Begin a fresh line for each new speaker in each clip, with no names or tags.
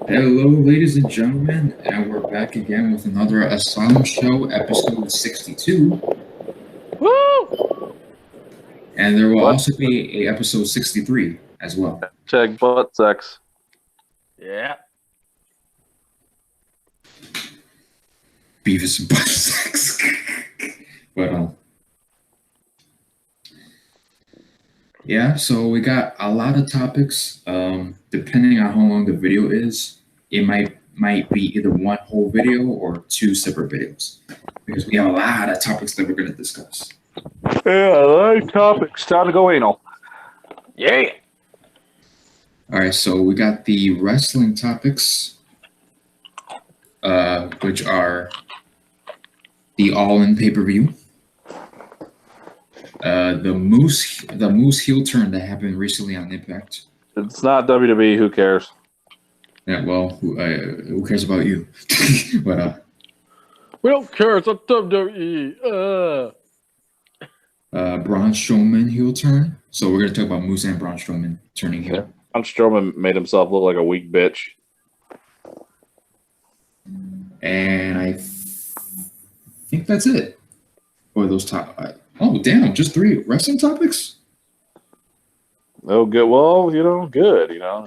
Hello, ladies and gentlemen, and we're back again with another Asylum show, episode 62.
Woo!
And there will
What?
also be a episode 63 as well.
Check butt sex.
Yeah.
Beavis and Butthead. But, yeah, so we got a lot of topics. Depending on how long the video is, it might be either one whole video or two separate videos. Because we have a lot of topics that we're going to discuss.
Yeah, nice topics. Time to go anal.
Yeah.
All right, so we got the wrestling topics, which are the All-In pay-per-view, the Moose heel turn that happened recently on Impact.
It's not WWE. Who cares?
Yeah, well, who cares about you? But
We don't care. It's a WWE.
Braun Strowman heel turn. So we're gonna talk about Moose and Braun Strowman turning heel.
Braun Strowman made himself look like a weak bitch.
And I think that's it for those oh, damn, just 3 wrestling topics?
Oh, good. Well, good.
Yeah,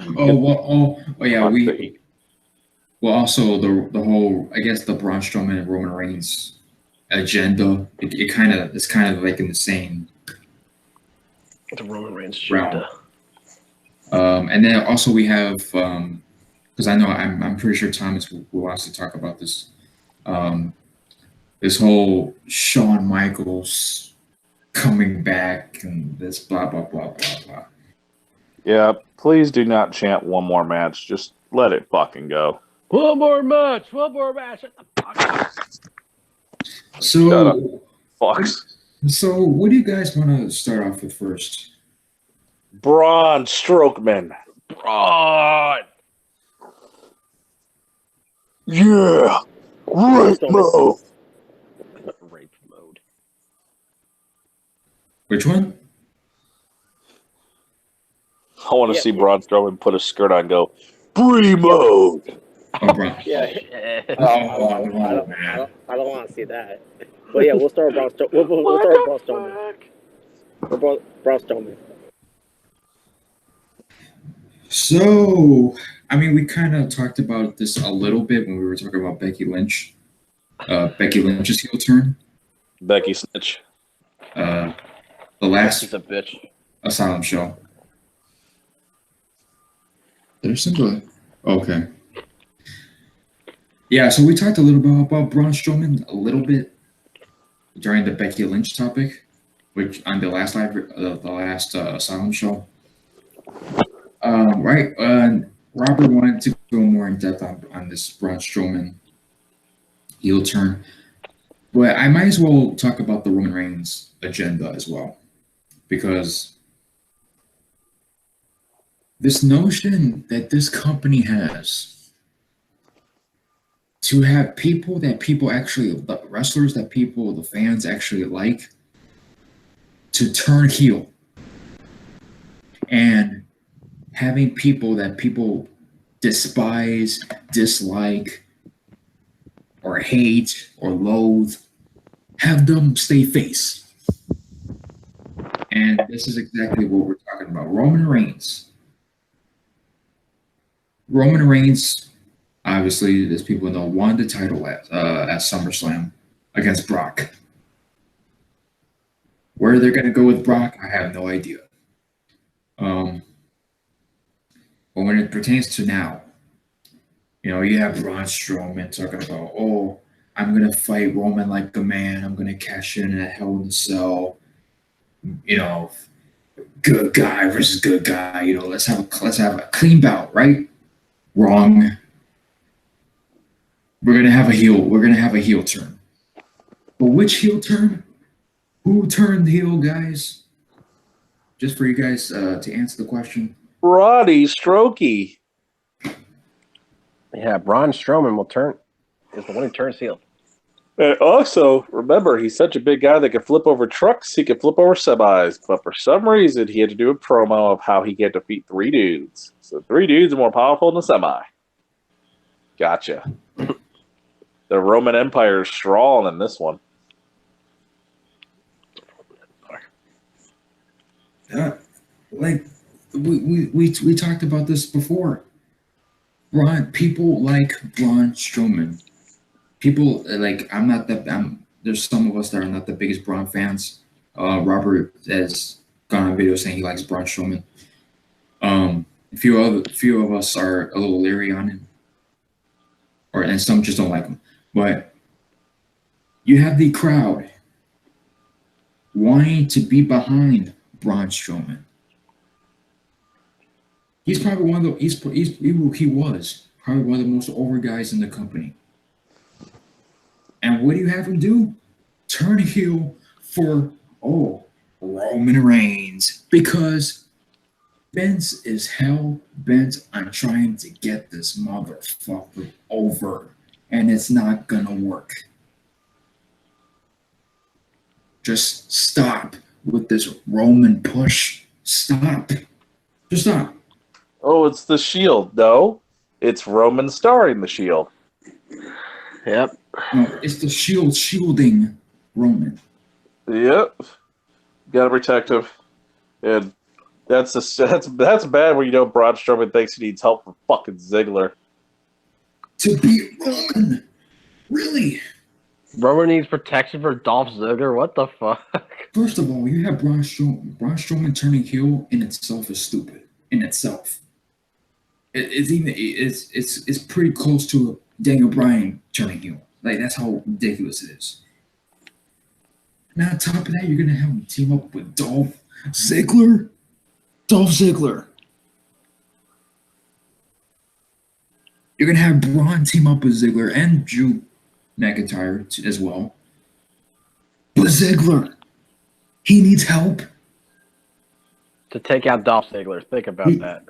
well, also the whole, I guess, the Braun Strowman and Roman Reigns agenda. It's kind of like in the same
The Roman Reigns
realm.
agenda.
And then also we have, because I know I'm pretty sure Thomas who wants to talk about this. This whole Shawn Michaels coming back and this blah blah blah blah blah.
Yeah, please do not chant one more match. Just let it fucking go.
One more match. One more match. Shut the fuck up.
Shut up.
So,
Fucks.
so what do you guys want to start off with first?
Braun Strowman.
Braun.
Yeah. Right mode.
Rape mode.
Which one?
I want to see Braun Strowman put a skirt on and go, free mode.
Oh, Braun.
Yeah.
Oh,
I don't want to see that. But yeah, we'll start with Braun Strowman. We'll start with Braun Strowman. Braun Strowman.
So, I mean, we kind of talked about this a little bit when we were talking about Becky Lynch. Becky Lynch's heel turn.
Becky Snitch.
The last
She's a bitch.
Asylum show. There's some okay. Yeah, so we talked a little bit about Braun Strowman a little bit during the Becky Lynch topic, which on the last Asylum show. Right. Robert wanted to go more in depth on this Braun Strowman heel turn, but I might as well talk about the Roman Reigns agenda as well, because this notion that this company has to have people that people actually, the wrestlers that people, the fans actually like, to turn heel, and having people that people despise, dislike, or hate, or loathe, have them stay face. And this is exactly what we're talking about. Roman Reigns, obviously, as people know, won the title at SummerSlam against Brock. Where they're going to go with Brock, I have no idea. But when it pertains to now, you have Braun Strowman talking about, oh, I'm going to fight Roman like a man. I'm going to cash in at Hell in a Cell. Good guy versus good guy. Let's have a clean bout, right? Wrong. We're gonna have a heel turn. But which heel turn? Who turned heel, guys? Just for you guys to answer the question.
Roddy Strokey.
Yeah, Braun Strowman is the one who turns heel.
And also, remember, he's such a big guy that can flip over trucks, he can flip over semis. But for some reason, he had to do a promo of how he can defeat 3 dudes. So 3 dudes are more powerful than a semi. Gotcha. The Roman Empire is strong in this one.
Like we talked about this before. People like Braun Strowman. People like there's some of us that are not the biggest Braun fans. Robert has gone on video saying he likes Braun Strowman. A few of us are a little leery on him, and some just don't like him. But you have the crowd wanting to be behind Braun Strowman. He's probably one of the he was probably one of the most over guys in the company. And what do you have him do? Turn heel for Roman Reigns, because Vince is hell bent on trying to get this motherfucker over, and it's not gonna work. Just stop with this Roman push. Stop. Just stop.
Oh, it's the Shield. No, it's Roman starring the Shield.
Yep.
No, it's the Shield shielding Roman.
Yep. Got to protect him. And that's bad when you know Braun Strowman thinks he needs help from fucking Ziggler.
To beat Roman? Really?
Roman needs protection for Dolph Ziggler? What the fuck?
First of all, you have Braun Strowman. Braun Strowman turning heel in itself is stupid. In itself. It's pretty close to Daniel Bryan turning heel. Like, that's how ridiculous it is. And on top of that, you're gonna have him team up with Dolph Ziggler. Dolph Ziggler. You're gonna have Braun team up with Ziggler and Drew McIntyre as well. But Ziggler, he needs help.
To take out Dolph Ziggler. Think about that.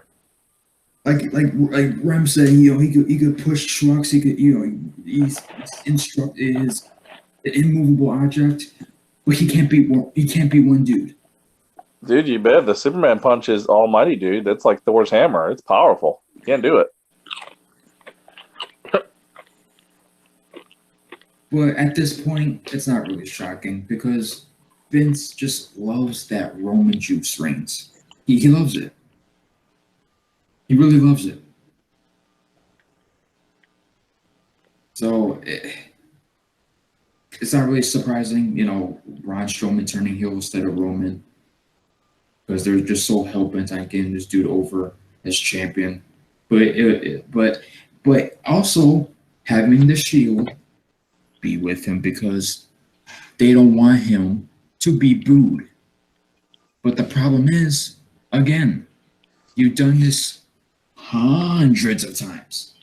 Like Rem said, he could push trucks. He could, he's is an immovable object, but he can't beat one dude.
Dude, you bet. The Superman punch is almighty, dude. That's like Thor's hammer. It's powerful. You can't do it.
But at this point, it's not really shocking because Vince just loves that Roman juice Reigns. He loves it. He really loves it. So it's not really surprising, Braun Strowman turning heel instead of Roman, because they're just so hell bent on getting this dude over as champion. But also having the Shield be with him because they don't want him to be booed. But the problem is, again, you've done this hundreds of times.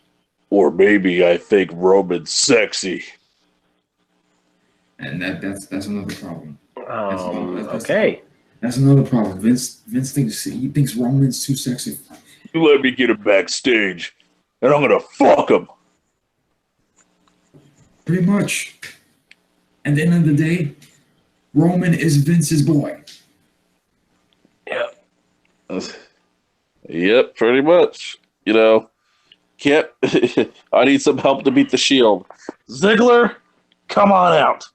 Or maybe I think Roman's sexy.
And that's another problem.
Okay.
That's another problem. Vince thinks Roman's too sexy.
You let me get him backstage, and I'm gonna fuck him.
Pretty much. And at the end of the day, Roman is Vince's boy.
Yep, pretty much. Can't. I need some help to beat the Shield. Ziggler, come on out.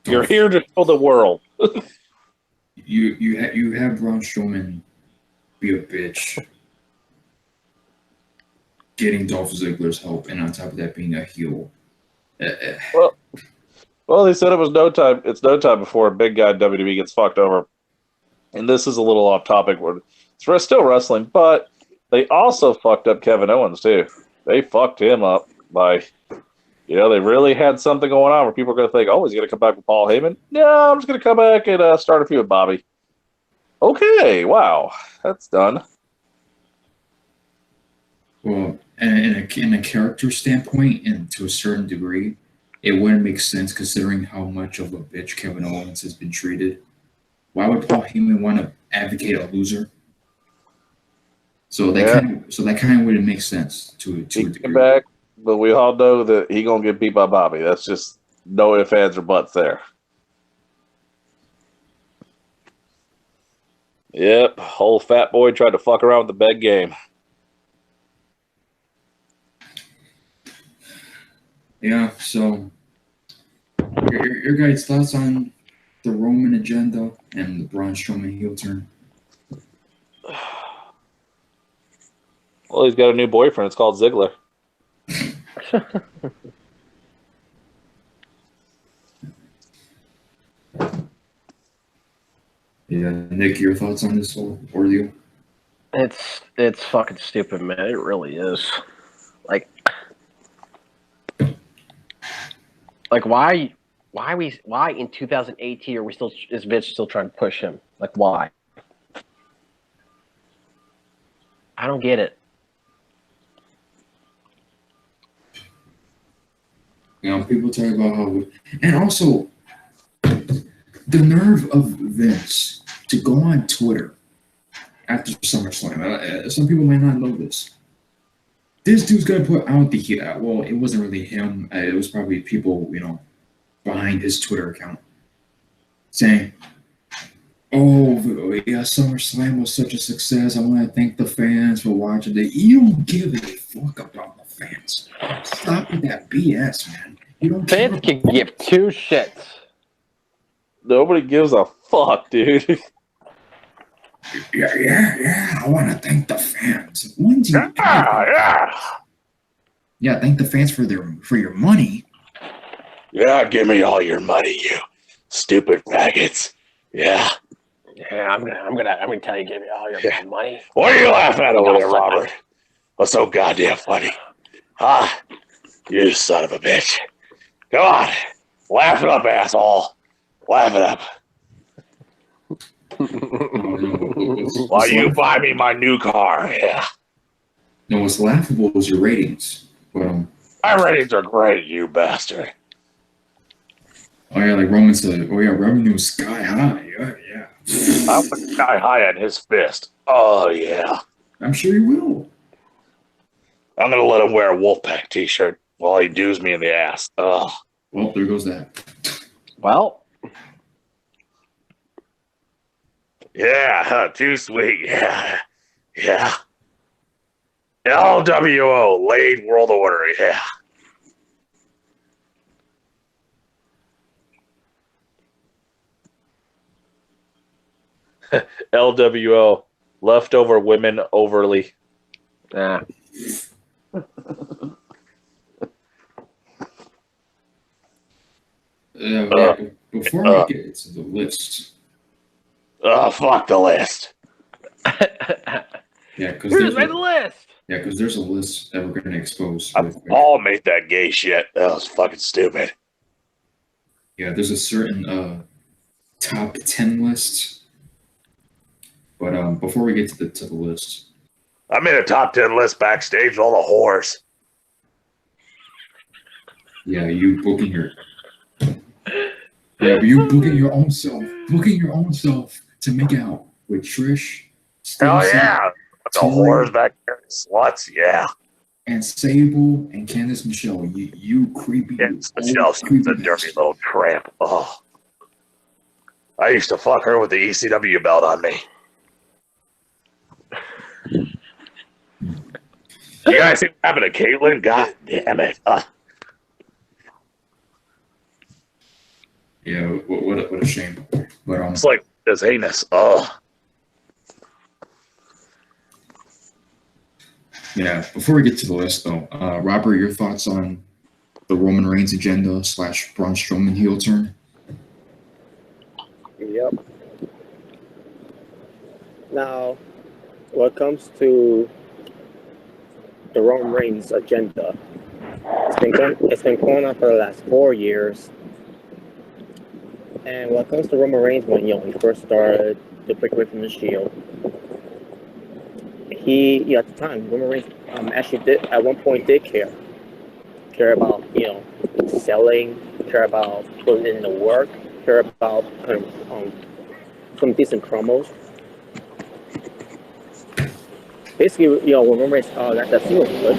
You're here to show the world.
You have Braun Strowman be a bitch, getting Dolph Ziggler's help, and on top of that, being a heel.
Well, they said it was no time. It's no time before a big guy in WWE gets fucked over. And this is a little off topic. It's still wrestling, but they also fucked up Kevin Owens too. They fucked him up by, they really had something going on where people are going to think, oh, he's going to come back with Paul Heyman. No, I'm just going to come back and start a feud with Bobby. Okay, wow, that's done.
Well, in a character standpoint, and to a certain degree, it wouldn't make sense considering how much of a bitch Kevin Owens has been treated. Why would Paul Heyman want to advocate a loser? So that kind of wouldn't make sense to a degree.
Came back, but we all know that he gonna get beat by Bobby. That's just no ifs, ands, or buts there. Yep, old fat boy tried to fuck around with the bed game.
Yeah, so your guys' thoughts on the Roman agenda and the Braun Strowman heel turn?
Well, he's got a new boyfriend. It's called Ziggler.
Yeah, Nick, your thoughts on this whole ordeal?
It's fucking stupid, man. It really is. Like why in 2018 are we still is Vince still trying to push him? Like why? I don't get it.
You know, people talk about how, and also the nerve of Vince to go on Twitter after SummerSlam. Some people might not know this. This dude's gonna put out the heat. Well, it wasn't really him. It was probably people, behind his Twitter account saying, "Oh, yeah, SummerSlam was such a success. I want to thank the fans for watching it." You don't give a fuck about the fans. Stop with that BS, man. You don't care
Vince
about
can give two shits.
Nobody gives a fuck, dude.
Yeah. I want to thank the fans. When do you
Yeah,
thank the fans for your money.
yeah. Give me all your money, you stupid faggots. Yeah.
Yeah, I'm gonna tell you, give me all your money.
What are you laughing at over there, Robert? What's so goddamn funny? Ah, you son of a bitch. Come on. Laugh it up, asshole. Laugh it up. While you buy me my new car. Yeah.
No, what's laughable is your ratings. Well,
My ratings are great, you bastard.
oh yeah, like Roman said, oh yeah, revenue is sky high. Yeah.
I put sky high on his fist. Oh, yeah.
I'm sure you will.
I'm going to let him wear a Wolfpack t-shirt while he doos me in the ass. Oh.
Well, there goes that.
Well,
Yeah, too sweet. Yeah. LWO, Late World Order. Yeah. LWO, Leftover Women Overly.
nah.
Before I get to the list,
Fuck the list.
yeah, because
Who's made the list?
there's a list that we're gonna expose. Real quick.
Paul made that gay shit. That was fucking stupid.
Yeah, there's a certain top 10 list, but before we get to the list,
I made a top 10 list backstage with all the whores.
yeah, you booking your. Yeah, but you booking your own self to make out with Trish,
Hell
Stacey,
yeah. The
Tori,
whores back there, sluts, yeah.
and Sable and Candice Michelle. You creepy.
It's
old
Michelle,
creepy
she's a dirty
bastard.
little tramp. Oh. I used to fuck her with the ECW belt on me. You guys see what happened to Caitlyn? God damn it.
Yeah, what a shame. But
It's like this heinous. Oh.
yeah, before we get to the list though, Robert, your thoughts on the Roman Reigns agenda / Braun Strowman heel turn?
Yep. Now, when it comes to the Roman Reigns agenda, it's been going on for the last 4 years. And when it comes to Roman Reigns, when he first started to break away from the Shield, he at the time Roman Reigns actually did at one point did care about selling, care about putting in the work, care about some decent promos. Basically, when Roman Reigns that feels good,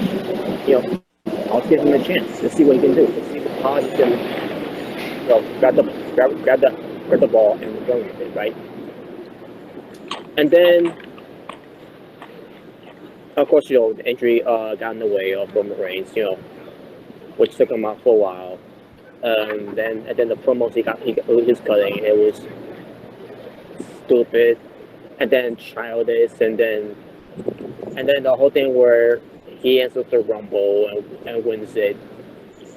I'll give him a chance. Let's see what he can do. Let's see how he can grab the ball and run with it, right? And then, of course, the injury got in the way of Roman Reigns. which took him out for a while. And then the promos he was cutting, it was stupid, and then childish, and then the whole thing where he enters the Rumble and wins it.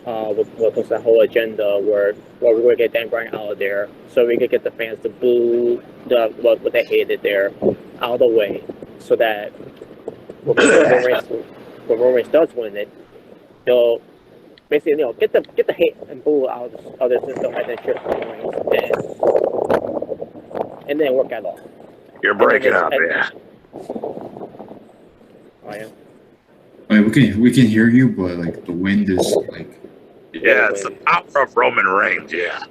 Was the whole agenda where we're gonna get Dan Bryan out of there, so we could get the fans to boo what they hated there out of the way, so that when Roman Reigns does win it, they'll basically get the hate and boo out of the system, and then cheer for Roman Reigns, and then work it off.
You're breaking up, yeah.
Oh yeah.
Like we can hear you, but like the wind is like.
Yeah, it's the power of Roman Reigns, yeah.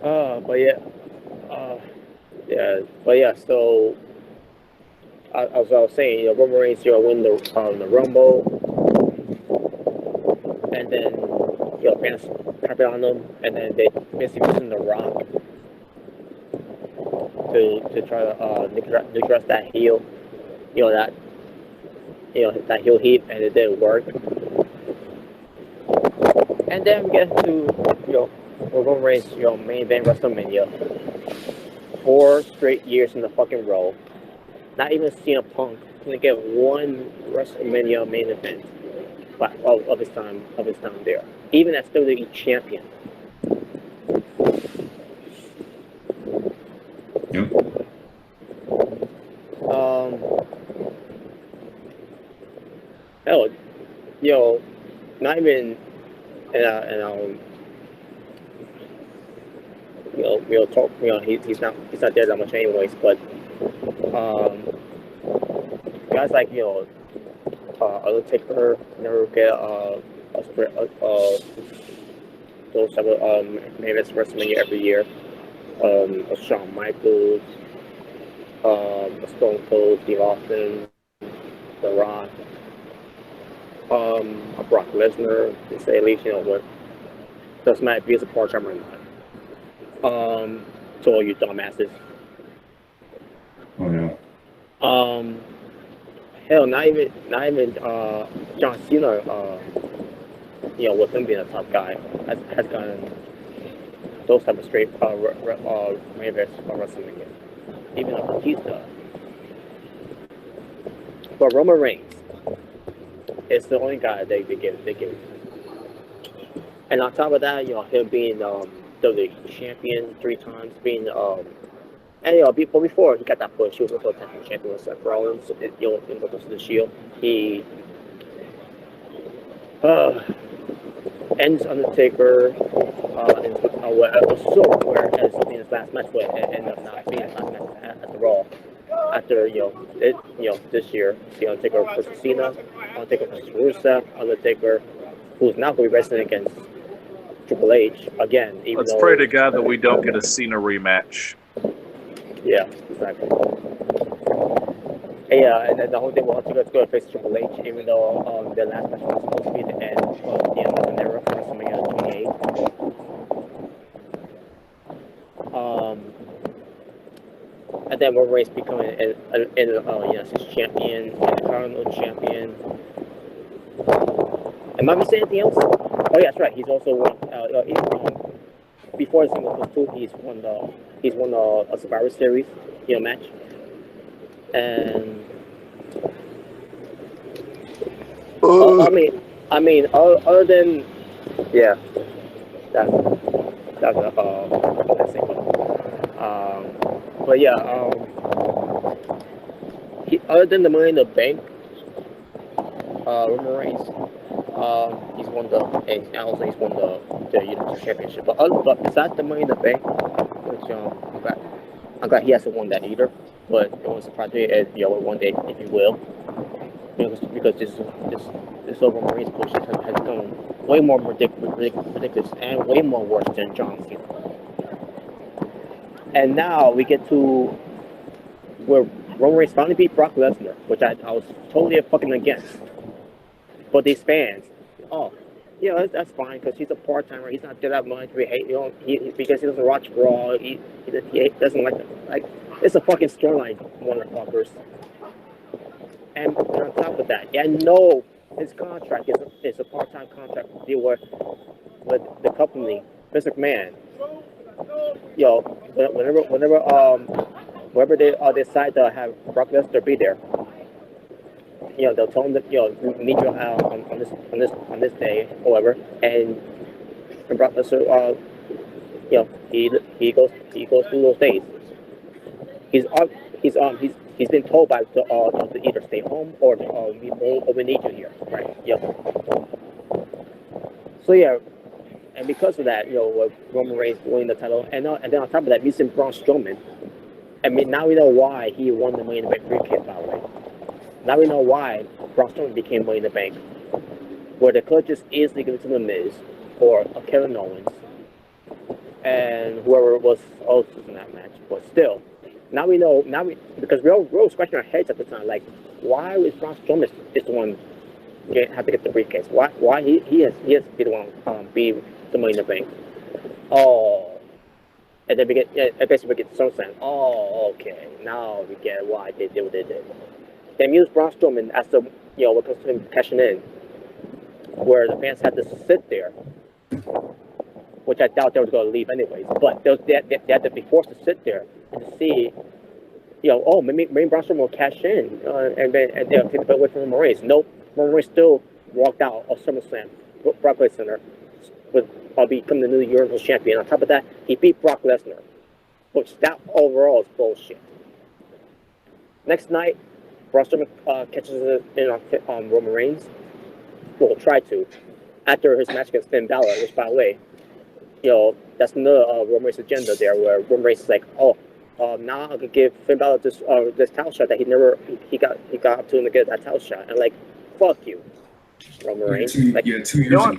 But yeah. So as I was saying, Roman Reigns, win the Rumble, and then fans tap it on them, and then they basically using The Rock to try to address that heel, that heel heat, and it didn't work. And then we get to Roman Reigns, main event WrestleMania. 4 straight years in the fucking row. Not even CM Punk gonna get one WrestleMania main event of his time there. Even as WWE champion.
Yep.
Hell, not even we'll talk. He's not there that much anyways. But guys like Undertaker never get those type of main events WrestleMania every year. Shawn Michaels, Stone Cold, Steve Austin, The Rock, Brock Lesnar, to say at least, what doesn't matter if he's a part-time or not. To all you dumbasses.
Oh no.
Hell, not even John Cena, with him being a top guy, has gotten those type of straight main events for WrestleMania. Even a Batista. But Roman Reigns is the only guy they give. And on top of that, him being WWE champion 3 times, being and before he got that push, he was also a tag team champion with Seth Rollins. In the Shield, he ends Undertaker in so rare as being his last match, but it ended up not being his last match at the Raw. After this year, the Undertaker versus Cena, Undertaker versus Rusev, Undertaker, who's now going to be wrestling against Triple H again.
Let's pray to God that we don't get a Cena rematch.
Yeah, exactly. Yeah, and then the whole thing was Undertaker's going to face Triple H, even though their last match was supposed to be the end of an era for WrestleMania 28. And then Roman Reigns becoming his champion, Intercontinental champion. Am I missing anything else? Oh yeah, that's right. He's also won. Before his singles was 2, he's won a Survivor Series, match. And I mean, other than that's that's it. But yeah, other than the Money in the Bank, Roman Reigns, he's won and also he's won the Universal Championship. But besides the Money in the Bank, which I'm glad he hasn't won that either. But it was surprising, one day, if you will, because this Roman Reigns push has become way more ridiculous and way more worse than John Cena. And now we get to where Roman Reigns finally beat Brock Lesnar, which I was totally fucking against. But these fans, that's fine because he's a part-timer. He's not there that much. We hate, because he doesn't watch Raw. He doesn't like it's a fucking storyline, motherfuckers. And on top of that, I know his contract is a part-time contract deal with the company, Vince McMahon. Yo, whenever they decide to have Brock Lesnar be there, they'll tell him that we need you on this day, or whatever, and Brock Lesnar, he goes through those days. He's he's been told by to either stay home or we need you here, right? So yeah, and because of that, with Roman Reigns winning the title, and then on top of that, using Braun Strowman. I mean, now we know why he won the Money in the Bank briefcase, by the way. Now we know why Braun Strowman became Money in the Bank, where they could just easily give it to The Miz or Kevin Owens and whoever was also in that match. But still, now we know. Because we were scratching our heads at the time, like, why is Braun Strowman is the one have to get the briefcase? Why he has to be the one be the Money in the Bank? Oh. And then basically we get SummerSlam. Oh, okay. Now we get why they did what they did. They used Braun Strowman as the, what comes to him cashing in, where the fans had to sit there, which I doubt they were going to leave anyways. But they had to be forced to sit there and to see, maybe Braun Strowman will cash in and they'll take the belt away from Roman Reigns. Nope. Roman Reigns still walked out of SummerSlam, Barclays Center, with becoming the new Universal Champion. On top of that, he beat Brock Lesnar, which that overall is bullshit. Next night, Braun Strowman catches it in on Roman Reigns. Well, try to. After his match against Finn Balor, which, by the way, that's another Roman Reigns agenda there, where Roman Reigns is like, now I'm gonna give Finn Balor this title shot that he got up to him to get that title shot, and like, fuck you, Roman Reigns.
2 years ago.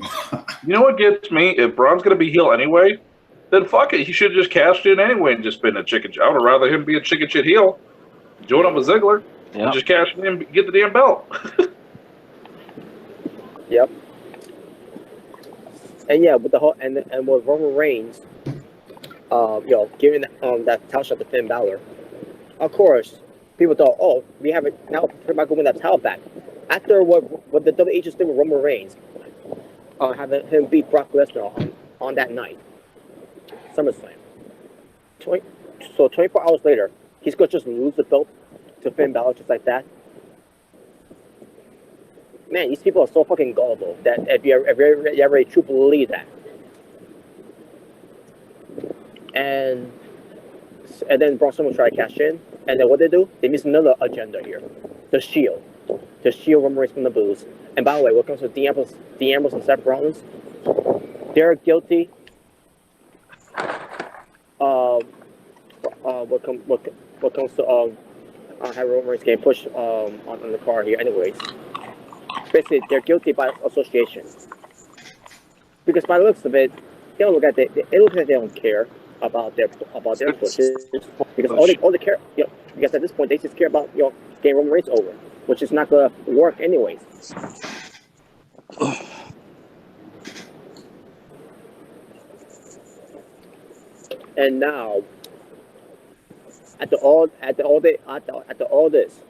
You know what gets me? If Braun's going to be heel anyway, then fuck it. He should have just cashed in anyway and just been a chicken shit. I would rather him be a chicken shit heel, join up with Ziggler, and just cash in and get the damn belt.
Yep. And yeah, with the whole and with Roman Reigns, giving that title shot to Finn Balor, of course, people thought, we have it now. We're about to win that title back. After what the WWE just did with Roman Reigns, having him beat Brock Lesnar on that night, SummerSlam. So 24 hours later, he's going to just lose the belt to Finn Balor just like that. Man, these people are so fucking gullible that if you ever truly believe that. And then Braun Strowman try to cash in, and then what they do? They miss another agenda here: the Shield. To shield Roman Reigns from the booze. And by the way, what comes to Dean Ambrose and Seth Rollins, they're guilty. What comes to how Roman Reigns getting pushed on the car here, anyways. Basically, they're guilty by association. Because by the looks of it, they don't look at it looks like they don't care about their pushes, because all they care, because at this point they just care about getting Roman Reigns over, which is not gonna work anyways. And now, after all this,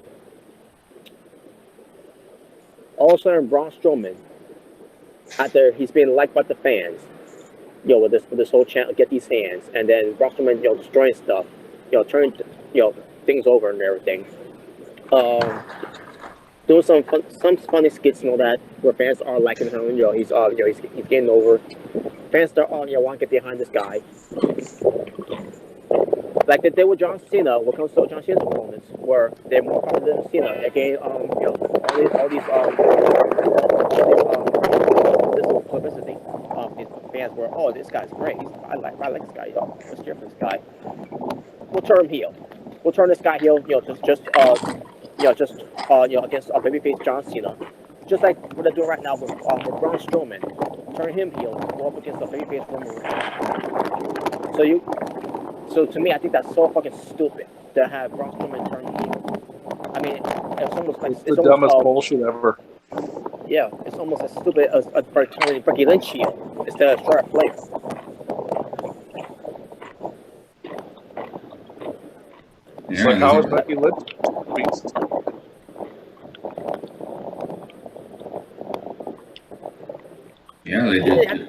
all of a sudden Braun Strowman, after he's being liked by the fans, with this whole chant, get these hands, and then Braun Strowman, destroying stuff, turning things over and everything. Doing some funny skits and all that, where fans are liking him. He's getting over. Fans start want to get behind this guy, like they did with John Cena. What comes to John Cena's opponents, where they're more popular than Cena. They're getting all these publicity. These fans were, this guy's great. I like this guy. Let's cheer for this guy. We'll turn him heel. We'll turn this guy heel. Just against babyface John Cena, just like what they're doing right now with Braun Strowman, turn him heel, go up against the babyface Roman Reigns. So to me, I think that's so fucking stupid to have Braun Strowman turn heel. I mean, it's almost like
it's the dumbest bullshit ever.
Yeah, it's almost as stupid as turning Becky Lynch heel instead of Charlotte Flair.
It's like, how is Becky Lynch?
Yeah, they
They
did.
didn't have,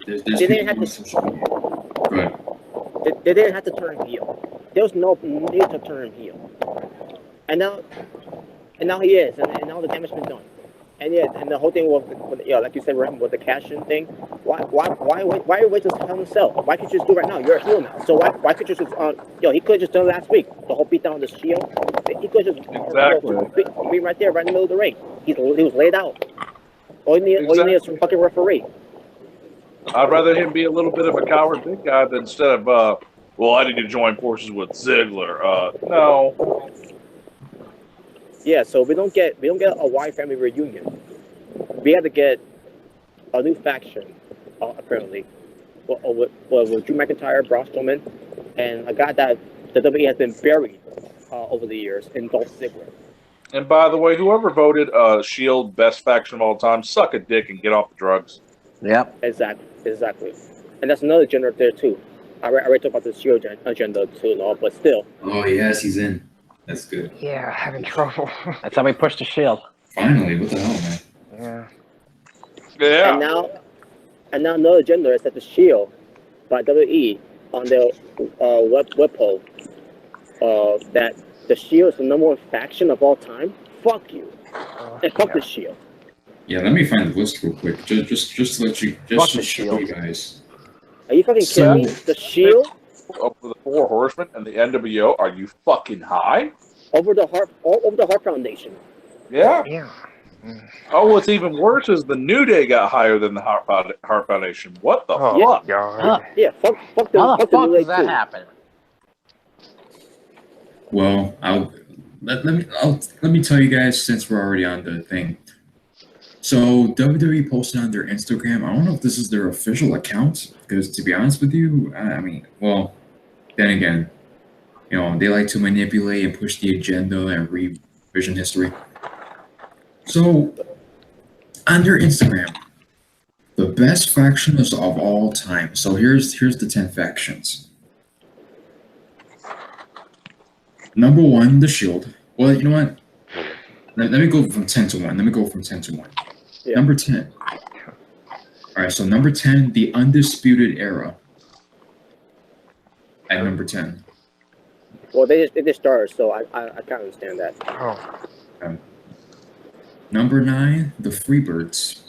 There's
they didn't
people
have
on
to.
social media. Go ahead.
They didn't have to turn heel. There was no need to turn him heel. And now he is, and now the damage been done. And yeah, and the whole thing with like you said, with the cash-in thing. Why wait to tell himself? Why could you just do it right now? You're a heel now, so why could you just he could have just done it last week. The whole beat down on the Shield. He could have just
Exactly.
be right there, right in the middle of the ring. He was laid out. All you need is a fucking referee.
I'd rather him be a little bit of a coward big guy than instead of, well, I need to join forces with Ziggler. No.
Yeah, so we don't get a Wyatt family reunion. We had to get a new faction, apparently. With Drew McIntyre, Braun Strowman, and a guy that the WWE has been buried over the years in Dolph Ziggler.
And by the way, whoever voted Shield best faction of all time, suck a dick and get off the drugs.
Yep.
Exactly. And that's another agenda there too. I already talked about the Shield agenda too, and all, but still.
Oh yes, he's in. That's good.
Yeah, having trouble.
That's how we push the Shield.
Finally, what the hell, man?
Yeah.
Yeah.
And now another agenda is that the Shield by WWE on their web poll that the Shield is the number one faction of all time. Fuck you. And fuck the Shield.
Yeah, let me find the list real quick. Just to let you, just
Fuck the
to show
Shield.
you guys.
Are you fucking kidding me? The Shield
Over the Four Horsemen and the NWO, are you fucking high?
over the Heart Foundation.
Yeah.
Yeah.
Oh, what's even worse is the New Day got higher than the Heart Foundation. What the
Oh,
fuck?
God.
Yeah, fuck the
How the
fuck the
fuck
New Day
does that
too.
happen?
Well, let me tell you guys, since we're already on the thing. So WWE posted on their Instagram. I don't know if this is their official account, because to be honest with you, I mean, well, then again, they like to manipulate and push the agenda and revision history. So on their Instagram, the best factions of all time. So here's the 10 factions. Number 1, the Shield. Well, you know what? Let me go from 10 to 1.
Yeah.
Number 10. All right, so number 10, the Undisputed Era. At number 10.
Well, they just started, so I can't understand that.
Oh.
Number 9, the Freebirds.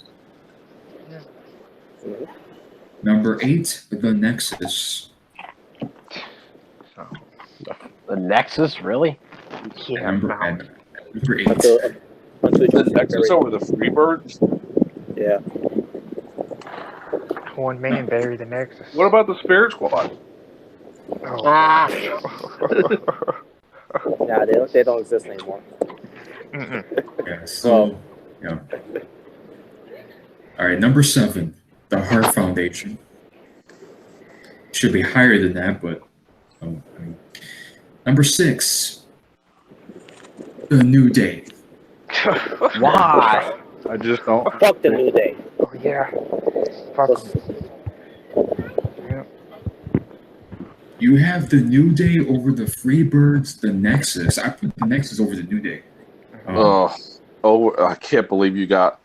Mhm.
Number 8, the Nexus.
The Nexus, really?
Yeah.
Number 8.
Until
The Nexus over the Freebirds?
Yeah.
One man buried the Nexus.
What about the Spirit Squad?
Oh.
Ah.
Nah, they don't exist anymore.
Mm-mm.
Yeah, so, yeah. All right, number 7, the Heart Foundation. Should be higher than that, but number 6, the New Day.
Why?
I just don't.
Fuck the New Day.
Oh, yeah. Fuck 'em. Yeah.
You have the New Day over the Freebirds, the Nexus. I put the Nexus over the New Day.
Oh, I can't believe you got.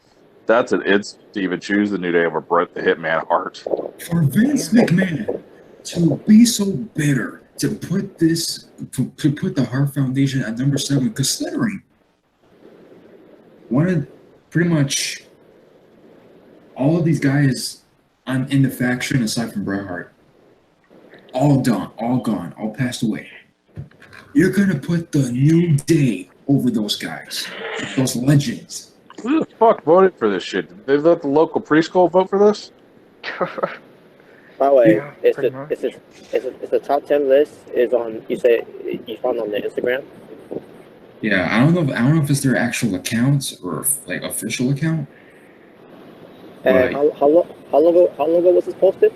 That's an insult to even choose the New Day over Bret the Hitman Hart.
For Vince McMahon to be so bitter to put to put the Heart Foundation at number 7, considering one of pretty much all of these guys in the faction aside from Bret Hart, all done, all gone, all passed away. You're gonna put the New Day over those guys, those legends.
Who the fuck voted for this shit? Did they let the local preschool vote for this?
By the way,
Yeah,
it's
pretty much.
the top 10 list is on. You say you found on the Instagram.
Yeah, I don't know if it's their actual account or like official account.
And
But
how long ago was this posted?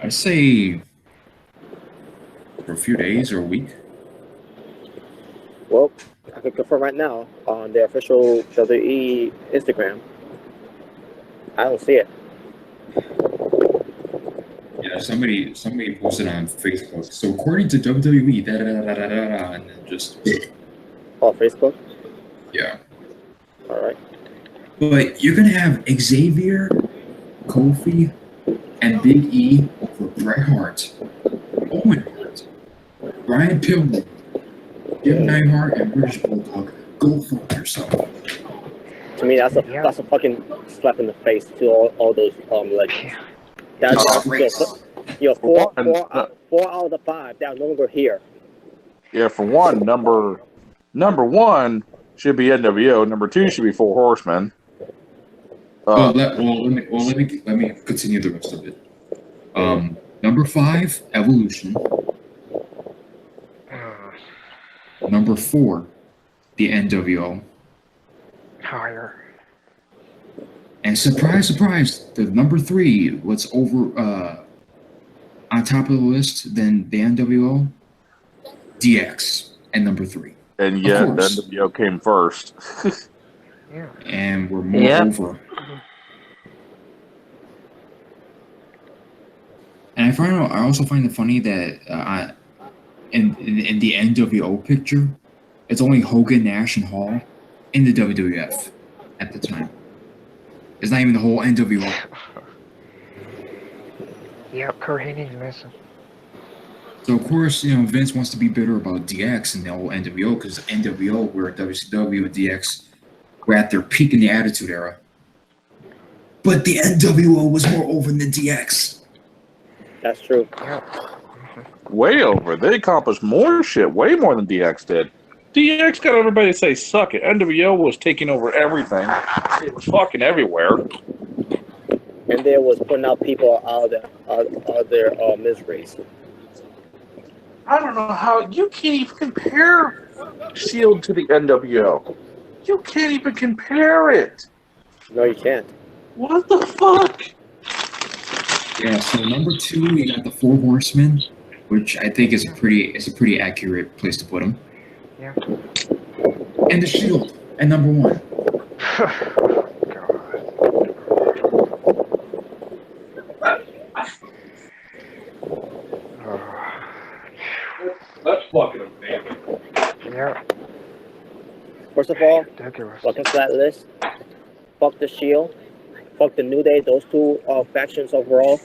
I say for a few days or a week.
Well, I can confirm right now on their official WWE Instagram. I don't see it.
Yeah, somebody posted on Facebook. So according to WWE, and then just
Oh, Facebook.
yeah.
All right.
But you're gonna have Xavier, Kofi, and Big E over Bret Hart, Owen Hart, Brian Pillman, Jim Neidhart, and British Bulldog. Go fuck yourself.
To me, that's a fucking slap in the face to all those legends. That's four out of the 5 that are no longer here.
Yeah, for one, number one should be NWO. Number 2 should be Four Horsemen.
Let me continue the rest of it. Number 5, Evolution. Number 4, the NWO.
Higher.
And surprise, surprise, the number 3 was over on top of the list than the NWO. DX and number 3.
And yet the NWO came first.
Yeah.
And we're more over. And I also find it funny that in the NWO picture, it's only Hogan, Nash, and Hall in the WWF at the time. It's not even the whole NWO.
Yep, Kurt Hennig's missing.
So of course, Vince wants to be bitter about DX and the whole NWO because NWO were WCW and DX were at their peak in the Attitude Era. But the NWO was more over than DX.
That's true.
Way over. They accomplished more shit, way more than DX did. DX got everybody to say suck it. NWO was taking over everything. It was fucking everywhere.
And they was putting out people out of their miseries.
I don't know how you can't even compare Shield to the NWO. You can't even compare it.
No, you can't.
What the fuck?
Yeah, so number 2, you got the Four Horsemen, which I think is a pretty accurate place to put them.
Yeah.
And the Shield at number 1.
That's fucking amazing.
Yeah.
First of all,
Ridiculous.
welcome to that list. Fuck the Shield. Fuck the New Day. Those two factions overall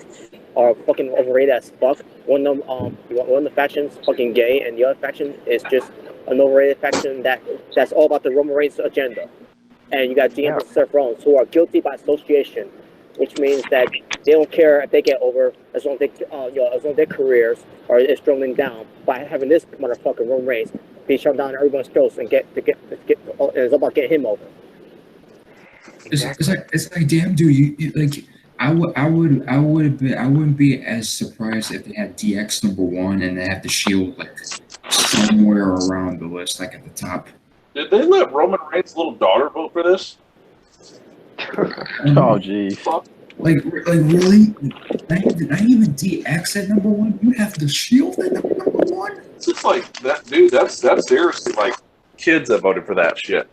are fucking overrated as fuck. One of the factions fucking gay, and the other faction is just an overrated faction that's all about the Roman Reigns agenda. And you got GM and Seth Rollins who are guilty by association, which means that they don't care if they get over as long as their careers is struggling down by having this motherfucking Roman Reigns be shoved down everyone's throats and it's about getting him over.
It's like damn dude, you like I wouldn't be as surprised if they had DX number 1 and they had the Shield like somewhere around the list, like at the top.
Did they let Roman Reigns' little daughter vote for this?
Oh geez.
Like really? Not even DX at number 1. You have the Shield at number 1.
It's just like that, dude. That's seriously like kids that voted for that shit.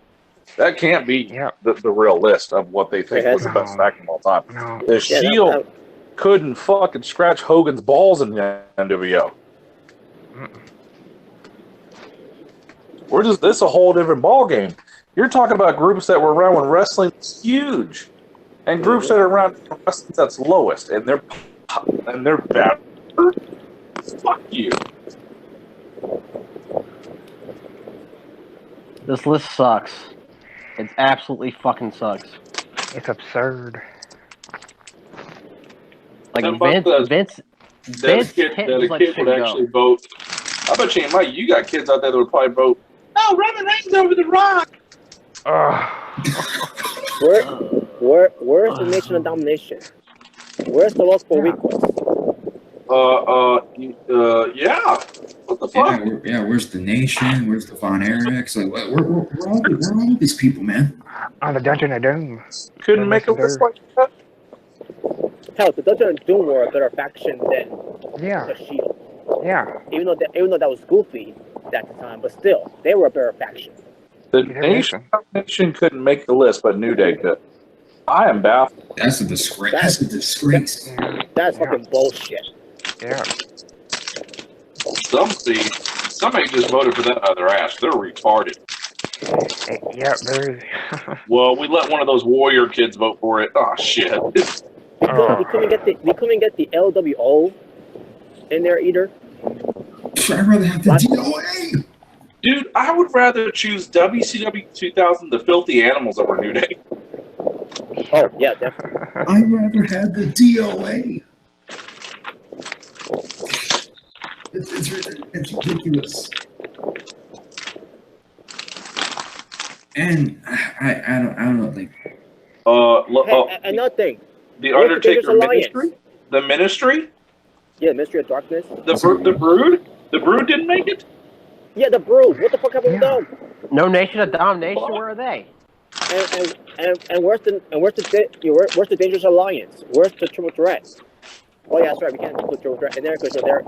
That can't be the real list of what they think was the best faction of all time.
No.
The Shield couldn't fucking scratch Hogan's balls in the NWO. We're just this a whole different ball game. You're talking about groups that were around when wrestling was huge, and groups that are around when wrestling that's lowest, and they're better. Fuck you.
This list sucks. It absolutely fucking sucks.
It's absurd.
Like Vince
a kid would actually vote. I bet you, Mike, you got kids out there that would probably vote. Oh, Roman Reigns over the Rock.
Where's the Nation of Domination? Where's the Los Boricuas?
Yeah. What the fuck?
Where's the Nation? Where's the Von Erichs? Like, where are all these people, man?
On the Dungeon of Doom.
Couldn't make a list like that.
Hell, the Dungeon of Doom were a better faction than
Yeah.
the Shield.
Yeah.
Even though that was goofy at the time, but still, they were a better faction.
The Nation couldn't make the list, but New Day could. I am baffled.
That's a disgrace. That's a disgrace.
That's fucking bullshit.
Yeah.
Somebody just voted for that out of their ass. They're retarded.
Yeah, there is.
Well, we let one of those warrior kids vote for it. Oh shit.
We couldn't get the LWO in there either.
I'd rather have the
What?
DOA.
Dude, I would rather choose WCW 2000, the Filthy Animals over New Day.
Oh yeah, definitely.
I'd rather have the DOA. It's ridiculous. And I don't know, like
Hey, another thing.
the
Where's the Dangerous
Undertaker
Alliance?
Ministry? The Ministry?
Yeah, Mystery of Darkness.
The Brood? The Brood didn't make it?
Yeah, the Brood. What the fuck have we done?
No Nation of Domination. Where are they?
And where's the Dangerous Alliance? Where's the Triple Threat? Oh yeah, that's right. We can't put Triple Threat in there because they're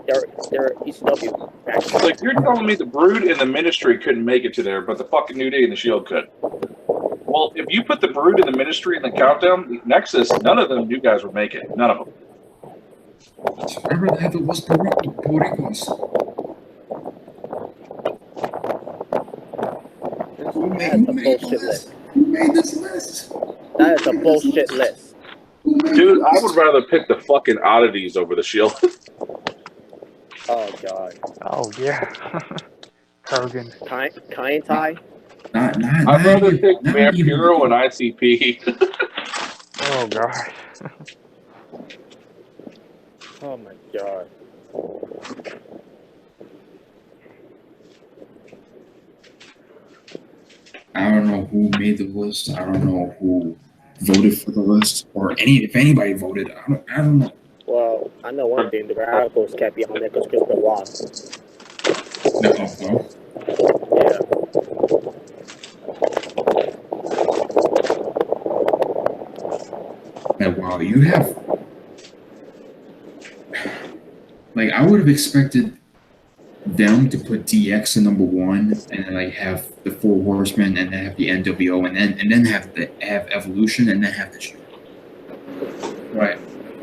ECW. Actually.
Like, you're telling me the Brood and the Ministry couldn't make it to there, but the fucking New Day and the Shield could. Well, if you put the Brood and the Ministry in the countdown, the Nexus, none of them you guys would make it. None of them.
I'd rather have the Los Boricuas. Who made this list?
That is a bullshit list.
Dude, I would rather pick the fucking Oddities over the Shield.
Oh god.
Oh yeah. Hogan.
Kai Tai.
I'd rather pick Vampiro and ICP.
Oh god.
Oh my god.
I don't know who made the list. I don't know who voted for the list, or if anybody voted. I don't know.
Well, I know one thing. The Radicals can't be on there because Chris lost.
No.
Yeah.
And wow, you have like I would have expected them to put DX in number one, and then like have the Four Horsemen, and then have the NWO, and then have Evolution, and then have the Shield. Right?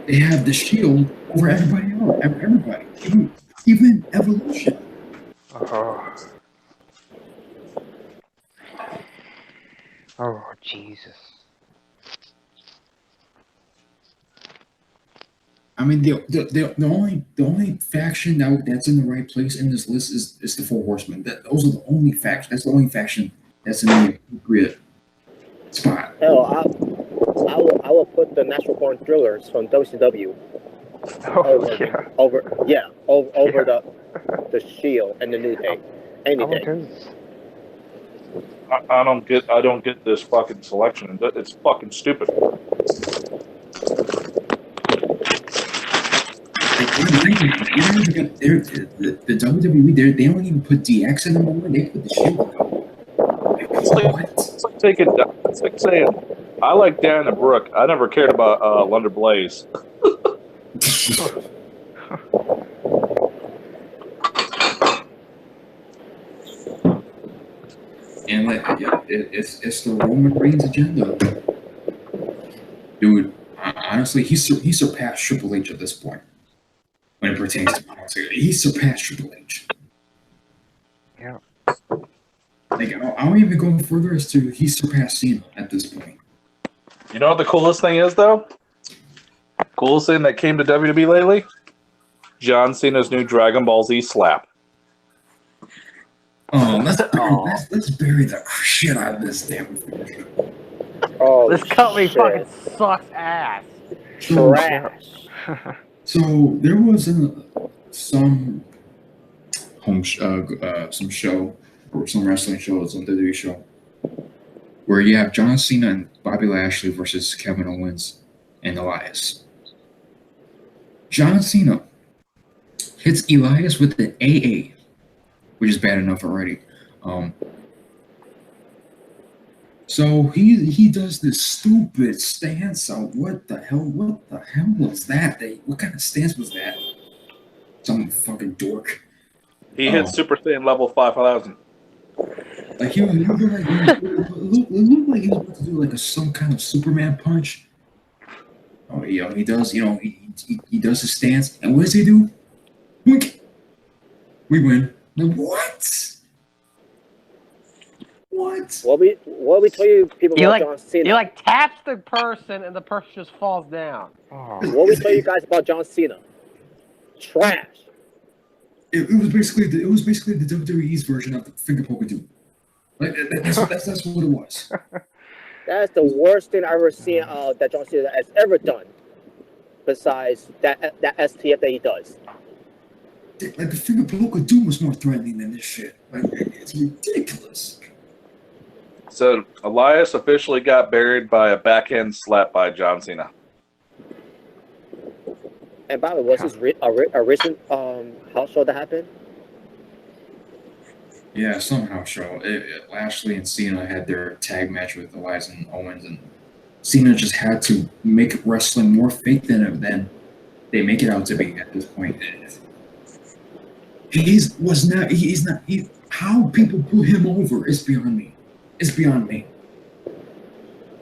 They have the Shield over everybody else. Everybody, even Evolution.
Oh Jesus.
I mean, the only faction that's in the right place in this list is the Four Horsemen. Those are the only faction. That's the only faction that's in the appropriate spot.
Hell, I will put the Natural Born Thrillers from WCW over the Shield and the New Day. Anything.
I don't get this fucking selection. It's fucking stupid.
The WWE, they don't even put DX in number one. They put the Shield.
It's like saying, I like Dan and Brooke. I never cared about London Blaze.
And it's the Roman Reigns agenda, dude. Honestly, he surpassed Triple H at this point. When it pertains to politics, he surpassed Triple H.
Yeah.
Like I'll even go further as to he surpassed Cena at this point.
You know what the coolest thing is, though? Coolest thing that came to WWE lately? John Cena's new Dragon Ball Z slap.
Oh, let's bury the shit out of this damn thing.
Oh,
This company
shit.
fucking sucks ass.
Trash.
So there was some show or some wrestling show, some WWE show, where you have John Cena and Bobby Lashley versus Kevin Owens and Elias. John Cena hits Elias with the AA, which is bad enough already. So he does this stupid stance. What the hell was that? What kind of stance was that? Some fucking dork.
He hit Super Saiyan level 5,000.
Like he looked like he was about to do like some kind of Superman punch. Oh, he does. He does his stance, and what does he do? Wink. We win. Like, what? What?
What we tell you people
He
about
like
John Cena?
he like taps the person and the person just falls down.
Oh,
What we tell you guys about John Cena? Trash.
It was basically the WWE's version of the finger poker dude. Like that's what it was.
That's the worst thing I've ever seen that John Cena has ever done. Besides that STF that he does.
Like the finger poker dude was more threatening than this shit. Like it's ridiculous.
So Elias officially got buried by a backhand slap by John Cena.
And by the way, was this a recent house show that happened?
Yeah, somehow show Lashley and Cena had their tag match with Elias and Owens, and Cena just had to make wrestling more fake than they make it out to be at this point. How people put him over is beyond me. It's beyond me.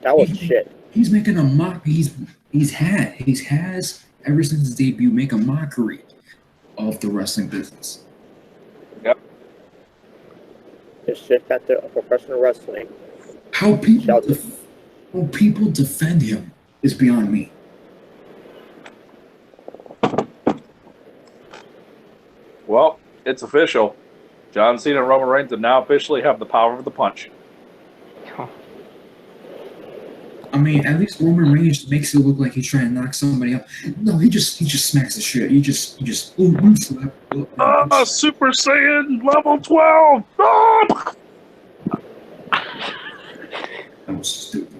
That was shit.
He's making a mock. He's has ever since his debut make a mockery of the wrestling business.
Yep.
The shit factor of professional wrestling.
How people defend him is beyond me.
Well, it's official. John Cena and Roman Reigns now officially have the power of the punch.
I mean, at least Roman Reigns makes it look like he's trying to knock somebody out. No, he just smacks the shit. He just slap.
Super Saiyan level 12. Ah!
That was stupid.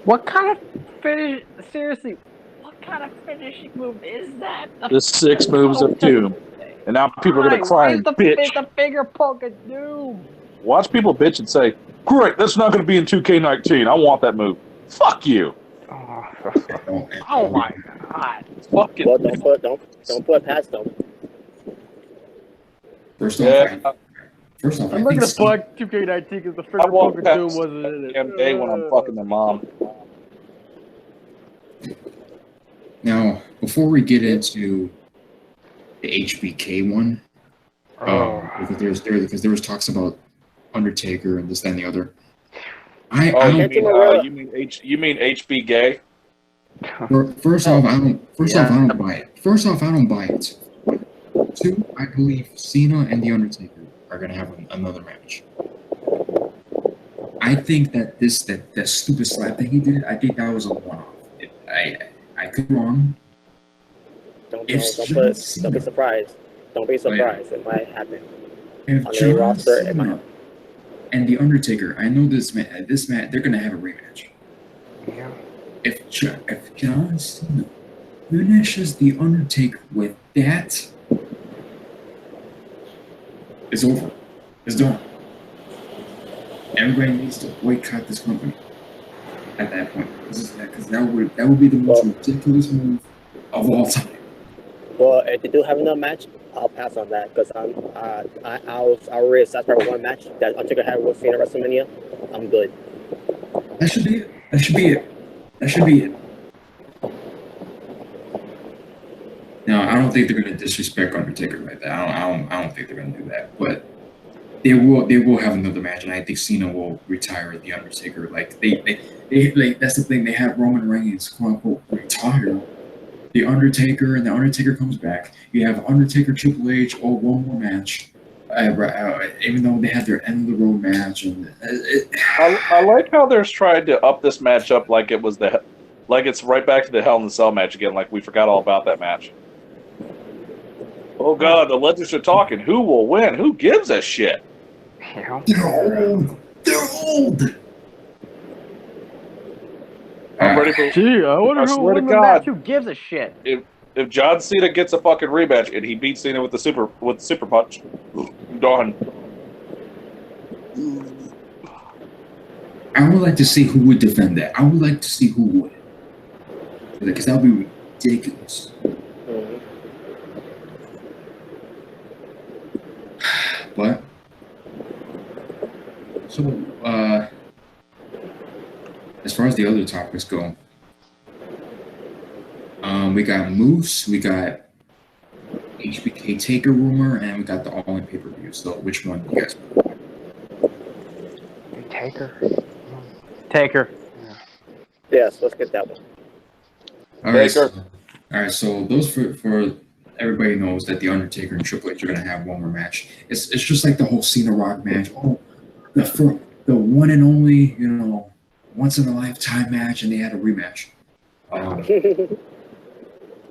What kind of finish? Seriously, what kind of finishing move is that?
The 6 moves of doom. And now people are going to cry and bitch.
It's the finger poke of doom.
Watch people bitch and say, great, that's not going to be in 2K19. I want that move. Fuck you.
Oh my god.
Fucking
Well, don't put it past them.
First
Yeah.
off,
I'm not gonna fuck 2K19 because the finger
walk
poke of
past
doom wasn't in it.
damn day when I'm fucking their mom.
now, before we get into the HBK one, because there was talks about Undertaker and this, that, and the other. I don't.
You mean HB gay?
First off, I don't buy it. First off, I don't buy it. 2, I believe Cena and The Undertaker are going to have another match. I think that that stupid slap that he did, I think that was a one-off. I could be wrong.
Don't be surprised. Don't be surprised. It might happen.
If
On their
John
roster, it
Cena and The Undertaker, I know this match, they're going to have a rematch.
Yeah.
If John Cena finishes The Undertaker with that, it's over. It's done. Everybody needs to boycott this company at that point. Because that would be the most ridiculous move of all time.
Well, if they do have another match, I'll pass on that because I'll already set for one match that Undertaker had with Cena at WrestleMania. I'm good.
That should be it. Now, I don't think they're going to disrespect Undertaker like that. I don't think they're going to do that. But they will have another match, and I think Cena will retire The Undertaker. Like they that's the thing. They have Roman Reigns quote unquote retire The Undertaker, and The Undertaker comes back. You have Undertaker Triple H one more match. Even though they had their end of the road match, and
I like how they're trying to up this match up like it was it's right back to the Hell in the Cell match again. Like we forgot all about that match. Oh God, the legends are talking. Who will win? Who gives a shit?
Yeah.
they're old.
I'm ready for.
Gee, I wonder
I
who
swear to
won the
God.
match.
Who gives a shit?
If John Cena gets a fucking rematch and he beats Cena with the super punch, I'm done.
I would like to see who would defend that. I would like to see who would, because that would be ridiculous.
Mhm.
But so, as far as the other topics go, we got Moose, we got HBK Taker rumor, and we got the All In pay-per-view. So, which one do you guys want?
Taker.
Taker.
Yes, let's get that one.
All right,
Taker.
so those for everybody knows that the Undertaker and Triple H are gonna have one more match. It's just like the whole Cena Rock match. Oh, the one and only, once in a lifetime match, and they had a rematch.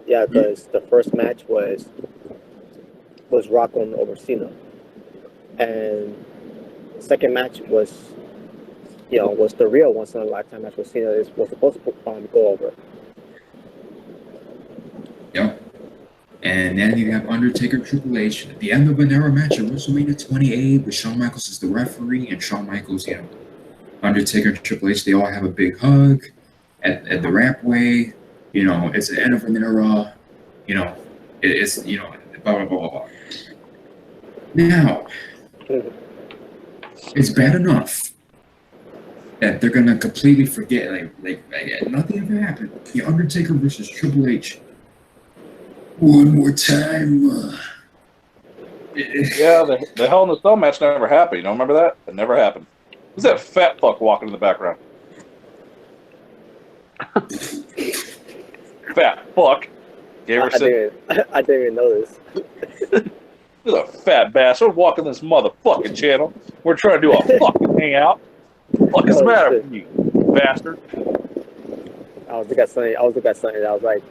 Yeah, because the first match was Rock on over Cena, and the second match was the real once in a lifetime match with Cena was supposed to go over.
Yep. And then you have Undertaker Triple H at the end of an era match at WrestleMania 28 with Shawn Michaels as the referee, and Shawn Michaels, Undertaker and Triple H, they all have a big hug at the rampway. It's the end of an era. It's blah blah blah blah blah. Now, it's bad enough that they're gonna completely forget, like nothing ever happened. The Undertaker versus Triple H. One more time.
Yeah, the Hell in the Cell match never happened. You don't remember that? It never happened. Who's that fat fuck walking in the background? Fat fuck. Gave her
I didn't even notice.
There's a fat bastard walking this motherfucking channel. We're trying to do a fucking hangout. What is the matter with you, bastard?
I was looking at something. I was like,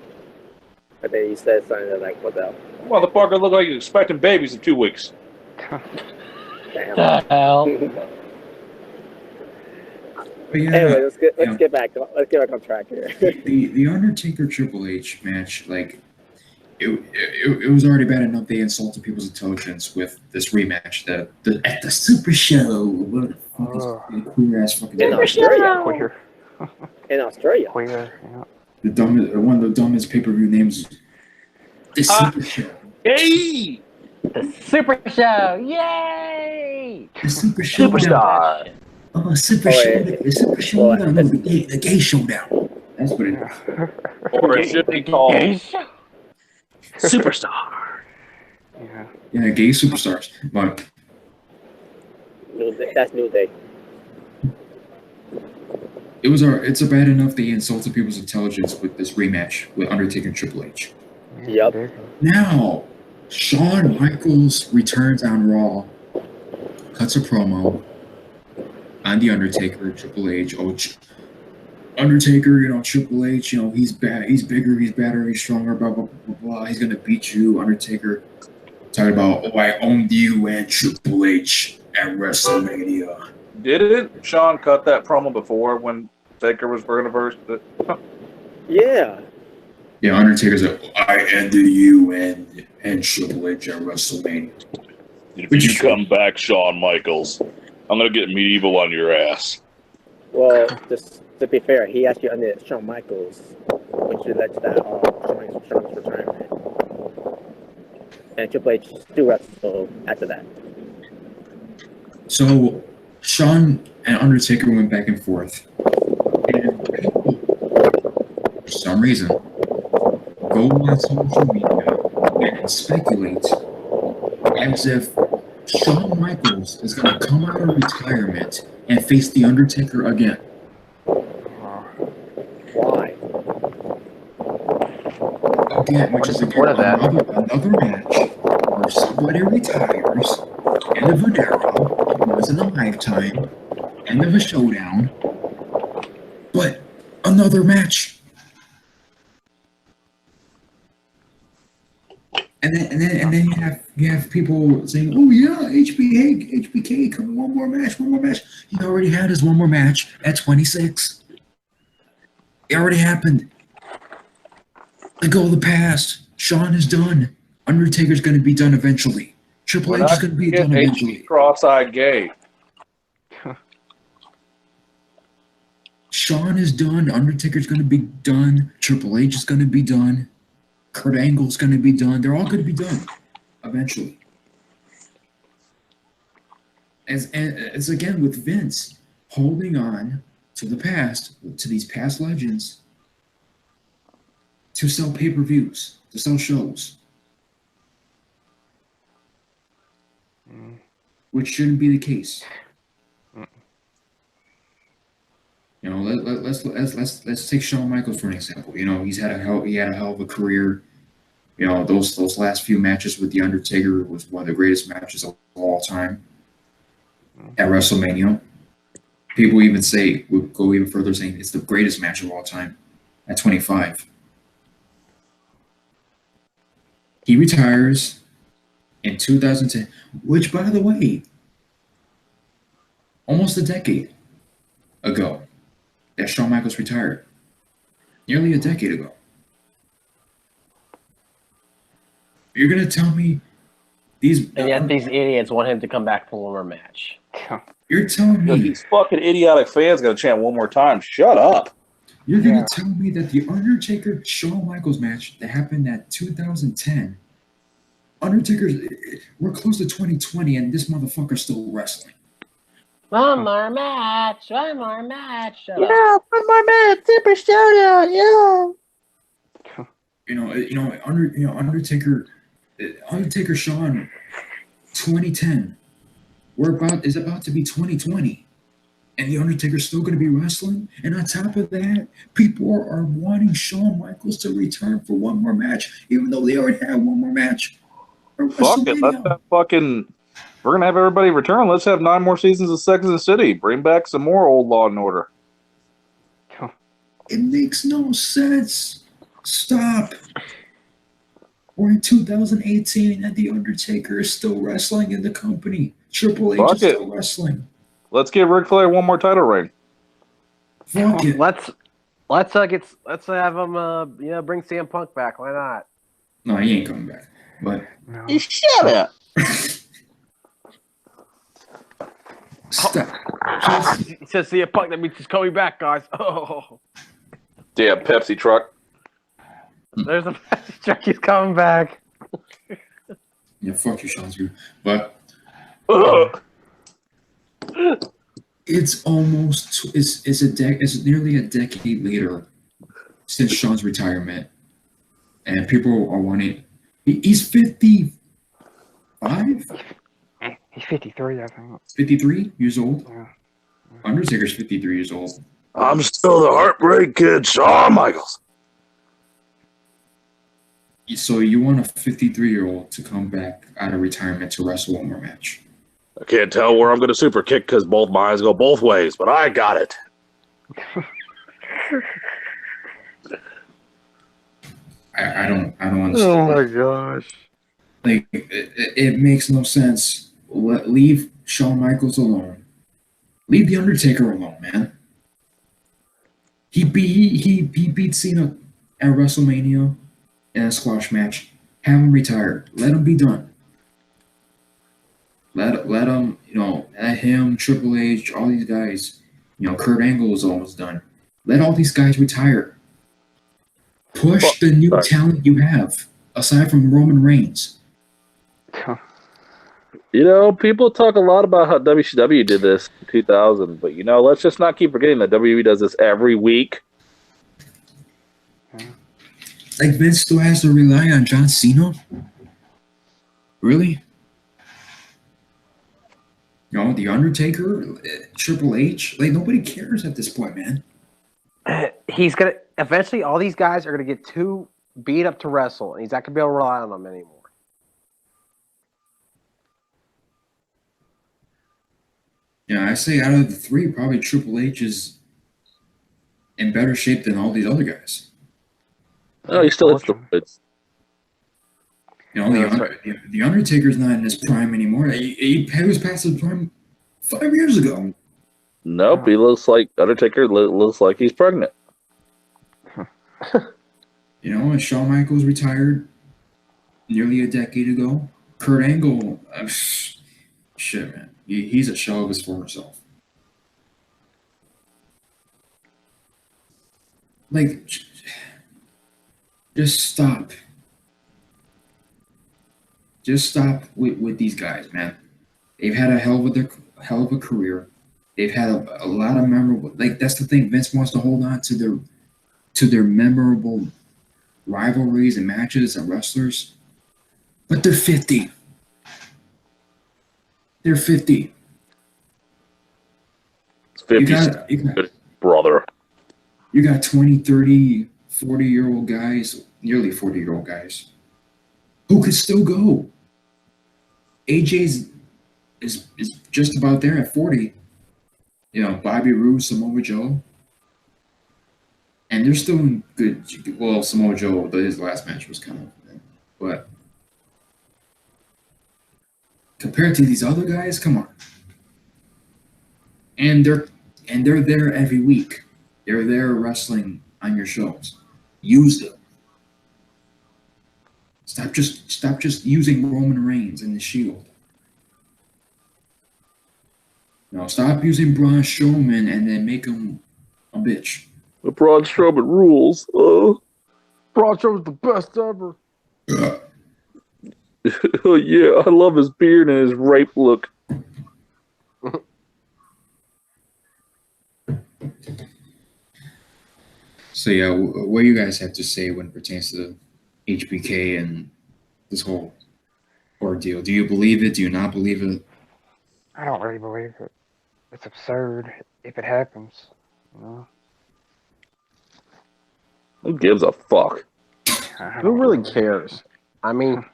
I think you said something that like, what the hell?
Motherfucker look like he's expecting babies in 2 weeks.
Damn.
The hell?
But yeah,
Anyway, let's get back on track here.
the Undertaker Triple H match, like it was already bad enough they insulted people's intelligence with this rematch at the Super Show. What the fuck is queer ass fucking
In Australia.
Queer.
In Australia.
Queer. Yeah.
one of the dumbest pay-per-view names. The Super Show.
Hey!
The Super Show! Yay!
The Super Show.
Superstar.
Super Show. The Super Show. The gay showdown. That's what it is.
Or it should be called
Superstar.
Yeah.
Yeah, gay superstars. But
That's New Day.
it's a bad enough they insulted people's intelligence with this rematch with Undertaker and Triple H.
Yep.
Now, Shawn Michaels returns on Raw, cuts a promo on the Undertaker, Triple H. Oh, Undertaker, Triple H, he's bad, he's bigger, he's better, he's stronger, blah blah blah blah. He's gonna beat you, Undertaker. Talking about, I owned you and Triple H at WrestleMania.
Didn't Shawn cut that promo before when Taker was going to verse?
Yeah.
Yeah, Undertaker's like, I ended you and Triple H at WrestleMania.
If you come back, Shawn Michaels, I'm going to get medieval on your ass.
Well, just to be fair, he actually ended Shawn Michaels, which led to that Shawn's retirement. And Triple H still wrestled after that.
So Shawn and Undertaker went back and forth. And people, for some reason, go on social media and speculate as if Shawn Michaels is going to come out of retirement and face The Undertaker again.
Why?
Again, which is again, another match where somebody retires, end of an era, once in a lifetime, end of a showdown, but another match. And then you have people saying, "Oh yeah, HBK, come on, one more match." He already had his one more match at 26. It already happened. The goal of the past. Shawn is done. Undertaker's going to be done eventually. Triple H is going to be done eventually.
Cross-eyed gay.
Shawn is done. Undertaker's going to be done. Triple H is going to be done. Kurt Angle's going to be done. They're all going to be done eventually. As again with Vince holding on to the past, to these past legends, to sell pay-per-views, to sell shows, which shouldn't be the case. You know, let's take Shawn Michaels for an example. You know, he had a hell of a career. You know, those last few matches with the Undertaker was one of the greatest matches of all time at WrestleMania. People even would go even further, saying it's the greatest match of all time at 25. He retires in 2010, which, by the way, almost a decade ago that Shawn Michaels retired. Nearly a decade ago. You're going to tell me these...
And yet these idiots want him to come back for one more match.
You're telling me...
These fucking idiotic fans going to chant one more time. Shut up.
You're going to tell me that the Undertaker-Shawn Michaels match that happened at 2010, we're close to 2020 and this motherfucker's still wrestling.
One more match. Shut up.
One more match. Super shout out. Yeah.
Undertaker Shawn 2010 is about to be 2020 and the Undertaker's still going to be wrestling, and on top of that people are wanting Shawn Michaels to return for one more match even though they already had one more match.
Fuck it, let's have fucking... We're going to have everybody return. Let's have 9 more seasons of Sex and the City. Bring back some more old Law and Order.
It makes no sense. Stop. We're in 2018 and The Undertaker is still wrestling in the company. Triple H is still wrestling.
Let's give Ric Flair one more title reign.
Fuck it.
Let's have him bring CM Punk back. Why not?
No, he ain't coming back. But
you shut up.
Stop.
He says CM Punk, that means he's coming back, guys. Oh.
Damn Pepsi truck.
There's a Pepsi truck. He's coming back.
Yeah, fuck you, Sean. But it's nearly a decade later since Shawn's retirement, and people are wanting. He's 55.
He's 53, I think.
53 years old.
Yeah.
Undertaker's 53 years old.
I'm still the Heartbreak Kid, Shawn Michaels.
So you want a 53-year-old to come back out of retirement to wrestle one more match?
I can't tell where I'm going to super kick because both minds go both ways, but I got it.
I don't understand.
Oh my gosh!
Like it makes no sense. Leave Shawn Michaels alone. Leave the Undertaker alone, man. He beat Cena at WrestleMania in a squash match. Have him retire. Let him be done. Let him, let him, Triple H, all these guys. Kurt Angle is almost done. Let all these guys retire. Push the new talent you have, aside from Roman Reigns.
People talk a lot about how WCW did this in 2000, but let's just not keep forgetting that WWE does this every week.
Like Vince still has to rely on John Cena? Really? The Undertaker, Triple H, like nobody cares at this point, man.
He's gonna eventually. All these guys are gonna get too beat up to wrestle, and he's not gonna be able to rely on them anymore.
Yeah, I say out of the three, probably Triple H is in better shape than all these other guys.
Oh, he still hits the woods.
The Undertaker's not in his prime anymore. He was past his prime 5 years ago.
Nope, he looks like Undertaker looks like he's pregnant.
And Shawn Michaels retired nearly a decade ago. Kurt Angle, shit, man. He's a shell of his former self. Like, just stop. Just stop with these guys, man. They've had a hell of a career. They've had a lot of memorable. Like that's the thing. Vince wants to hold on to their memorable rivalries and matches and wrestlers, but they're 50. They're 50.
It's 50. brother.
You got 20, 30, 40-year-old guys, nearly 40-year-old guys, who could still go. AJ's is just about there at 40. You know, Bobby Roode, Samoa Joe. And they're still in good. Well, Samoa Joe, his last match was kind of, but compared to these other guys, come on. And they're there every week. They're there wrestling on your shows. Use them. Stop just using Roman Reigns and the Shield. No, stop using Braun Strowman and then make him a bitch.
The Braun Strowman rules.
Braun Strowman's the best ever.
Oh yeah, I love his beard and his rape look.
So yeah, what do you guys have to say when it pertains to HBK and this whole ordeal? Do you believe it? Do you not believe it?
I don't really believe it. It's absurd if it happens. You know?
Who gives a fuck?
Who really cares? I mean,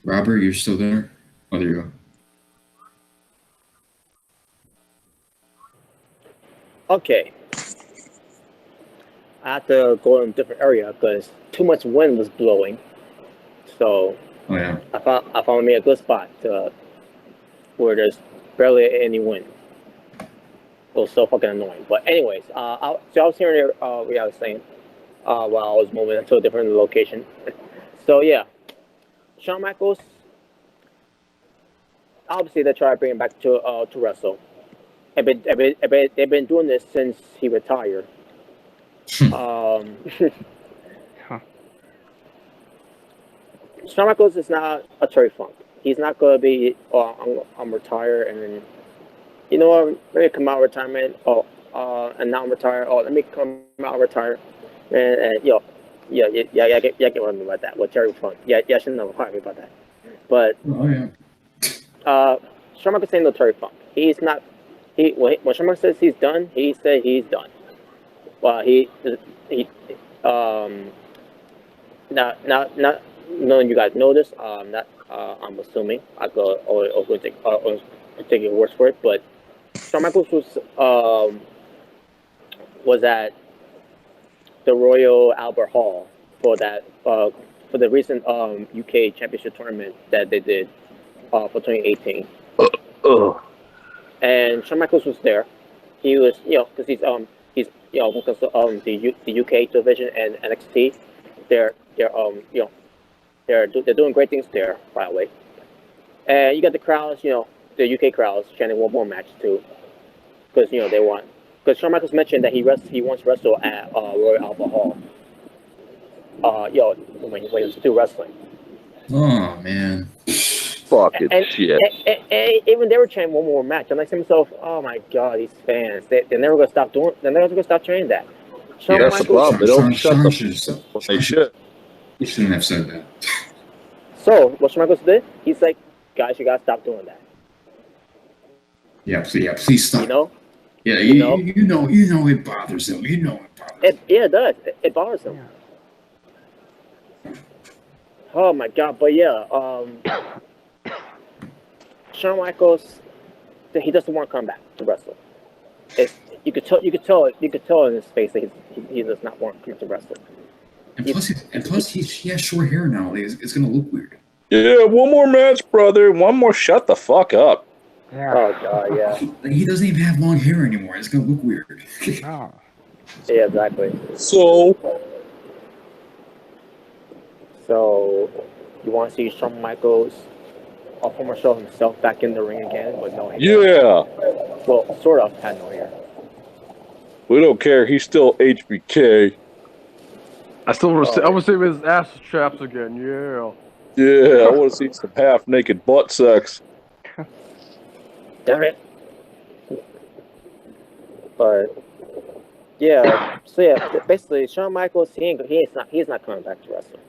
Robert, you're still there? Oh, there you go.
Okay. I had to go in a different area because too much wind was blowing. So
Oh yeah.
I found me a good spot where there's barely any wind. It was so fucking annoying. But anyways, so I was hearing what I was saying while I was moving into a different location. So yeah, Shawn Michaels. Obviously, they try to bring him back to wrestle. They've been doing this since he retired. Shawn Michaels is not a Terry Funk. He's not going to be, I'm retired and then, you know what, let me come out of retirement, and now I'm retired, let me come out of retirement, and yeah, get what I mean about that, with Terry Funk. Yeah, I shouldn't know quite about that. But,
Oh yeah.
Shawn Michaels ain't no Terry Funk. He's not, when Shawn Michaels says he's done, he said he's done. Well, not knowing you guys know this, I'm assuming I could take your words for it, but Shawn Michaels was at the Royal Albert Hall for the recent UK Championship tournament that they did for 2018. And Shawn Michaels was there. He was, because he's because the UK division and NXT, they're doing great things there, by the way. And you got the crowds, the UK crowds chanting one more match too, because they want. Because Shawn Michaels mentioned that he wants to wrestle at Royal Albert Hall. When he was still wrestling.
Oh man.
Fucking shit.
And even they were chanting one more match. I'm like to myself, oh my god, these fans, they're never gonna stop doing. They're never gonna stop chanting that. Shawn
That's the problem. They don't shut the fuck. They should.
You shouldn't have said that.
So what Shawn Michaels did, he's like, guys, you gotta stop doing that.
Yeah, please stop. Yeah, you know it bothers them. You know it bothers them.
Yeah, it does. It bothers them. Oh my god, but yeah, Shawn Michaels, he doesn't want to come back to wrestle. You could tell in his face that he does not want to come to wrestle.
And plus, he has short hair now. It's gonna look weird.
Yeah, one more match, brother. One more. Shut the fuck up.
Yeah.
Oh god, yeah.
He doesn't even have long hair anymore. It's gonna look weird.
No.
Yeah, exactly.
So
you want to see Shawn Michaels, a former show himself, back in the ring again with no hair?
yeah,
Well, sort of had no hair.
we don't care. He's still HBK.
I want to see his ass traps again. Yeah.
Yeah, I want to see some half-naked butt sex.
Damn it. But yeah, so yeah, basically Shawn Michaels, he's not coming back to wrestling.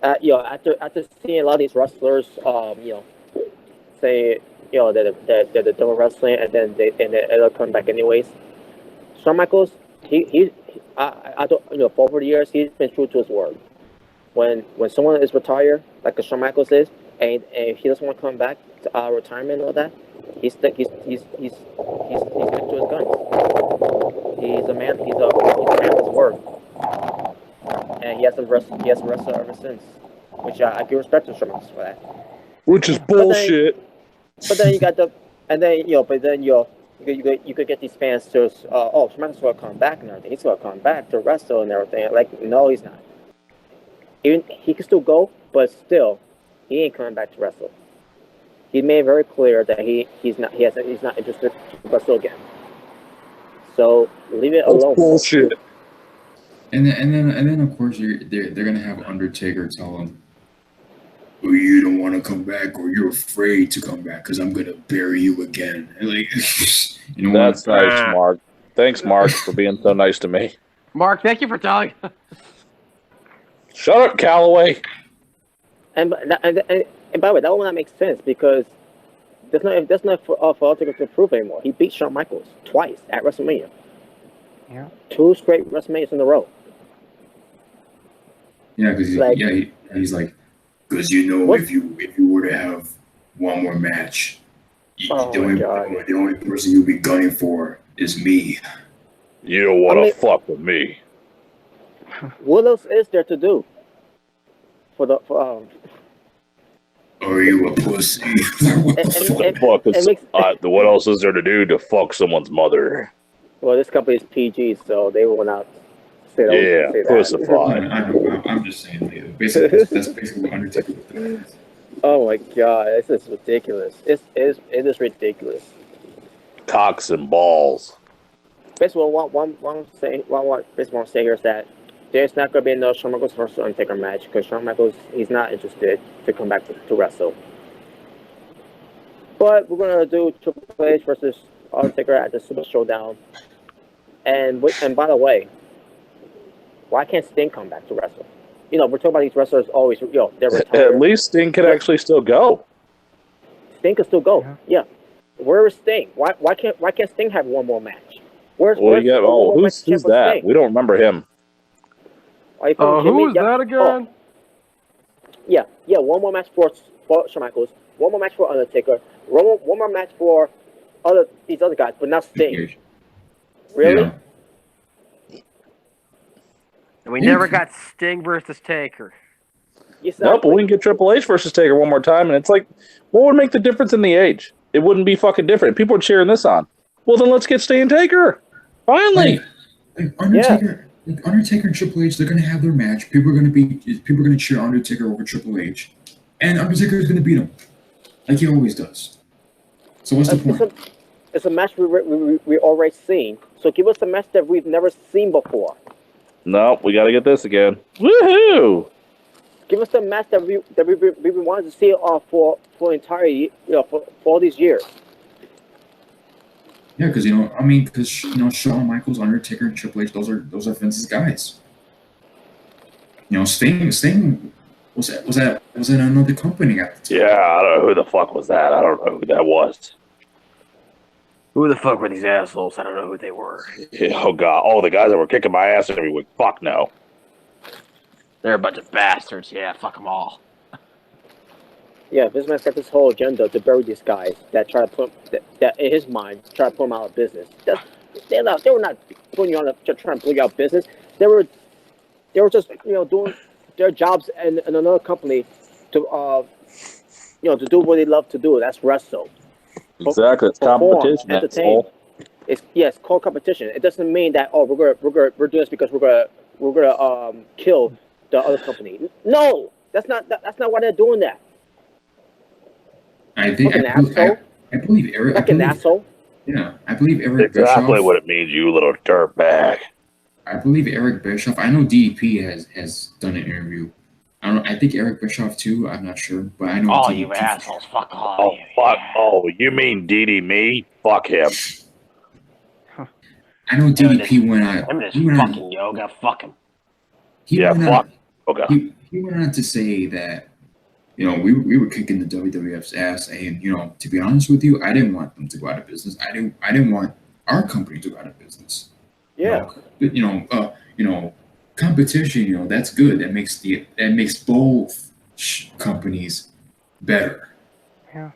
After seeing a lot of these wrestlers, say that they're done wrestling and then they'll come back anyways. Shawn Michaels, I don't for over the years he's been true to his word. When someone is retired, like a Shawn Michaels is, and he doesn't want to come back to retirement and all that, he's stick to his guns. He's a man. He's a man of his word, and he hasn't wrestled ever since. Which I give respect to Shawn Michaels for that.
Which is bullshit.
But then you got you could get these fans to Shawn Michaels will come back and everything. He's gonna come back to wrestle and everything. Like no, he's not. Even he can still go, but still, he ain't coming back to wrestle. He made it very clear that he's not interested to wrestle again. So leave it alone.
Bullshit.
And then of course they're gonna have Undertaker tell him, "Oh, you don't want to come back, or you're afraid to come back, because I'm gonna bury you again." And like, you know
That's nice, Mark. Thanks, Mark, for being so nice to me.
Mark, thank you for telling.
Shut up, Calloway.
And by the way, that will not make sense because there's not for Undertaker to prove anymore. He beat Shawn Michaels twice at WrestleMania.
Yeah.
2 straight WrestleManias in a row.
Yeah, because he's like, because if you were to have one more match, the only person you'll be gunning for is me.
You don't want to fuck with me.
What else is there to do?
Are you a pussy? What the fuck?
What else is there to do to fuck someone's mother?
Well, this company is PG, so they will not say that.
Yeah, pussified.
I'm just saying. Basically, that's basically what Undertaker was doing.
Oh my god, this is ridiculous. It is ridiculous.
Cocks and balls.
Basically, what I want to say here is that there's not going to be no Shawn Michaels versus Undertaker match because Shawn Michaels he's not interested to come back to wrestle. But we're going to do Triple H versus Undertaker at the Super Showdown. And by the way, why can't Sting come back to wrestle? We're talking about these wrestlers always, they're retired.
At least Sting can actually still go.
Sting can still go. Yeah. Where is Sting? Why can't Sting have one more match? Who's
that?
Sting?
We don't remember him.
Who was that again?
Yeah. One more match for Shawn Michaels. One more match for Undertaker. One more match for these other guys, but not Sting. Really?
Yeah.
And we never got Sting versus Taker.
Exactly.
Nope, but we can get Triple H versus Taker one more time, and it's like, what would make the difference in the age? It wouldn't be fucking different. People are cheering this on. Well, then let's get Sting and Taker. Finally.
Like Undertaker and Triple H, they're gonna have their match. People are gonna cheer Undertaker over Triple H, and Undertaker is gonna beat him, like he always does. So what's the point?
It's a match we already seen. So give us a match that we've never seen before.
No, we got to get this again. Woohoo!
Give us a match that we wanted to see for entire for all these years.
Yeah, because Shawn Michaels, Undertaker, and Triple H, those are Vince's guys. Sting was at another company at the time.
Yeah, I don't know who the fuck was that. I don't know who that was.
Who the fuck were these assholes? I don't know who they were.
Oh god! Oh, the guys that were kicking my ass every week. Fuck no.
They're a bunch of bastards. Yeah, fuck them all.
Yeah, Vince McMahon's got this whole agenda to bury these guys that try to put that in his mind try to put them out of business. They were not putting you on trying to put you out of business. They were just doing their jobs in another company to to do what they love to do. That's wrestle.
Exactly, it's competition.
It's called competition. It doesn't mean that we're doing this because we're gonna kill the other company. No, that's not why they're doing that.
I believe Eric.
Fucking asshole.
Yeah, I believe Eric
exactly
Bischoff.
What it means, you little dirtbag.
I believe Eric Bischoff. I know DDP has done an interview. I think Eric Bischoff too. I'm not sure, but I know.
Oh,
DDP.
you assholes! Fuck all
Oh,
you.
fuck! Oh, you mean DD me? Fuck him.
I know DDP went on.
I'm just fucking yoga. Fuck him.
Fuck. Okay.
He went on to say that we were kicking the WWF's ass, and to be honest with you, I didn't want them to go out of business. I didn't want our company to go out of business.
Yeah.
Competition. That's good. That makes both companies better.
Yeah.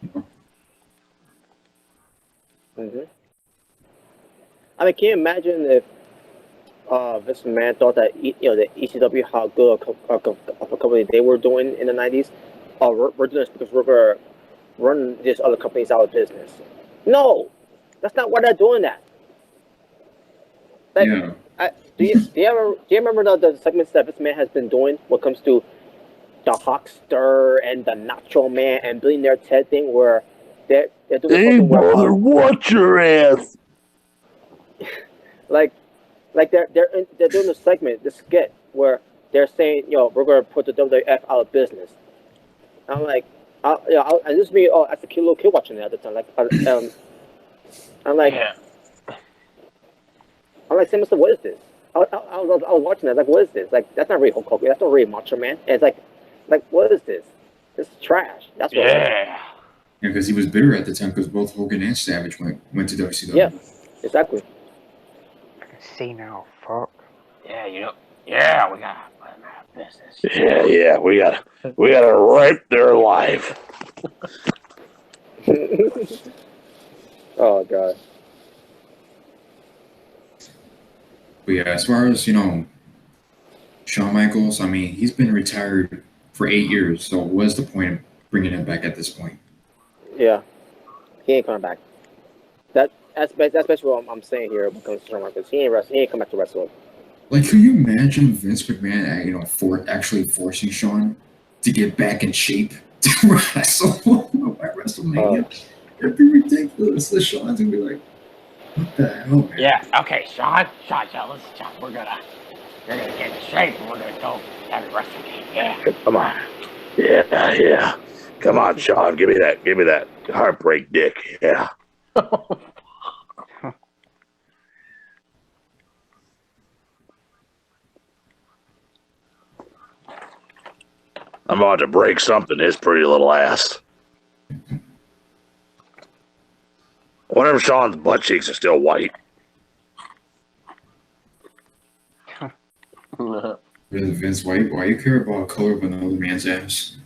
Mm-hmm. I mean, can you imagine if this man thought that the ECW, how good of a company they were doing in the 90s? Oh, we're doing this because we're gonna run these other companies out of business. No, that's not why they're doing that. Like,
Yeah.
do you remember the segments that this man has been doing when it comes to the Huckster and the Nacho Man and Billionaire Ted thing, where they're doing
Hey,
something where
brother, watch your ass.
like they're doing a segment, this skit where they're saying, we're gonna put the WWF out of business. I'm like, and this is me, as a little kid watching it at the time. Like, I'm like,
Yeah.
I'm like, Sam, what is this? I was watching that, like, what is this? Like, that's not really Hulk Hogan. That's not really Macho Man. And it's like, what is this? This is trash. That's what.
Yeah.
Because he was bitter at the time because both Hogan and Savage went to WCW.
Yeah, exactly.
I can see now. Fuck. Yeah, Yeah, we got business.
Yeah, we gotta rape their life.
Oh god.
But yeah, as far as Shawn Michaels, I mean, he's been retired for 8 years. So what's the point of bringing him back at this point?
Yeah, he ain't coming back. That's basically what I'm saying here when it comes to Shawn Michaels. He ain't come back to wrestle.
Like, can you imagine Vince McMahon, actually forcing Shawn to get back in shape to wrestle at WrestleMania? That'd be ridiculous. The Shawn's gonna be like, what the hell, man?
Yeah. Okay, Shawn, Shawn, we're gonna get in shape. And we're gonna go have a wrestling game. Yeah.
Come on. Yeah. Come on, Shawn. Give me that heartbreak dick. Yeah. I'm about to break something, his pretty little ass. I wonder if Shawn's butt cheeks are still white.
Really, Vince, why you care about the color of another man's ass?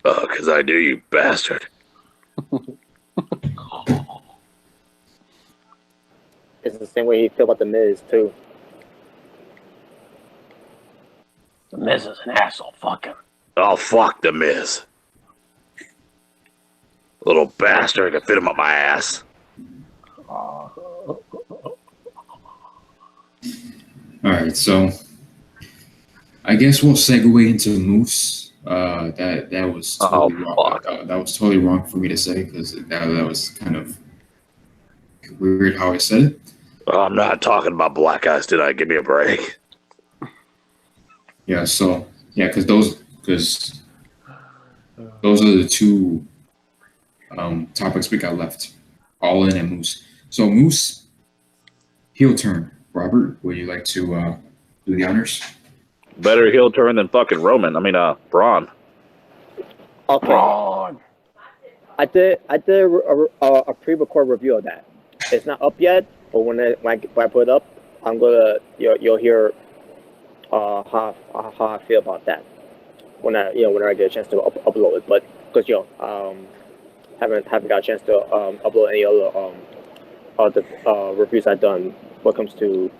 Because I do, you bastard.
It's the same way you feel about the Miz too.
The Miz is an asshole. Fuck him.
Oh, fuck the Miz. Little bastard can fit him up my ass.
All right, so I guess we'll segue into Moose. That was totally wrong. That was totally wrong for me to say because that was kind of weird how I said it.
I'm not talking about black eyes tonight. Give me a break.
Yeah. So because those are the two topics we got left. All In and Moose. So Moose heel turn. Robert, would you like to do the honors?
Better heel turn than fucking Braun.
Okay.
Braun.
I did a pre-record review of that. It's not up yet, but when I put it up, I'm gonna you'll hear how I feel about that when I get a chance to upload it. But because haven't got a chance to upload any other the reviews I've done when it comes to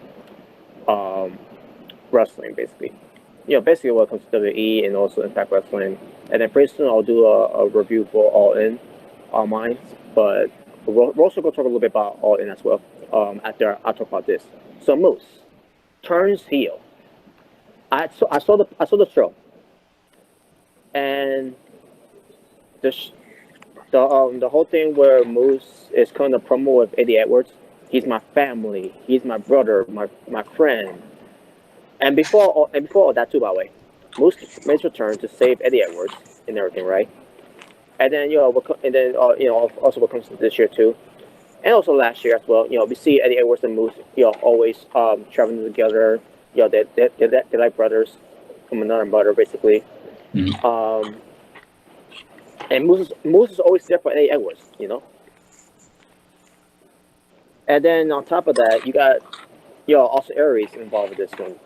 wrestling, basically. Basically when it comes to WWE and also Impact Wrestling. And then pretty soon I'll do a review for All In on mine. But we're also going to talk a little bit about All In as well after I talk about this. So Moose turns heel. I saw the show. And the whole thing where Moose is kind of promo with Eddie Edwards. He's my family. He's my brother, my friend. And before all that too, by the way, Moose made his return to save Eddie Edwards and everything, right? And then also what comes to this year too, and also last year as well. We see Eddie Edwards and Moose, always traveling together. They're like brothers from another mother, basically.
Mm-hmm.
And Moose is always there for Eddie Edwards, you know. And then on top of that, you got Austin Aries involved with this one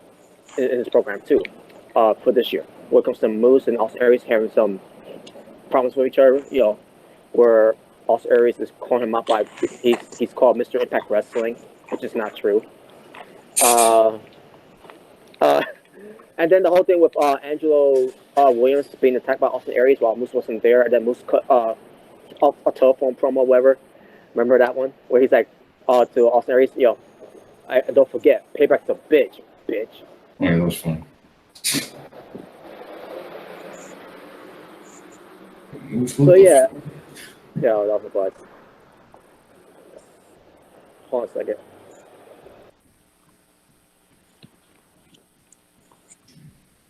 in this program too, for this year. When it comes to Moose and Austin Aries having some problems with each other, where Austin Aries is calling him out by he's called Mr. Impact Wrestling, which is not true. And then the whole thing with Angelo Williams being attacked by Austin Aries while Moose wasn't there, and then Moose cut a telephone promo, or whatever. Remember that one where he's like, to Austin Aries, don't forget, Payback's a bitch.
Yeah, that was fun.
So yeah, that was a buzz. Hold on a second.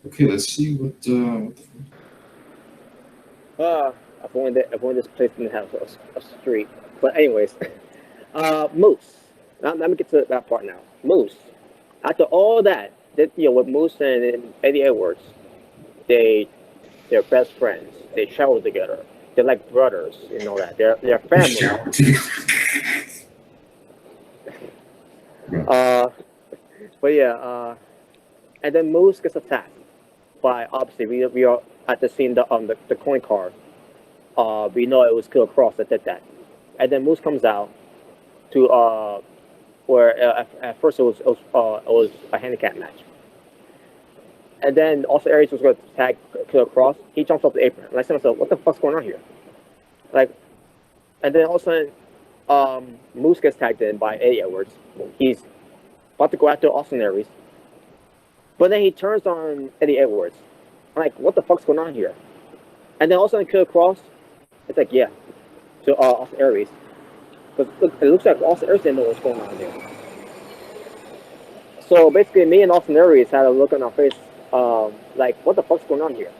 Okay, let's see what
I've only this place didn't have a street. But anyways, Moose. Now, let me get to that part now. Moose. After all that, with Moose and Eddie Edwards, they're best friends. They travel together. They're like brothers, you know that. They're family. But yeah, and then Moose gets attacked by, obviously we are at the scene the coin card. We know it was Killer Cross that did that, and then Moose comes out to where at first it was a handicap match, and then also Aries was going to tag Killer Cross. He jumps off the apron, and I said to myself, "What the fuck's going on here?" Like, and then all of a sudden, Moose gets tagged in by Eddie Edwards. He's about to go after Austin Aries, but then he turns on Eddie Edwards. I'm like, what the fuck's going on here? And then all of a sudden, Killer Cross, it's like, yeah, to Austin Aries. But it looks like Austin Aries didn't know what's going on there. So basically, me and Austin Aries had a look on our face, like, what the fuck's going on here?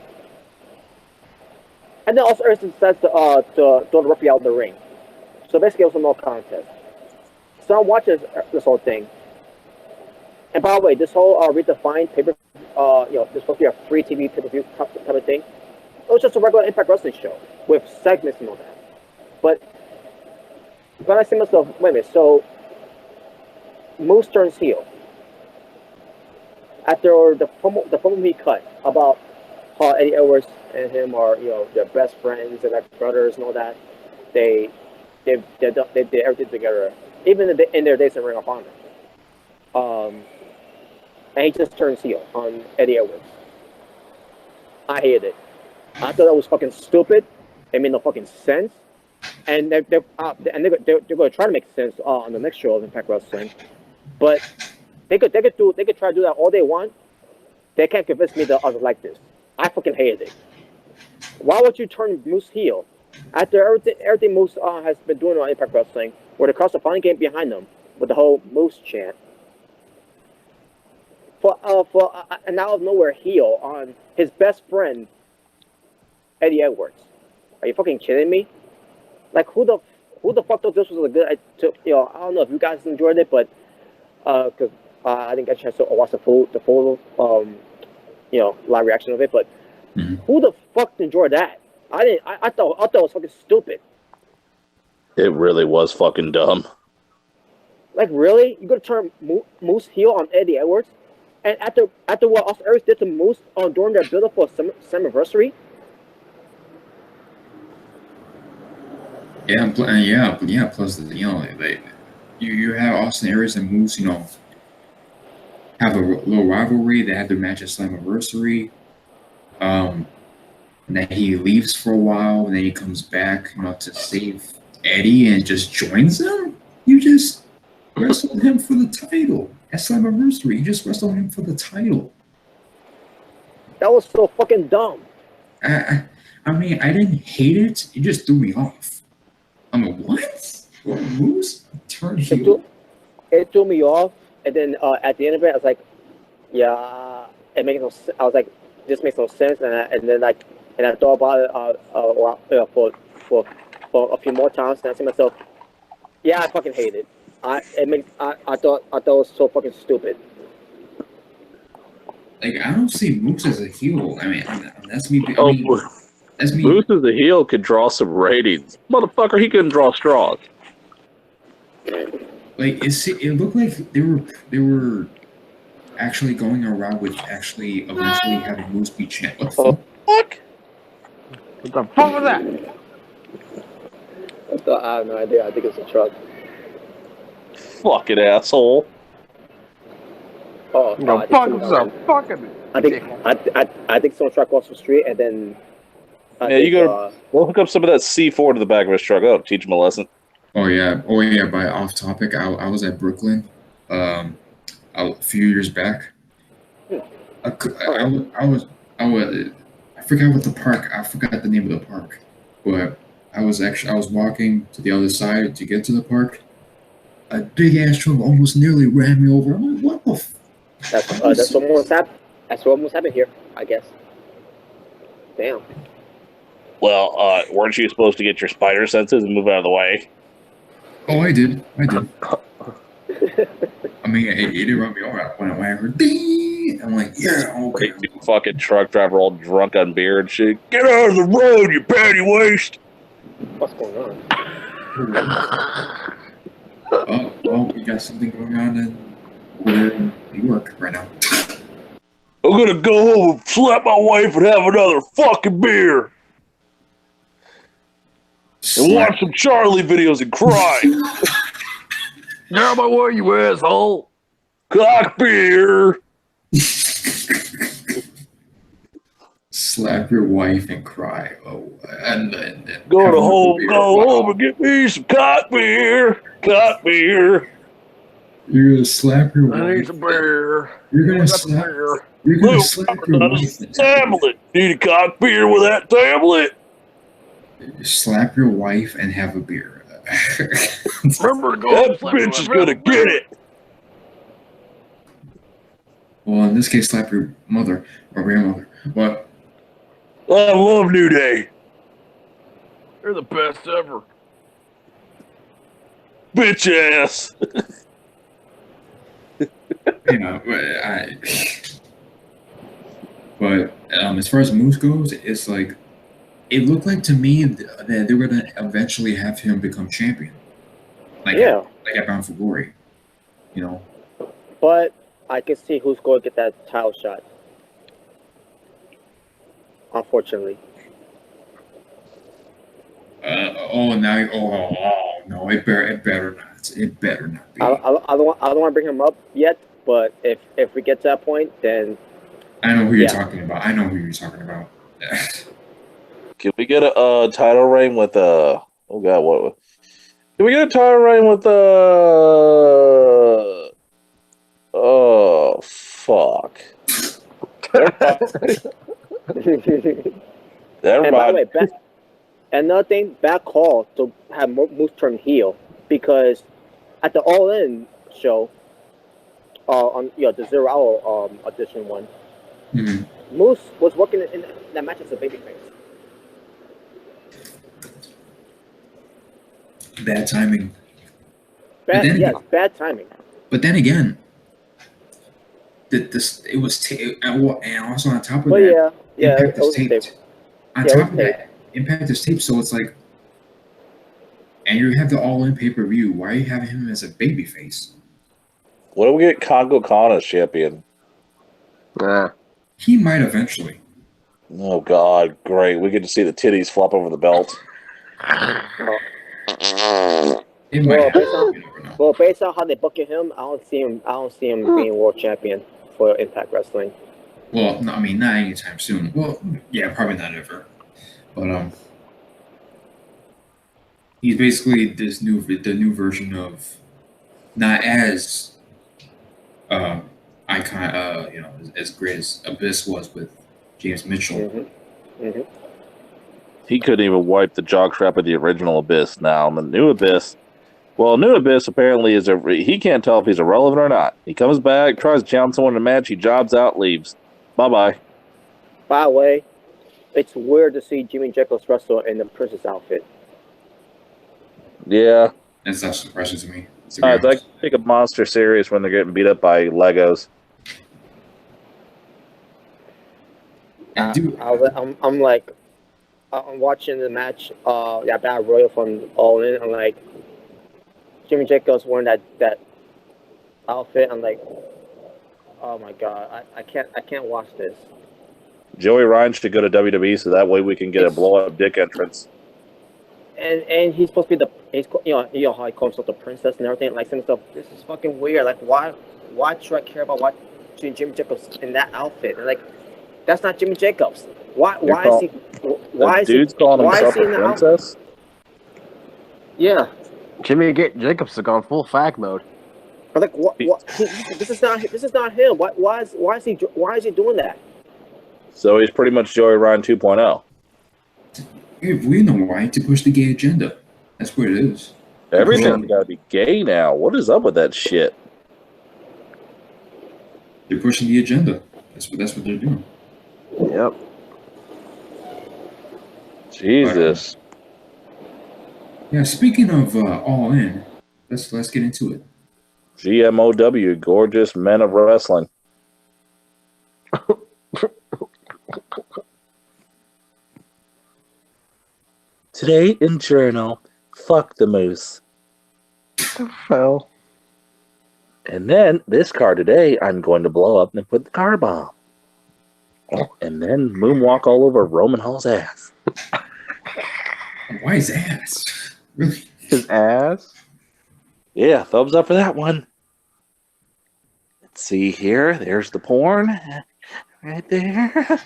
And then Austin Aries decides to throw the referee out of the ring. So basically, it was a no contest. So I watched this whole thing. And by the way, this whole redefined paper, this supposed to be a free TV pay-per-view type of thing. It was just a regular Impact Wrestling show with segments and all that. But I say to myself, wait a minute, so Moose turns heel. After the promo he cut about how Eddie Edwards and him are, they're best friends and like brothers and all that. They did everything together, even in their days in Ring of Honor. And he just turns heel on Eddie Edwards. I hated it. I thought that was fucking stupid. It made no fucking sense. And they're going to try to make sense on the next show of Impact Wrestling. But they could try to do that all they want. They can't convince me that I was like this. I fucking hated it. Why would you turn Moose heel after everything Moose has been doing on Impact Wrestling, where the crowds are finally getting behind them with the whole Moose chant? For an out of nowhere heel on his best friend Eddie Edwards. Are you fucking kidding me? Like, who the fuck thought this was a good? I don't know if you guys enjoyed it, but because I didn't get a chance to watch the full live reaction of it. But who the fuck enjoyed that? I didn't. I thought it was fucking stupid.
It really was fucking dumb.
Like, really? You gonna turn Moose heel on Eddie Edwards? And after what Austin Aries did to Moose during their build-up for Summiversary?
Yeah, plus you have Austin Aries and Moose, have a little rivalry. They had their match at Slammiversary. And then he leaves for a while, and then he comes back, to save Eddie and just joins them. You just wrestled him for the title at Slammiversary. You just wrestled him for the title.
That was so fucking dumb.
I mean, I didn't hate it. It just threw me off. I mean, what? Moose turned heel?
It threw me off, and then at the end of it, I was like, yeah, it makes no sense. I was like, this makes no sense, and I thought about it for a few more times, and I said to myself, yeah, I fucking hate it. I thought it was so fucking stupid.
Like, I don't see Moose as a heel. I mean, that's me. That's me.
Moose as a heel could draw some ratings. Motherfucker, he couldn't draw straws.
Like it looked like they were actually going around with actually eventually having Moose be champ. What the fuck?
Fuck?
What the fuck was that?
I have no idea. I think it's a truck.
Fucking asshole.
Oh,
No,
I think
fuck
someone-
himself. Fuck him.
I think someone truck across the street, and then
Yeah, you go. We'll hook up some of that C4 to the back of his truck. Oh, teach him a lesson.
Oh yeah. By off topic, I was at Brooklyn, a few years back. I forgot what the park. I forgot the name of the park, but I was walking to the other side to get to the park. A big ass truck almost nearly ran me over. I'm like, what the?
That's almost happened. That's what almost happened here, I guess. Damn.
Well, weren't you supposed to get your spider senses and move out of the way?
Oh, I did. I mean, it didn't run me over when I heard ding. I'm like, yeah, okay.
Fucking truck driver all drunk on beer and shit. Get out of the road, you patty waste!
What's going on?
Oh, well, we got something going on in New York right now.
I'm gonna go home and slap my wife and have another fucking beer. And watch some Charlie videos and cry.
Get out of my way, you asshole.
Cock beer.
Slap your wife and cry. Oh, and then
Go home and get me some cock beer. Cock beer.
You're gonna slap your
I need
wife.
some beer.
You're gonna
I got some
slap.
beer.
You're gonna
Luke,
slap your wife. and-
tablet. Need a cock beer with that tablet.
Slap your wife and have a beer.
Remember to go
That
slap
bitch
my
is gonna get it.
Well, in this case, slap your mother or grandmother. What?
I love New Day.
You're the best ever.
Bitch ass.
You know, but as far as Moose goes, it's like it looked like to me that they were gonna eventually have him become champion, like at Bound for Glory, you know.
But I can see who's going to get that title shot. Unfortunately.
No, it better not. It better not be.
I don't want to bring him up yet, but if we get to that point, then
I know who you're talking about.
Can we get a title reign with oh god, what? Can we get a title reign with oh fuck.
And by the way, another thing, bad call to have Moose turn heel, because at the All In show, on the 0 Hour audition one, Moose was working in that match as a babyface.
Bad timing.
Bad timing.
But then again, and also on top of
But
that,
Impact is
taped. On top of that, Impact is taped, so it's like, and you have the All In pay-per-view. Why are you having him as a babyface?
What do we get Congo Khan as champion?
He might eventually.
Oh god, great! We get to see the titties flop over the belt.
It might happen.
Well, based on how they booking him, I don't see him being world champion for Impact Wrestling.
Well, no, I mean, not anytime soon. Well, yeah, probably not ever. But he's basically the new version of not as icon, as great as Abyss was with James Mitchell.
He couldn't even wipe the jockstrap of the original Abyss. Now the new Abyss. Well, new Abyss apparently he can't tell if he's irrelevant or not. He comes back, tries to challenge someone in a match, he jobs out, leaves. Bye-bye.
By the way, it's weird to see Jimmy Jacobs wrestle in the princess outfit.
Yeah.
That's not surprising to me.
It's like take a monster serious when they're getting beat up by Legos.
I'm like, I'm watching the match, that Battle Royal from All In. I'm like, Jimmy Jacobs wearing that outfit. I'm like, oh my god, I can't watch this.
Joey Ryan should go to WWE so that way we can get a
It's-
blow up dick entrance.
And he's supposed to be you know how he calls himself the princess and everything like some stuff. This is fucking weird. Like why should I care about watching Jimmy Jacobs in that outfit? And like that's not Jimmy Jacobs. Why is he? Why is
Dude's
he?
calling
Why
himself
is he
a
in the outfit?
princess?
Yeah.
Jimmy Jacobs has gone full fag mode.
But like what? This is not him. Why is he doing that?
So he's pretty much Joey Ryan 2.0.
We have the right to push the gay agenda. That's what it is.
Everything's got to be gay now. What is up with that shit?
They're pushing the agenda. That's what they're doing.
Yep.
Jesus.
Yeah. Speaking of All In, let's get into it.
GMOW, gorgeous men of wrestling. Today in Journal, fuck the moose.
Well,
And then this car today, I'm going to blow up and put the car bomb. And then moonwalk all over Roman Hall's ass.
Why his ass? Really?
his ass.
Yeah, thumbs up for that one. Let's see here. There's the porn. Right there.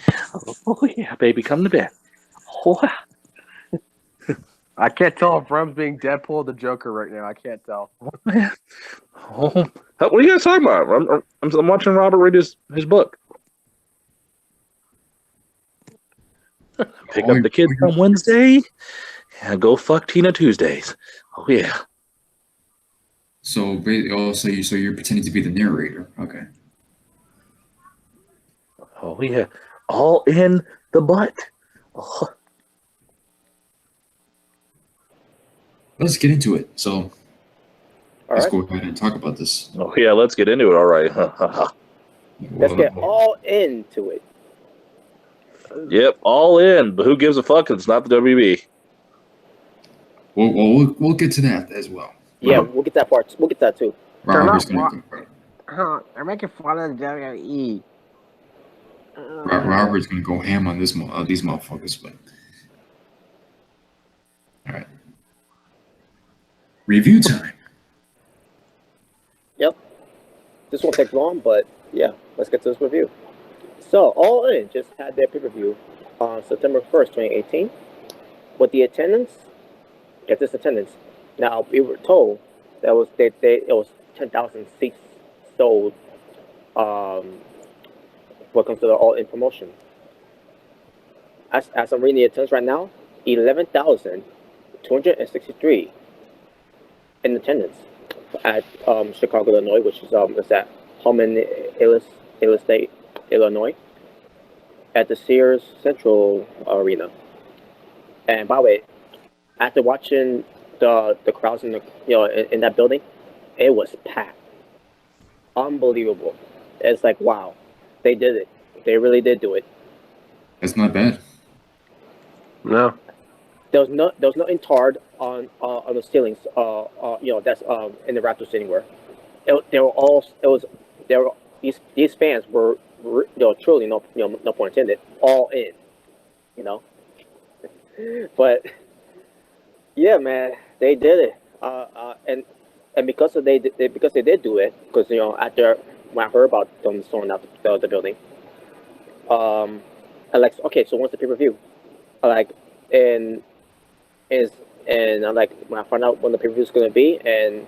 Oh, yeah, baby, come to bed. Oh,
I can't tell if Rem's being Deadpool or the Joker right now. I can't tell.
man. Oh. What are you guys talking about? I'm watching Robert read his book. Pick up the kids on Wednesday and go fuck Tina Tuesdays. Oh, yeah.
So you're pretending to be the narrator. Okay.
Oh, yeah. All in the butt. Oh.
Let's get into it. So
All
let's
right.
go ahead and talk about this.
Oh, yeah, let's get into it. All right.
Let's get all into it.
Yep, all in. But who gives a fuck? It's not the WB.
We'll get to that as well.
Yeah, we'll get that part. We'll get that too.
Robert's
They're not
gonna go.
They're making fun of the WWE.
Robert's gonna go ham on these motherfuckers, but all right. Review time.
Yep. This won't take long, but yeah, let's get to this review. So, All In just had their pay-per-view on September 1st, 2018. With the attendance, get this attendance. Now, we were told that it was 10,000 seats sold when it comes to the All In promotion. As I'm reading the attendance right now, 11,263 in attendance at Chicago, Illinois, which is at Holman State, Illinois, at the Sears Central Arena. And by the way, after watching the crowds in in that building, it was packed. Unbelievable. It's like, wow, they did it. They really did do it.
That's not bad.
No.
There was nothing tarred on the ceilings. That's in the Raptors anywhere. These fans were truly no pun intended, all in. But yeah, man, they did it. And because they did do it, because after when I heard about them throwing out the building, I like, okay, so when's the pay-per-view? And I'm like, when I find out when the pay-per-view is gonna be, and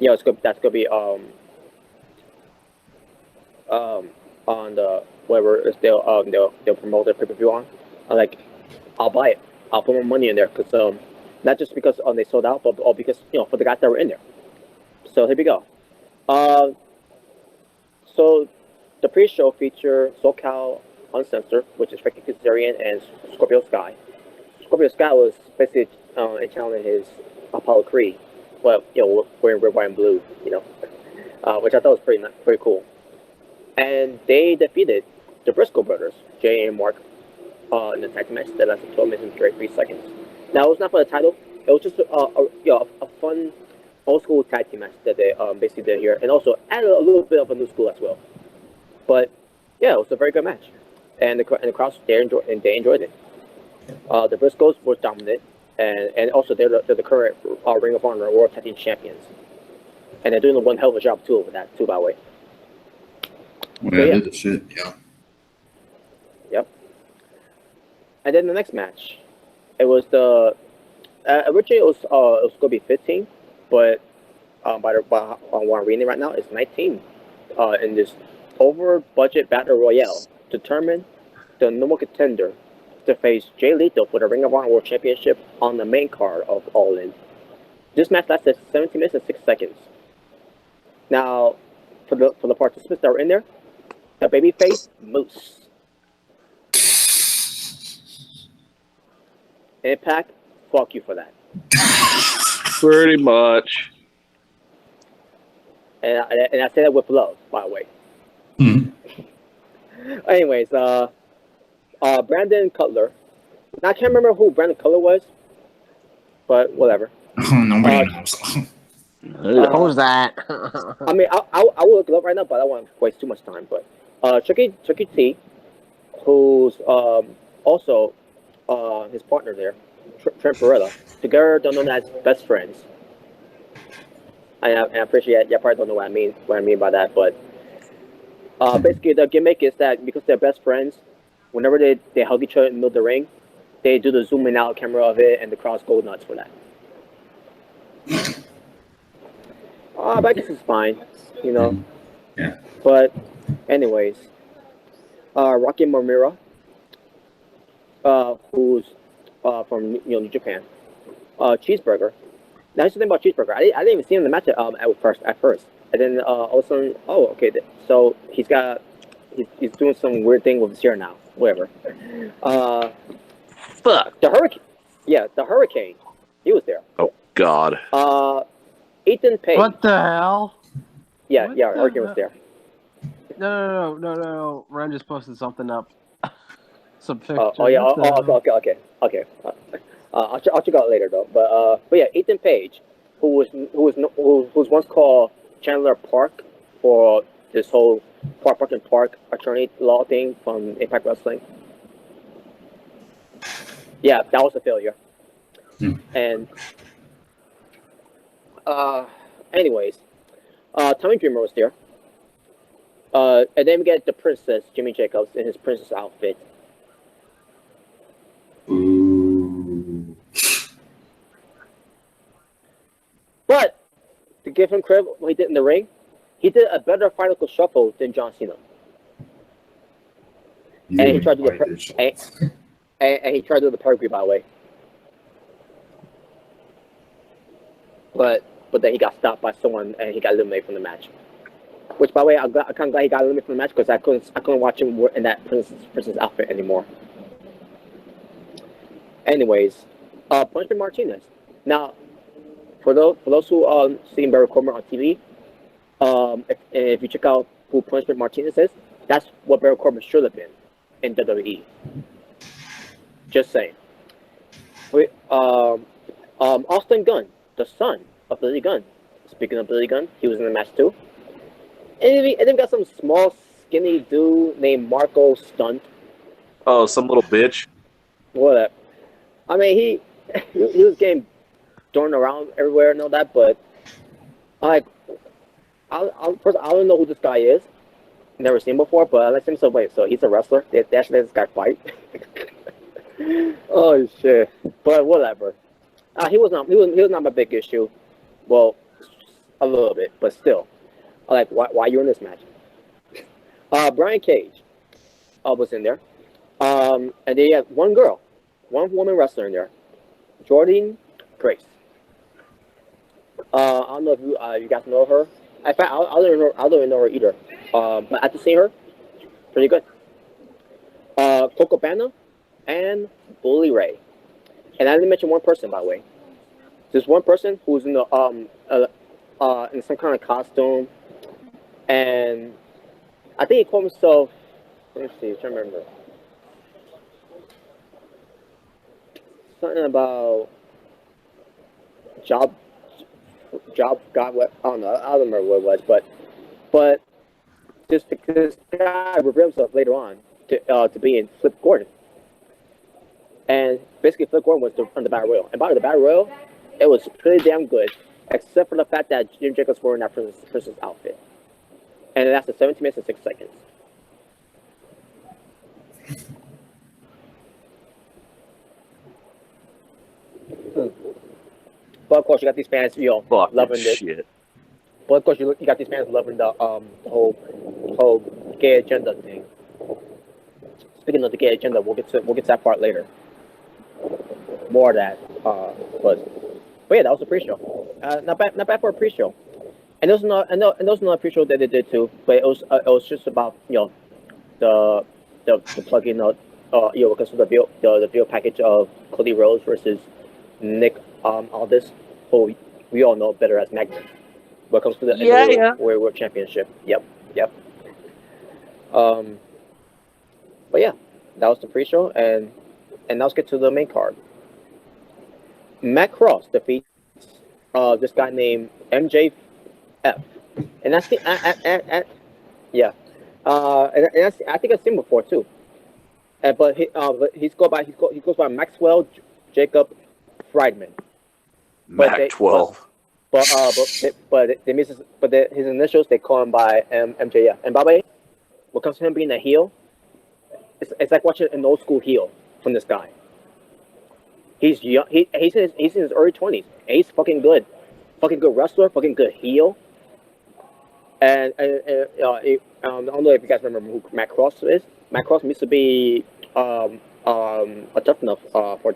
that's gonna be on the whatever they'll promote their pay-per-view on. I'm like, I'll buy it. I'll put my money in there because not just because they sold out, but because for the guys that were in there. So here we go. So the pre-show feature SoCal Uncensored, which is Frankie Kazarian and Scorpio Sky. Scorpio Sky was basically channeling his Apollo Creed, well, wearing red, white, and blue, which I thought was pretty cool. And they defeated the Briscoe brothers, Jay and Mark, in the tag match that lasted 12 minutes and 33 seconds. Now it was not for the title. It was just a fun old school tag team match that they basically did here, and also added a little bit of a new school as well. But yeah, it was a very good match, and the crowd they enjoyed it. The Briscoes were dominant, and also they're the current Ring of Honor World Tag Team Champions, and they're doing one hell of a job too with that too, by the way.
Well,
So,
I
yeah.
did the shit. Yeah.
Yep. And then the next match, it was the originally it was going to be 15, but on what I'm reading right now, it's 19. In this over budget battle royale, determine the number contender to face Jay Lethal for the Ring of Honor World Championship on the main card of All In. This match lasted 17 minutes and 6 seconds. Now, for the participants that were in there, the babyface Moose. Impact, fuck you for that.
Pretty much.
And I say that with love, by the way.
Hmm.
Anyways, Brandon Cutler. Now, I can't remember who Brandon Cutler was, but whatever.
Nobody knows.
Who's that?
I mean, I will look it up right now, but I don't want to waste too much time. But Chucky T, who's also his partner there, Trent Barrella, together they're known as best friends. And I appreciate you probably don't know what I mean by that, but basically the gimmick is that because they're best friends, whenever they hug each other in the middle of the ring, they do the zooming out camera of it, and the crowds go nuts for that. But I guess it's fine, you know.
Yeah.
But anyways, Rocky Mamura, who's from New Japan, Cheeseburger. Now, here's the thing about Cheeseburger. I didn't even see him in the match at first, and then all of a sudden, oh, okay. So he's doing some weird thing with his hair now. Whatever.
Fuck.
The Hurricane. Yeah, the Hurricane. He was there.
Oh God.
Ethan Page.
What the hell?
Yeah,
What
yeah,
the
Hurricane was
hell?
there.
No. Ren just posted something up. Some pictures.
Yeah.
What the hell?
Okay. I'll check out later though. But yeah, Ethan Page, who was once called Chandler Park for this whole Park attorney law thing from Impact Wrestling. Yeah, that was a failure. And anyways, Tommy Dreamer was there. And then we get the princess, Jimmy Jacobs, in his princess outfit.
Ooh.
But to give him credit what he did in the ring, he did a better final shuffle than John Cena. And he tried to do and he tried to do the pedigree, by the way. But then he got stopped by someone and he got eliminated from the match. Which, by the way, I'm kind of glad he got eliminated from the match because I couldn't watch him in that princess outfit anymore. Anyways, Punishment Martinez. Now, for those who seen Barry Corbin on TV, if you check out who Punishment Martinez is, that's what Barry Corbin should have been in WWE. Just saying. Austin Gunn, the son of Billy Gunn. Speaking of Billy Gunn, he was in the match too. And then we got some small, skinny dude named Marco Stunt.
Oh, some little bitch.
Whatever. I mean, he was getting thrown around everywhere and all that, but first I don't know who this guy is. Never seen him before, but I like him. So wait, so he's a wrestler? They actually let this guy fight? Oh shit! But whatever. He was not my big issue. Well, a little bit, but still. Like, why you in this match? Brian Cage was in there. And they had one woman wrestler in there, Jordan Grace. I don't know if you guys know her. In fact, I don't even know her either. But after seeing her, pretty good. Coco Bana and Bully Ray. And I didn't mention one person, by the way. There's one person who's in the in some kind of costume, and I think he called himself. Let me see. I'm trying to remember. something about job got what I don't know. I don't remember what it was, but this guy revealed himself later on to be in Flip Gordon, and basically Flip Gordon was on the Battle Royal, and by the Battle Royal, it was pretty damn good, except for the fact that Jim Jacobs wore that person's outfit, and it lasted 17 minutes and 6 seconds. But of course, you got these fans,
Fucking
loving it.
shit.
But of course, you got these fans loving the whole gay agenda thing. Speaking of the gay agenda, we'll get to that part later. More of that, but yeah, that was a pre-show. Not bad for a pre-show. And there was another pre-show that they did too, but it was just about the plug-in because of the video package of Cody Rhodes versus Nick Aldis, who we all know better as Magnum. When it comes to the World Championship. Yep. But yeah, that was the pre-show, and now let's get to the main card. Matt Cross defeats this guy named MJF, and that's the yeah. And I think I've seen him before too. But he goes by Maxwell Jacob Friedman.
Mac 12.
But his initials they call him by MJF. And by the way, when it comes to him being a heel, it's like watching an old school heel from this guy. He's young. He's in his early 20s. And he's fucking good wrestler, fucking good heel. And I don't know if you guys remember who Matt Cross is. Matt Cross used to be a Tough Enough for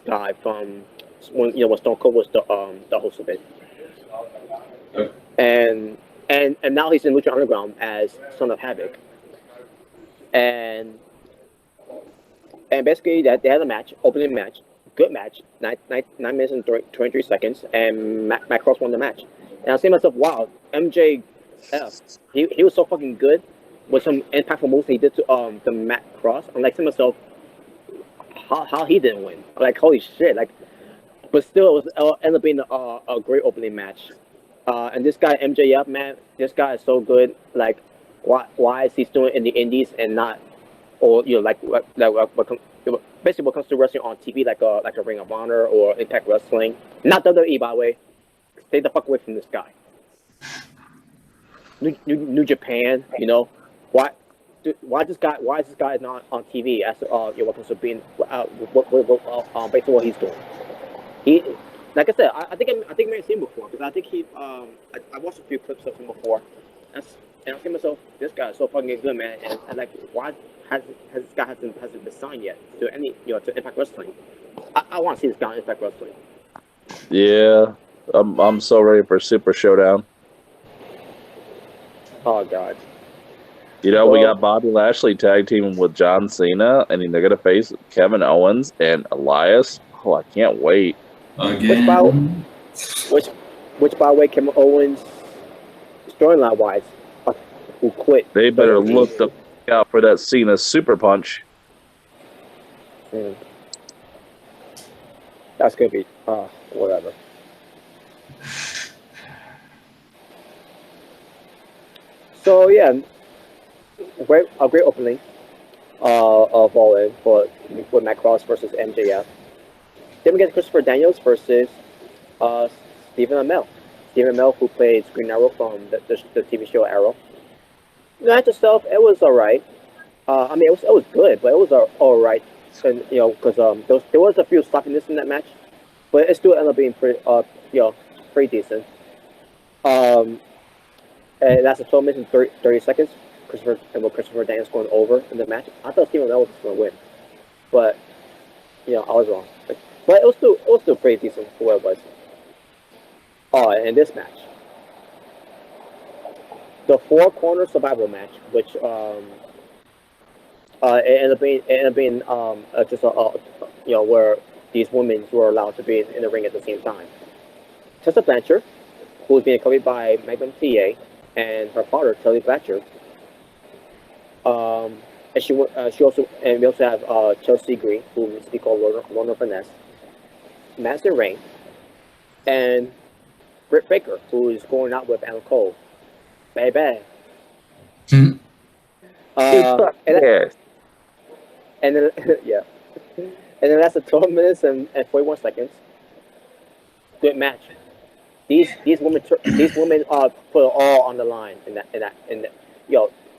guy from when Stone Cold was the host of it. And now he's in Lucha Underground as Son of Havoc. And basically they had a match, opening match, good match, 9 minutes and 23 seconds, and Matt Cross won the match. And I say to myself, wow, MJF, he was so fucking good with some impactful moves he did to Matt Cross. I'm like to myself, how he didn't win? I'm like, holy shit! Like, but still, it ended up being a great opening match. And this guy MJF, man, this guy is so good. Like, why is he still in the Indies and not, or basically what comes to wrestling on TV, like a Ring of Honor or Impact Wrestling, not WWE, by the way. Stay the fuck away from this guy. New Japan, why is this guy not on TV as what comes to being based on what he's doing? He, like I said, I think I may have seen him before because I think I watched a few clips of him before, and I think to myself, this guy is so fucking good, man, and like why has this guy hasn't been signed yet to any to Impact Wrestling? I want to see this guy in Impact Wrestling.
Yeah, I'm so ready for Super Showdown.
Oh God.
We got Bobby Lashley tag teaming with John Cena, and they're gonna face Kevin Owens and Elias. Oh, I can't wait.
Again.
Which by the way, Kevin Owens, storyline wise, who quit.
They better look the out for that Cena super punch.
That's gonna be whatever. So yeah, a great opening of All In for Matt Cross versus MJF. Then we get Christopher Daniels versus Stephen Amell. Stephen Amell, who played Green Arrow from the TV show Arrow. The match itself, it was alright. I mean, it was good, but it was alright. And because there was a few sloppiness in that match, but it still ended up being pretty decent. And that's a 12 minutes and 30 seconds. Christopher Daniels going over in the match. I thought Stephen Amell was going to win, but I was wrong. But it was still pretty decent for what it was. And this match, the 4-corner survival match, which it ended up being just where these women were allowed to be in the ring at the same time. Tessa Blanchard, who was being accompanied by Magnum TA and her father Tully Blanchard, And she also, and we also have Chelsea Green, who used to be called Lorna Finesse, Madison Rain, and Britt Baker, who is going out with Adam Cole. Baby.
Hmm.
Yes.
And then yeah, and then that's 12 minutes and 41 seconds. Good match. These women put it all on the line in that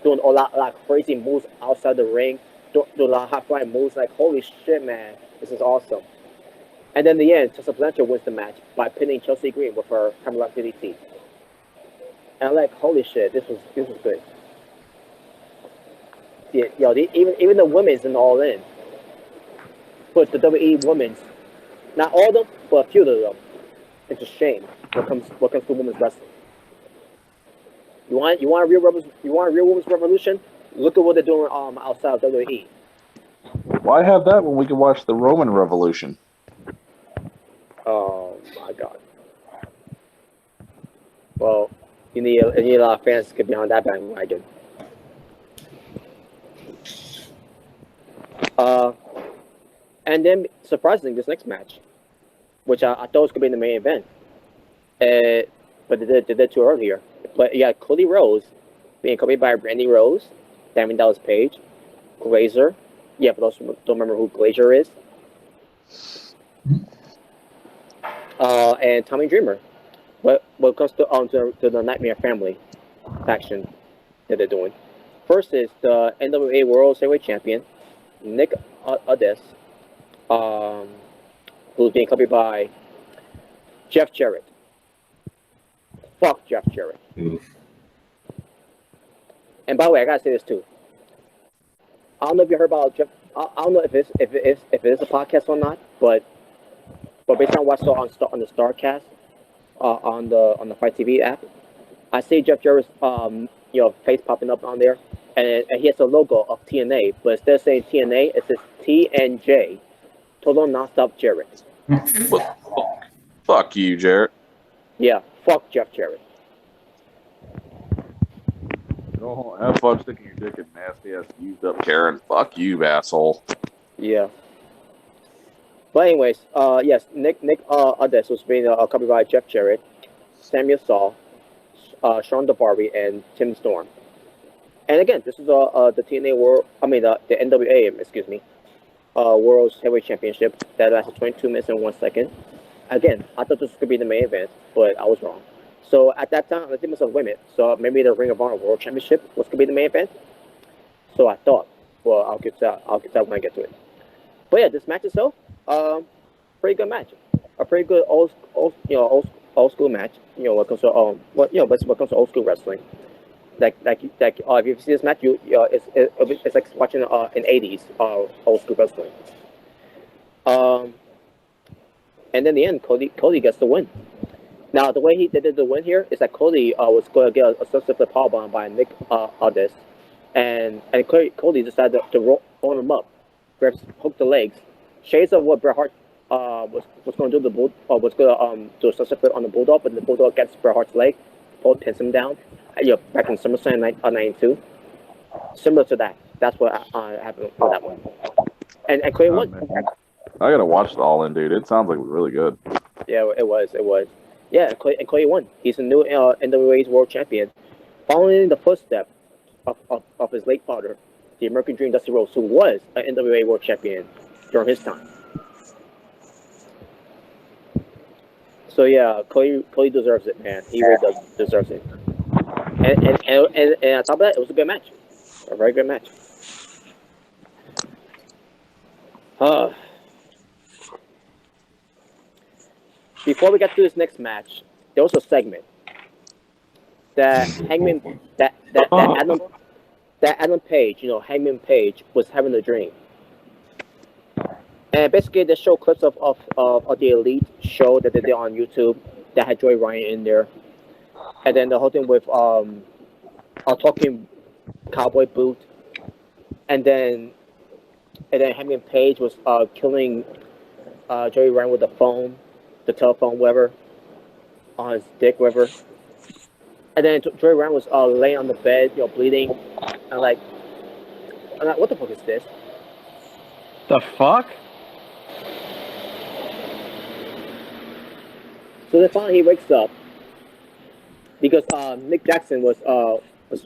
doing a lot of crazy moves outside the ring, do a lot of high flying moves. Like holy shit, man, this is awesome. And then in the end, Tessa Blanchard wins the match by pinning Chelsea Green with her Hammerlock DDT. And I'm like, holy shit, this was good. Yeah, even the women's and all in. Put the WWE women's, not all of them, but a few of them. It's a shame what comes to women's wrestling. You want a real women's revolution? Look at what they're doing outside of WWE.
Why have that when we can watch the Roman Revolution?
Oh my god. Well, you need a lot of fans to get behind that bandwagon. And then surprisingly, this next match, which I thought was gonna be in the main event, but they did too early here. But yeah, Cody Rhodes being covered by Randy Rose, Diamond Dallas Page, Glazer. Yeah, for those who don't remember who Glazer is. And Tommy Dreamer. What comes to the Nightmare Family faction that they're doing? First is the NWA World Heavyweight Champion, Nick Aldis, who's being covered by Jeff Jarrett. Fuck Jeff Jarrett.
Oof.
And by the way, I gotta say this too. I don't know if you heard about Jeff. I don't know if it is a podcast or not, but based on what I saw on the Starcast, on the Fight TV app, I see Jeff Jarrett's face popping up on there, and he has a logo of TNA, but instead of saying TNA, it says TNJ, Total Nonstop Jarrett.
Fuck you, Jarrett.
Yeah, fuck Jeff Jarrett.
Go have fun sticking your dick in nasty ass used up Karen. Fuck you, asshole.
Yeah. But anyways, yes, Nick Aldis was being covered by Jeff Jarrett, Samuel Saul, Sean DeBarby, and Tim Storm. And again, this is the TNA World. I mean the NWA, excuse me, World's Heavyweight Championship that lasted 22 minutes and 1 second. Again, I thought this could be the main event, but I was wrong. So at that time, I think myself, wait a minute. So maybe the Ring of Honor World Championship was gonna be the main event. So I thought, well, I'll get to that when I get to it. But yeah, this match itself, pretty good match. A pretty good old school match. You know, what comes to what comes to old school wrestling. Like if you see this match, it's like watching an '80s old school wrestling. And then in the end, Cody gets the win. Now, the way he did the win here is that Cody was going to get a substitute powerbomb by Nick Aldis, and Cody decided to roll him up, hook the legs, shades of what Bret Hart was going to do was going to do a substitute on the Bulldog, but the Bulldog gets Bret Hart's leg, pins him down. Back in SummerSlam '92, similar to that. That's what happened with that one. And Cody won.
I gotta watch the All In, dude. It sounds like really good.
Yeah, it was. Yeah, and Clay won. He's a new NWA's World Champion, following in the footsteps of his late father, the American Dream Dusty Rhodes, who was an NWA World Champion during his time. So yeah, Clay deserves it, man. He really deserves it. And on top of that, it was a good match, a very good match. Before we get to this next match, there was a segment that Adam Page, Hangman Page was having a dream, and basically they show clips of the Elite show that they did on YouTube that had Joey Ryan in there, and then the whole thing with a talking cowboy boot, and then Hangman Page was killing Joey Ryan with the telephone, whatever, on his dick, whatever. And then Joey Ryan was laying on the bed, bleeding, and like, I'm like, what the fuck is this?
The fuck?
So then finally he wakes up because Nick Jackson was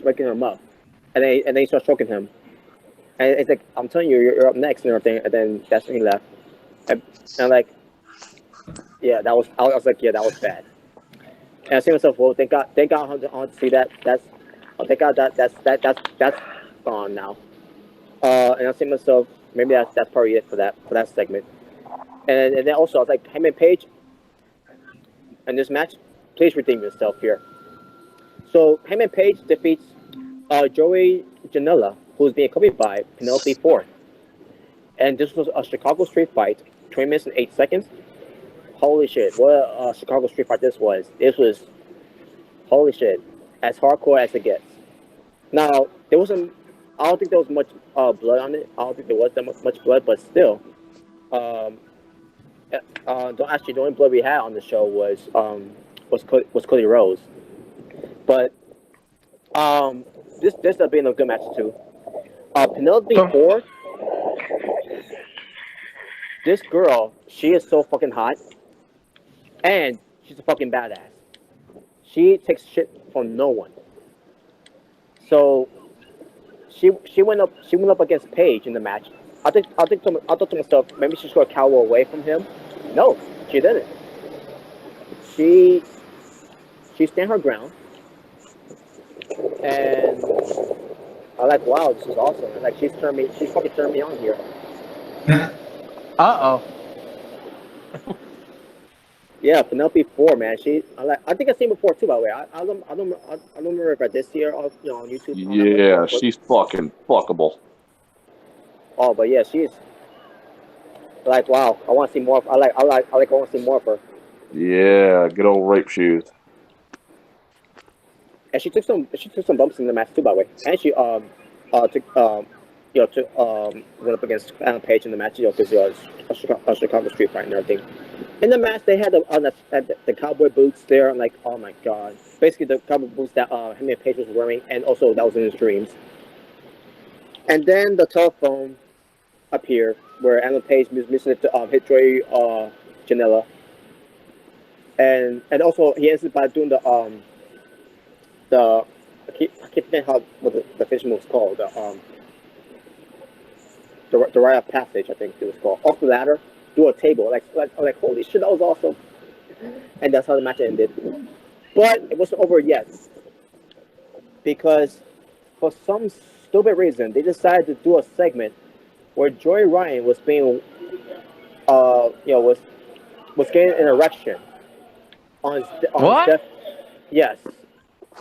waking him up, and then he starts stroking him, and it's like, I'm telling you, you're up next and everything, and then that's when he left, and I'm like, yeah, that was, I was like, yeah, that was bad. And I say to myself, well, thank God I don't see that. Thank God that's gone now. And I say to myself, maybe that's probably it for that segment. And then also I was like, Heyman Page, in this match, please redeem yourself here. So Heyman Page defeats Joey Janela, who's being accompanied by Penelope Ford. And this was a Chicago street fight, 20 minutes and 8 seconds. Holy shit, what a Chicago street fight this was. This was, holy shit, as hardcore as it gets. Now, there wasn't, I don't think there was much blood on it. I don't think there was that much blood, but still, the only blood we had on the show was Cody Rhodes. But this has been a good match too. Penelope Ford, this girl, she is so fucking hot, and she's a fucking badass. She takes shit from no one. So she went up against Paige in the match. I thought to myself, maybe she's gonna cower away from him. No, she didn't. She stand her ground, and I like, wow, this is awesome. And like, she's fucking turned me on here.
Uh-oh.
Yeah, Penelope Ford, man. I think I've seen before too. By the way, I don't remember if I did see her on YouTube.
Yeah, she's fucking fuckable.
Oh, but yeah, she's like, wow. I want to see more. I want to see more of her.
Yeah, good old rape shoes.
And she took some bumps in the match too, by the way. And she went up against Adam Page in the match, because a Chicago street fight and everything. In the match, they had the cowboy boots there. I'm like, oh my god! Basically, the cowboy boots that him and Page was wearing, and also that was in his dreams. And then the telephone appeared where Adam Page was missing it to hit Joey Janela, and also he ends up by doing I keep forgetting what the fish move was called. The Rite of Passage, I think it was called. Off the ladder, do a table. Like holy shit, that was awesome. And that's how the match ended. But it wasn't over yet, because for some stupid reason they decided to do a segment where Joey Ryan was being, was getting an erection on his death. Yes.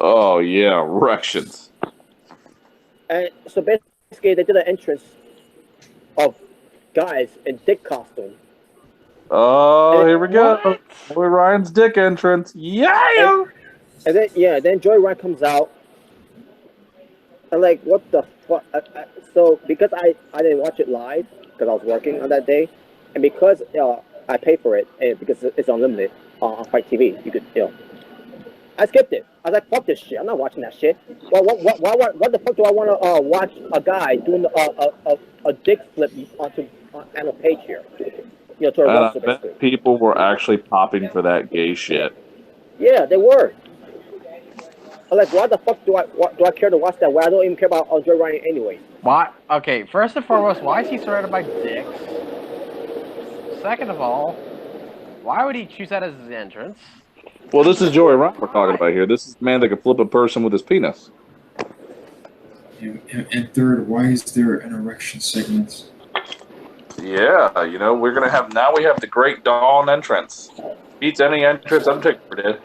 Oh yeah, erections.
And so basically, they did an entrance of guys in dick costume.
Oh, here we go. Joey Ryan's dick entrance. Yeah.
And then Joey Ryan comes out. I'm like, what the fuck? So because I didn't watch it live because I was working on that day, and because I pay for it, and because it's unlimited on Fight TV, you could I skipped it. I was like, fuck this shit. I'm not watching that shit. Well, what the fuck do I want to watch a guy doing a dick flip onto Adam Page here? To a wrestler,
I bet people were actually popping for that gay shit.
Yeah, they were. I'm like, why the fuck do I care to watch that? Well, I don't even care about Joe Ryan anyway.
Why? Okay, first and foremost, why is he surrounded by dicks? Second of all, why would he choose that as his entrance?
Well, this is Joey Ryan we're talking about here. This is the man that can flip a person with his penis.
And third, why is there an erection segment?
Yeah, we're gonna have now. We have the Great Dawn entrance. Beats any entrance Undertaker did.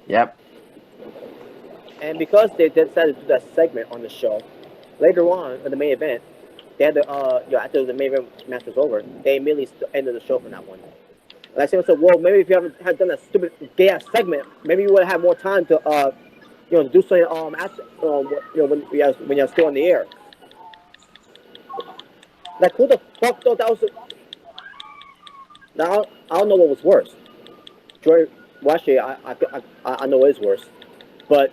Yep.
And because they decided to do that segment on the show, later on in the main event, they had after the main event match was over, they immediately ended the show from that one. And I said, well, maybe if you had done a stupid gay ass segment, maybe you would have had more time to to do something when you're still on the air. Like, who the fuck thought that was? Now I don't know what was worse. Joey, well, actually, I know it is worse, but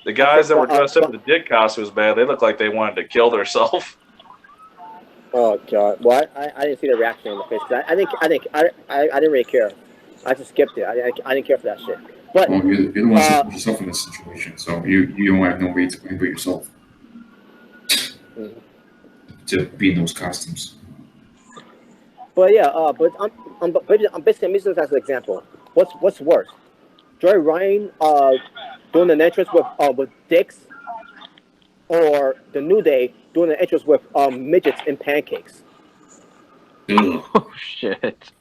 The guys that were dressed up in the Dick costumes, man, they looked like they wanted to kill themselves.
Oh god! Well, I didn't see the reaction on the face. I didn't really care. I just skipped it. I didn't care for that shit. But
Well, you're the one that put yourself in this situation, so you don't have no way to blame but yourself to be in those costumes.
but yeah, I'm basically using this as an example. What's worse? Joey Ryan doing an entrance with dicks, or the New Day doing an entrance with midgets and pancakes.
Ugh.
Oh shit!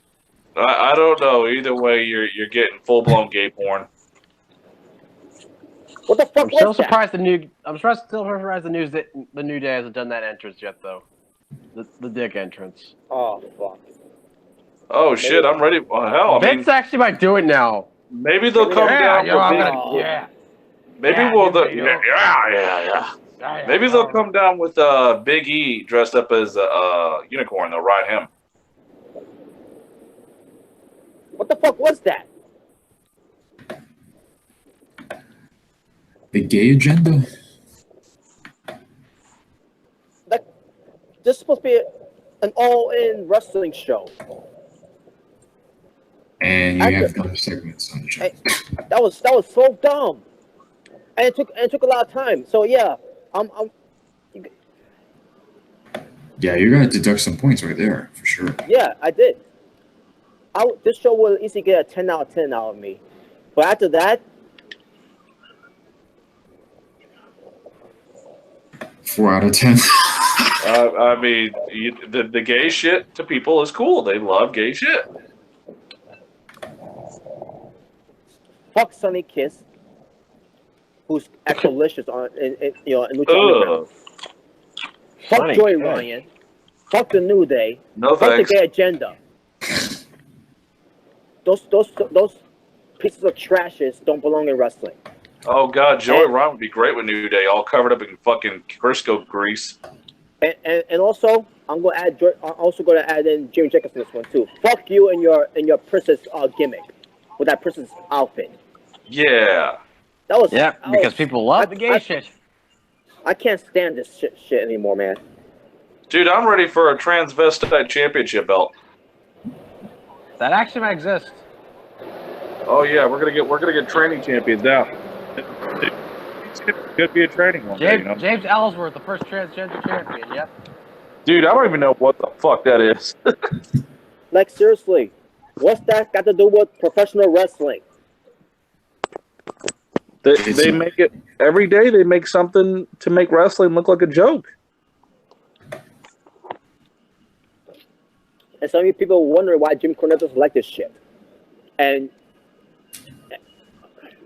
I don't know. Either way, you're getting full blown gay porn.
What the fuck
I'm still
was that?
surprised the news that the New Day hasn't done that entrance yet, though. The Dick entrance.
Oh fuck!
Oh shit! I'm ready. Well, hell, I mean,
Vince actually might do it now.
maybe they'll come down with Maybe they'll come down with Big E dressed up as a unicorn. They'll ride him.
What the fuck was that?
The gay agenda.
This is supposed to be an all-in wrestling show.
And you have other segments on the show.
That was so dumb, and it took a lot of time. So yeah,
Yeah, you're gonna deduct some points right there for sure.
yeah, I did. This show will easily get a 10 out of 10 out of me, but after that,
4 out of 10.
I mean, the gay shit to people is cool. They love gay shit.
fuck Sonny Kiss, who's delicious in Lucha Underground. Fuck
Sonny
Joey
Kiss.
Ryan. Fuck the New Day.
No
Fuck
thanks.
the gay agenda. Those pieces of trashes don't belong in wrestling.
Oh god, Joey Ryan would be great with New Day, all covered up in fucking Crisco grease.
And also, I'm also going to add in Jimmy Jacobs in this one too. Fuck you and your princess gimmick with that princess outfit.
Yeah.
Because people love the gay shit.
I can't stand this shit anymore, man.
Dude, I'm ready for a transvestite championship belt.
That actually might exist.
Oh yeah, we're gonna get training champions now. It's could be a training one.
James Ellsworth, the first transgender champion. Yep.
Dude, I don't even know what the fuck that is.
Like seriously, what's that got to do with professional wrestling?
They make it every day. They make something to make wrestling look like a joke.
And some people wonder why Jim Cornette doesn't like this shit. And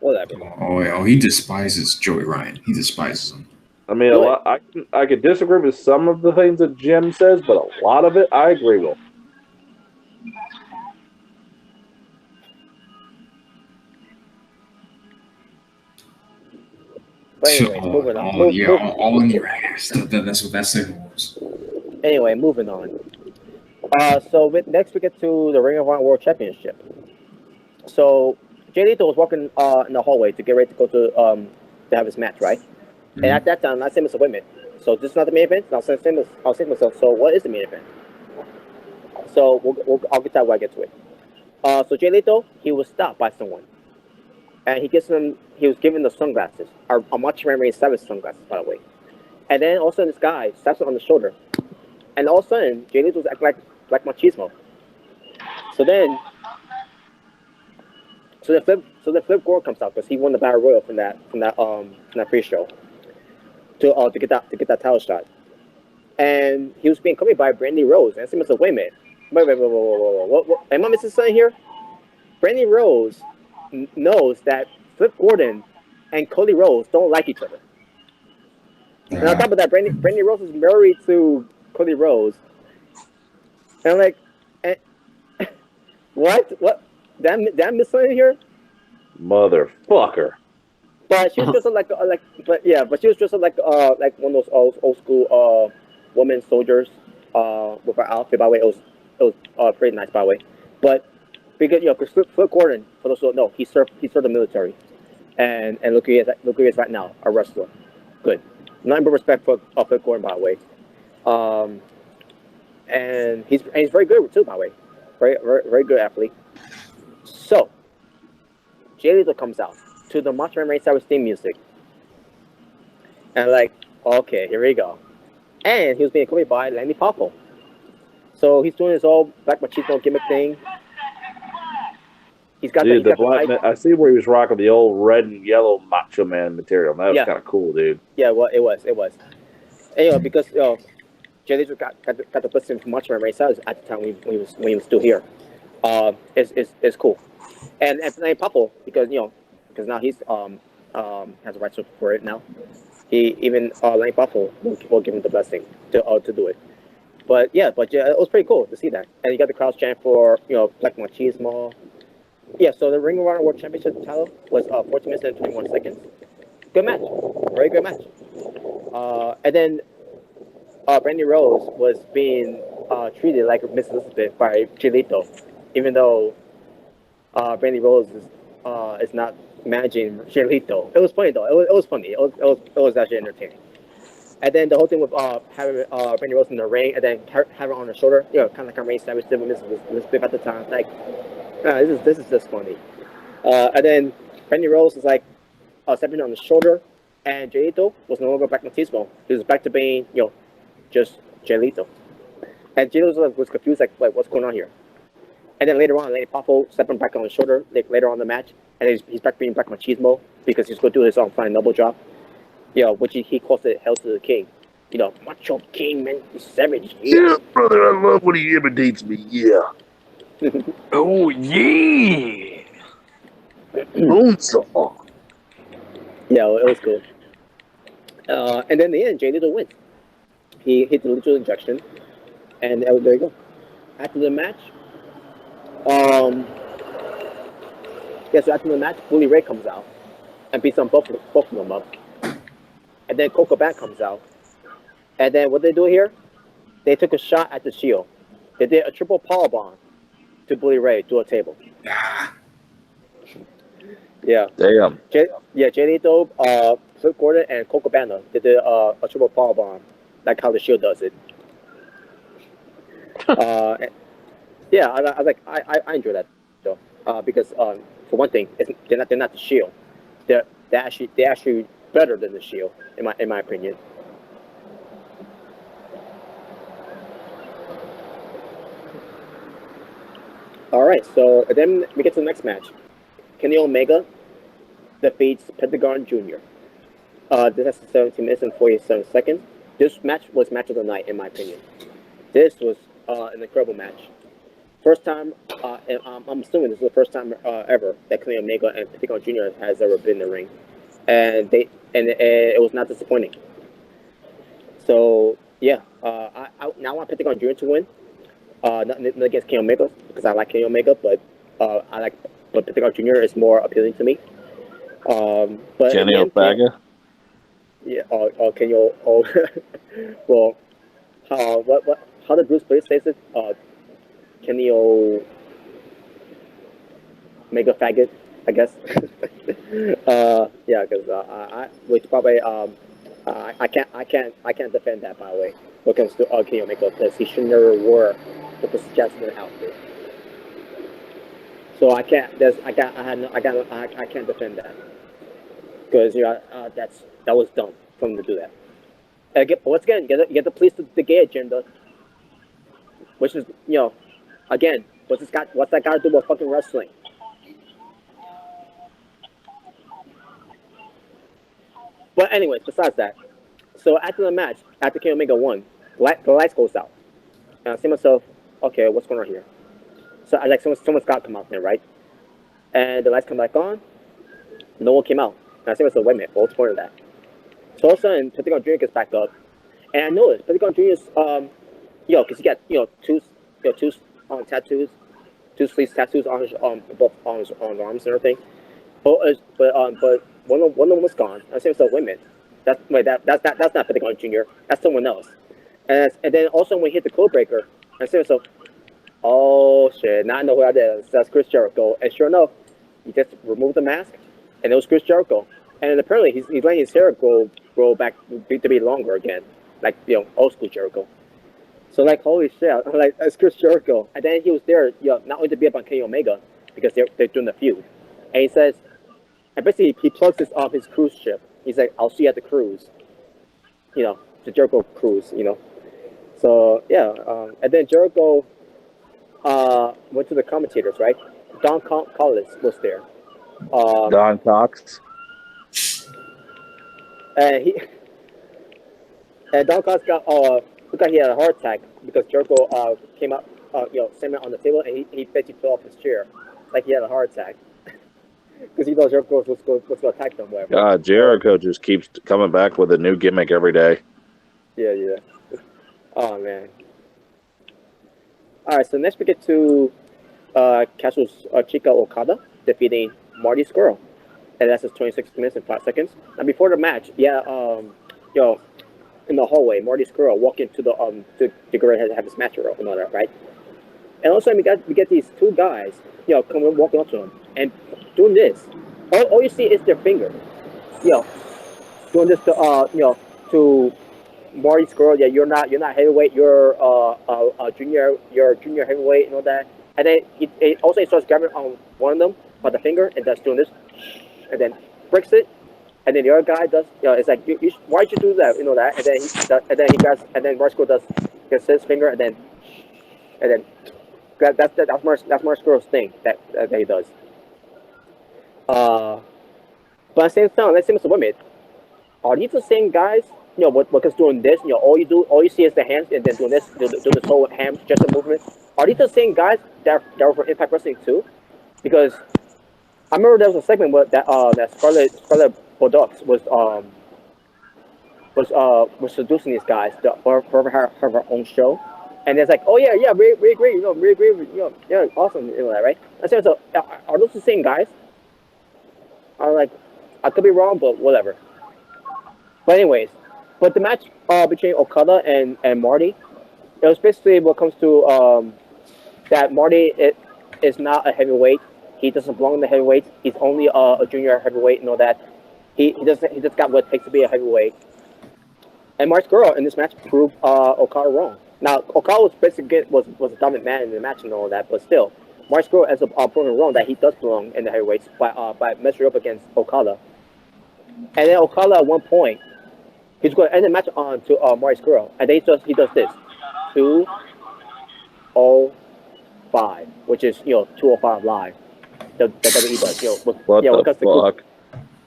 whatever.
Oh, he despises Joey Ryan. He despises him.
I mean, I could disagree with some of the things that Jim says, but a lot of it I agree with.
But anyway, moving on.
All in your ass. That's what that segment was.
Anyway, moving on. So next we get to the Ring of Honor World Championship. So Jay Lethal was walking in the hallway to get ready to go to have his match, right? Mm-hmm. And at that time, I said, "Mr. Wait a minute. So this is not the main event." And I'll say to myself, "So what is the main event?" So I'll get to that when I get to it. So Jay Lethal, he was stopped by someone, and he was given the sunglasses, a Macho Man Randy Savage sunglasses, by the way. And then all of a sudden, this guy slaps him on the shoulder, and all of a sudden, Jay Lethal was acting like machismo. So then, the Flip Gordon comes out because he won the Battle Royal from that pre-show to get that title shot, and he was being accompanied by Brandy Rose. And I said, "Wait a minute, what? Am I missing something here?" Brandy Rose knows that Flip Gordon and Cody Rhodes don't like each other. And on top of that, Brandy Rose is married to Cody Rhodes. And I'm like, what? Did I miss something here?
Motherfucker.
But she was dressed up but she was dressed up like one of those old school women soldiers with her outfit. By the way, it was pretty nice, by the way. But because Flip Gordon, for those who don't know, he served the military. and look who he is right now, a wrestler. Good. Nothing but respect for Flip Gordon, by the way. And he's very good too, by the way. Very good athlete. So, Jay Lethal comes out to the Macho Man Randy Savage theme music, and like, okay, here we go. And he was being accompanied by Lanny Poffo. So he's doing his whole Black Machismo gimmick thing. He's got
Dude,
the
the black man, I see where he was rocking the old red and yellow Macho Man material. That was
Yeah.
kind of cool, dude.
Yeah, well, it was. And, because Jay Lethal got the blessing from Macho Man Randy Savage at the time when he was still here. It's cool. And Lanny Poffo, because now he's has a right for it now. He even Lanny Poffo will give him the blessing to do it. But yeah, it was pretty cool to see that. And you got the crowd chant for Black Machismo. Yeah, so the Ring of Honor World Championship title was 14 minutes and 21 seconds. Good match, very good match. And then Brandy Rose was being treated like Miss Elizabeth by Chilito, even though Brandy Rose is not managing Chilito. It was funny though. It was funny. It was actually entertaining. And then the whole thing with having Brandy Rose in the ring and then having her on her shoulder, kind of like a Randy Savage did with Miss Elizabeth at the time. Like, this is just funny. And then Brandy Rose is like stepping on the shoulder, and Jay Lethal was no longer Black Machismo. He was back to being just Jay Lethal. And Jay Lethal was confused, like, wait, what's going on here? And then later on, Lanny Poffo stepping back on his shoulder later on in the match, and he's back being Black Machismo because he's going to do his own flying double drop. Which he calls it Hell to the King. Macho King, man, savage.
Yeah, brother, I love when he imitates me. Yeah.
Oh yeah.
Bonesaw.
Yeah, it was cool. And then in the end, Jay Lethal wins. He hit the lethal injection, and there you go. After the match, so after the match, Bully Ray comes out and beats on both of them up. And then Coco Bat comes out. And then what they do here? They took a shot at the Shield. They did a triple powerbomb to Bully Ray to a table. Yeah.
Damn.
Jay Lethal, Flip Gordon, and Coco Banda. They did a triple powerbomb, like how the Shield does it. Yeah, I enjoy that though, because for one thing, they're not the Shield. They're actually better than the Shield, in my opinion. All right, so then we get to the next match. Kenny Omega defeats Pentagon Jr. This has 17 minutes and 47 seconds. This match was match of the night, in my opinion. This was an incredible match. First time, and I'm assuming this is the first time ever that Kenny Omega and Pentagon Jr. has ever been in the ring, and it was not disappointing. So yeah, I now want Pentagon Jr. to win. Nothing against Kenny Omega because I like Kenny Omega, but Pentagon Jr. is more appealing to me. But
Kenny Omega.
Yeah. Kenny. Well, what? How did Bruce Willis say it? Kenny Omega faggot, I guess. Yeah, because which probably I can't defend that, by the way. When it comes to Kenny Omega, because he should never wore the Jasmine outfit. So I can't defend that because that was dumb for him to do that. But once again, you get to police the gay agenda, which is again, what's that got to do with fucking wrestling? But anyways, besides that, so after the match, after Kenny Omega won, the lights goes out. And I see myself, okay, what's going on here? So I like someone's got to come out there, right? And the lights come back on. No one came out. And I see myself, wait a minute, what's the point of that? So all of a sudden, Pentagon Jr. gets back up, and I noticed Pentagon Jr.'s because he got two tattoos, two sleeves tattoos on both arms and everything. But one of them was gone. I see myself, wait a minute, that's not Pentagon Jr. That's someone else. And then also when we hit the code breaker, I see myself, oh shit, now I know who that is. That's Chris Jericho. And sure enough, he just removed the mask, and it was Chris Jericho. And apparently he's letting his hair grow back to be longer again, like old school Jericho. So like holy shit, like that's Chris Jericho. And then he was there, not only to be up on Kenny Omega because they're doing the feud. And he says, and basically he plugs this off his cruise ship. He's like, I'll see you at the cruise. The Jericho cruise. So yeah, and then Jericho went to the commentators, right? Don Callis was there.
Don Cox.
And Don Callis looked like he had a heart attack because Jericho came up, sat on the table and he basically fell off his chair, like he had a heart attack. Because he thought Jericho was going to attack them, whatever.
God, Jericho just keeps coming back with a new gimmick every day.
Yeah. Oh man. All right, so next we get to Kazuchika Okada defeating Marty Scurll, and that's just 26 minutes and 5 seconds. Now before the match, in the hallway, Marty Scurll walked into the to go ahead and have his match and all that, right? And also we get these two guys, coming walking up to him and doing this. All you see is their finger, doing this to Marty Scurll. Yeah, you're not heavyweight. You're a junior. You're a junior heavyweight and all that. And then he also starts grabbing on one of them by the finger and just doing this, and then breaks it. And then the other guy does, it's like, why'd you do that? That. And then Marty Scurll gets his finger, and then that's Marty Scurll's thing that he does. But at the same time, let's say, Mr. Women, are these the same guys? Because doing this, all you see is the hands, and then doing this whole hand gesture movement. Are these the same guys that were for Impact Wrestling too? Because I remember there was a segment where that Scarlett Bordeaux was seducing these guys for her own show, and it's like, oh yeah, we agree, we agree, yeah, awesome, that, right? I said, so are those the same guys? I'm like, I could be wrong, but whatever. But anyways, the match between Okada and Marty, it was basically what comes to that Marty is not a heavyweight. He doesn't belong in the heavyweight. He's only a junior heavyweight and all that. He just got what it takes to be a heavyweight. And Marty Scurll in this match proved Okada wrong. Now Okada was basically was a dominant man in the match and all that, but still, Marty Scurll ends up proving wrong that he does belong in the heavyweights by measuring up against Okada. And then Okada at one point, he's going to end the match on to Marty Scurll, and then he does this 205, which is 205 live. The WWE does
What the fuck?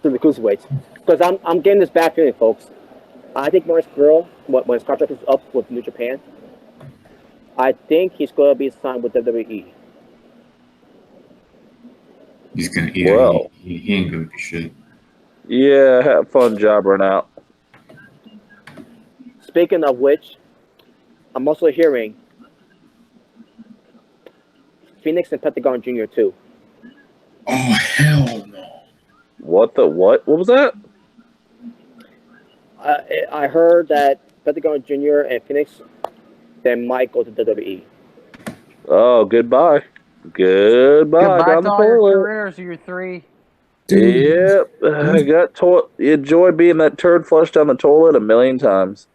To the cruiserweights, because I'm getting this bad feeling, folks. I think Marty Scurll, when his contract is up with New Japan, I think he's going to be signed with WWE.
He's gonna.
Well,
he ain't gonna be shit.
Yeah, have fun jobbering out.
Speaking of which, I'm also hearing Phoenix and Pentagon Jr. too.
Oh hell no!
What was that?
I heard that Pentagon Jr. and Phoenix, they might go to WWE.
Oh, goodbye. Goodbye down
to
the
all your
toilet.
careers, you three.
Yep, I got enjoy being that turd flushed down the toilet a million times.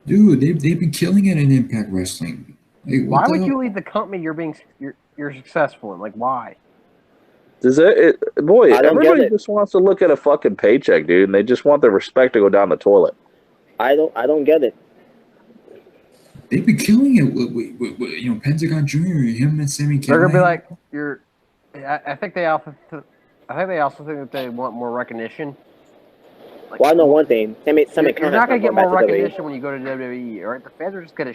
Dude, they've been killing it in Impact Wrestling. Like,
Why would you leave the company you're successful in? Like, why?
Boy,
I don't
everybody
get it.
just wants to look at a fucking paycheck, dude, and they just want their respect to go down the toilet.
I don't get it.
They've been killing it with Pentagon Jr. Him and Sammy
They're
Callahan.
gonna be like, I think they also think that they want more recognition. Like,
Well, I know one thing. Sammy
you're not gonna get more
back to WWE.
recognition when you go to WWE, all right? The fans are just gonna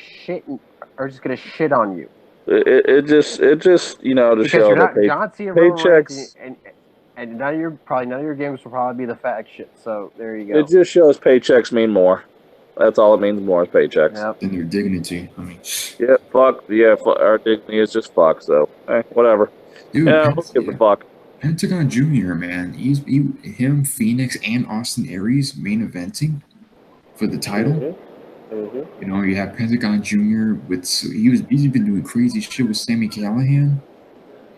shit on you.
It just to
Because
show
you're not
that
John Cena, Roman
paychecks.
Reigns, and none of your games will probably be the fat shit. So there you go.
It just shows paychecks mean more. That's all it means, more paychecks.
Yep.
And their dignity. I mean,
Yeah, fuck. Yeah, our dignity is just fuck. So, whatever.
dude,
Yeah, who gives a fuck?
Pentagon Jr. Man, him, Phoenix, and Austin Aries main eventing for the title.
Mm-hmm.
You have Pentagon Jr. He's been doing crazy shit with Sammy Callahan,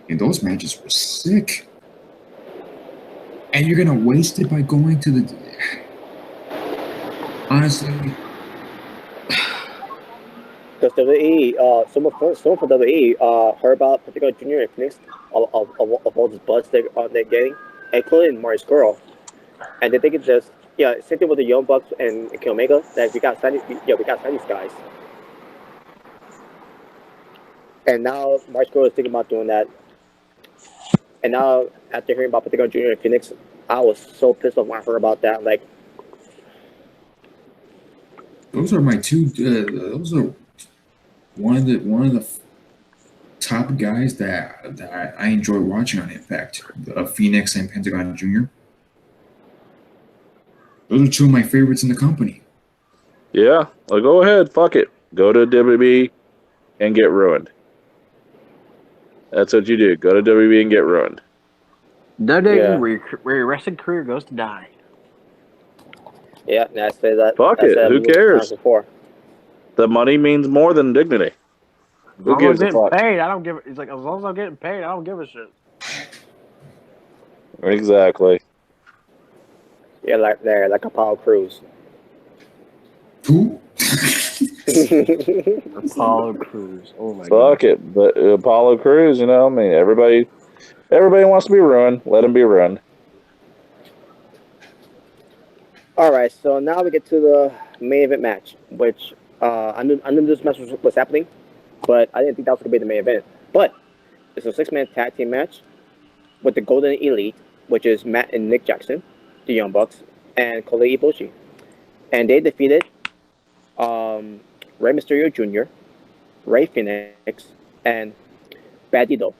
and those matches were sick. and you're gonna waste it by going to the. Honestly,
Because WWE, someone from WWE heard about particular Junior and Phoenix of all this buzz they're getting, including Maurice Girl, and they think it's just same thing with the Young Bucks and Kenny Omega. That we got signed, we got signed these guys, and now Maurice Girl is thinking about doing that. And now after hearing about particular Junior and Phoenix, I was so pissed off when I heard about that. Like,
those are my two. Those are one of the top guys that I enjoy watching on Impact. Phoenix and Pentagon Junior. Those are two of my favorites in the company.
Yeah, well, go ahead, fuck it. Go to WWE and get ruined. That's what you do. Go to WWE and get ruined.
WWE, where your wrestling career goes to die.
yeah, I say that.
Fuck
I
it.
said
Who
that
cares?
before.
The money means more than dignity.
As
Who
long as
gives
I'm
a
getting
fuck?
paid, I don't give. He's like, as long as I'm getting paid, I don't give a shit.
Exactly.
Yeah, like Apollo Crews.
Who?
Apollo Crews. Oh my god.
Fuck it. But Apollo Crews, I mean, everybody wants to be ruined. Let them be ruined.
All right, so now we get to the main event match, which I knew this match was happening, but I didn't think that was going to be the main event. But it's a 6-man tag team match with the Golden Elite, which is Matt and Nick Jackson, the Young Bucks, and Kole Ibushi. And they defeated Rey Mysterio Jr., Rey Fenix, and Bandito.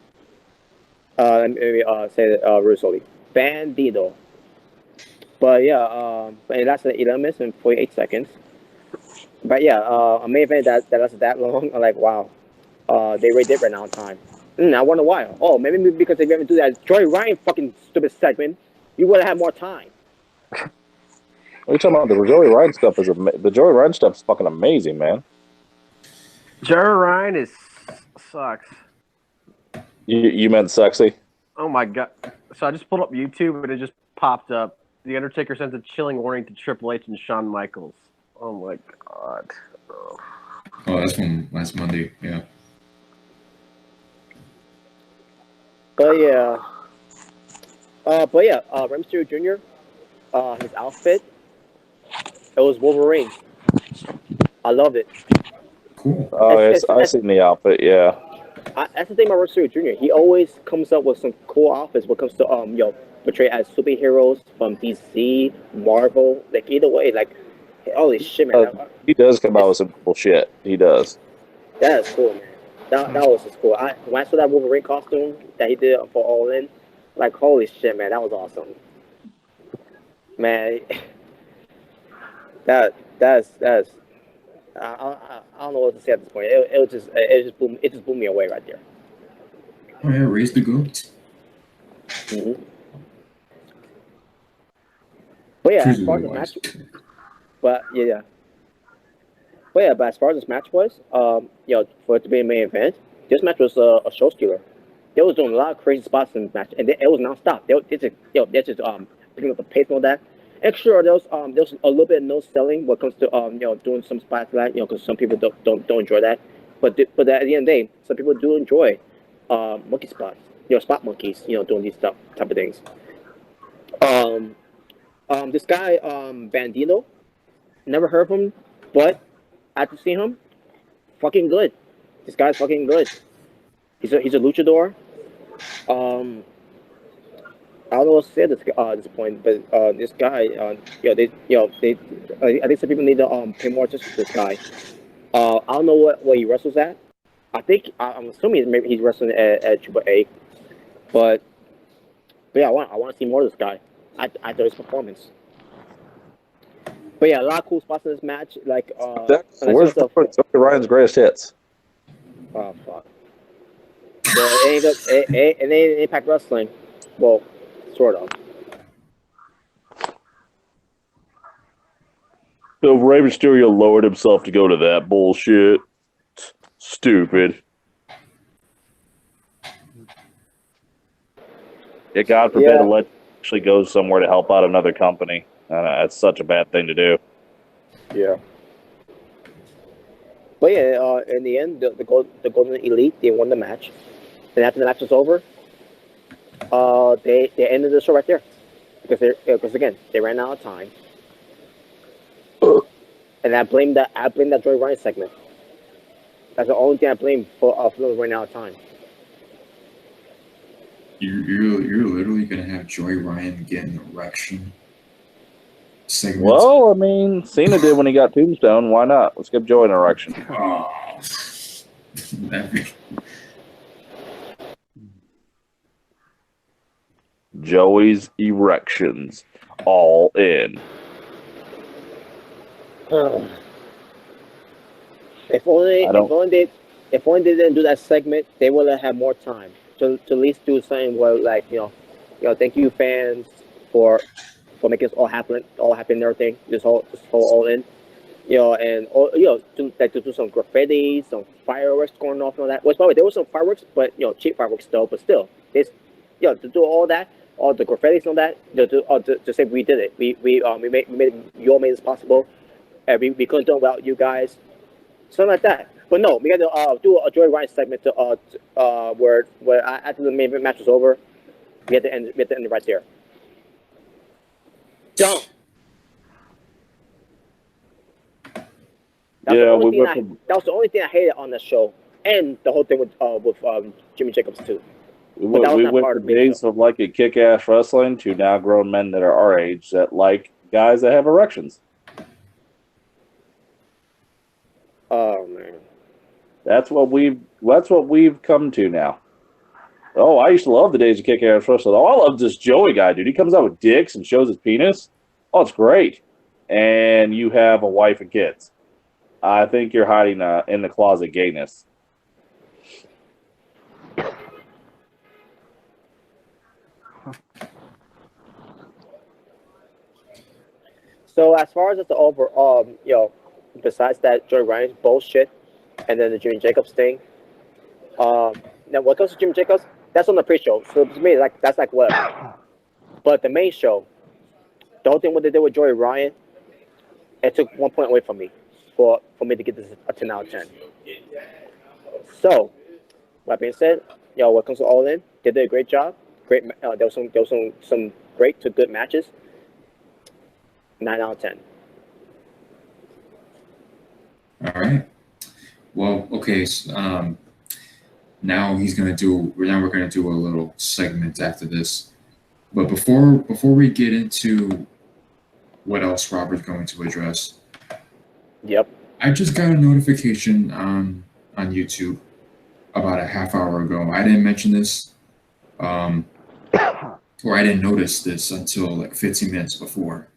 Let me say it really slowly. Bandito. But yeah, it lasted 11 minutes and 48 seconds. But yeah, a main event that lasted that long, I'm like, wow. They really did right now on time. I wonder why. Oh, maybe because they didn't do that Joey Ryan fucking stupid segment, you would have had more time.
What are you talking about? The Joey Ryan stuff the Joey Ryan stuff is fucking amazing, man.
Joey Ryan sucks.
You meant sexy?
Oh my god. So I just pulled up YouTube and it just popped up. The Undertaker sends a chilling warning to Triple H and Shawn Michaels. Oh my god. Oh.
Oh, that's from last Monday. Yeah.
But yeah, Rey Mysterio Jr. His outfit, it was Wolverine. I loved it.
Cool.
Oh, I've seen the outfit, yeah.
That's the thing about Rey Mysterio Jr. He always comes up with some cool outfits when it comes to portray as superheroes from DC, Marvel. Like either way, like holy shit, man.
He does come out with some cool shit. He does.
That is cool, man. That was just cool. When I saw that Wolverine costume that he did for All In, like holy shit, man, that was awesome. Man, that's I don't know what to say at this point. It just blew me away right there.
Oh yeah, raise the goat.
Mm-hmm. But yeah, as far as the match, but as far as this match was, for it to be a main event, this match was a show stealer. They was doing a lot of crazy spots in the match, and it was nonstop. They're just picking up the pace and all that. And sure, there was a little bit of no selling when it comes to doing some spots like that, because some people don't enjoy that. But at the end of the day, some people do enjoy monkey spots, spot monkeys, doing these type of things. This guy, Bandito, never heard of him, but after seeing him, fucking good. This guy's fucking good. He's a luchador. I don't know what to say at this point, but this guy, I think some people need to pay more attention to this guy. I don't know what he wrestles at. I'm assuming maybe he's wrestling at Triple A, but yeah, I want to see more of this guy. I thought his performance. But yeah, a lot of cool spots in this match. Like,
where's Ryan's greatest hits?
Oh fuck. So it ain't Impact Wrestling. Well, sort of.
So Rey Mysterio lowered himself to go to that bullshit. Stupid. Yeah, God forbid a actually goes somewhere to help out another company. That's such a bad thing to do.
Yeah. But yeah, in the end, the Golden Elite, they won the match, and after the match was over, they ended the show right there because again they ran out of time, and I blame that Joey Ryan segment. That's the only thing I blame for them running out of time.
You're literally gonna have Joey Ryan get an erection segment.
Well, I mean, Cena did when he got Tombstone. Why not? Let's give Joey an erection.
Oh.
Joey's erections, all in.
If only they didn't do that segment, they would have had more time to at least do something where like thank you fans for making us all happen and everything. This whole all in, and to do some graffiti, some fireworks going off and all that. Well, by the way, there was some fireworks, but cheap fireworks though. But still, this to do all that, all the graffiti and all that, to say we did it. We made you all made this possible, and we couldn't do it without you guys. Something like that. But no, we got to do a Joey Ryan segment where after the main match was over, we had to end it right there. Dumb. That was the only thing I hated on the show, and the whole thing with Jimmy Jacobs too.
We went from days of liking kick-ass wrestling to now grown men that are our age that like guys that have erections.
Oh man,
that's what we've come to now. Oh, I used to love the days of kick-ass wrestling. Oh, I love this Joey guy, dude. He comes out with dicks and shows his penis. Oh, it's great. And you have a wife and kids. I think you're hiding in the closet gayness.
So as far as the overall, besides that Joey Ryan's bullshit, and then the Jimmy Jacobs thing, now what comes to Jimmy Jacobs, that's on the pre-show. So to me, that's like whatever. But the main show, the whole thing what they did with Joey Ryan, it took 1 point away from me for me to get this a 10 out of 10. So, that being said, what comes to All In, they did a great job. Great, there was some great to good matches. 9 out of 10.
All right. Well, okay. So, now we're gonna do a little segment after this. But before we get into what else Robert's going to address,
yep,
I just got a notification on YouTube about a half hour ago. I didn't mention this, or I didn't notice this until like 15 minutes before.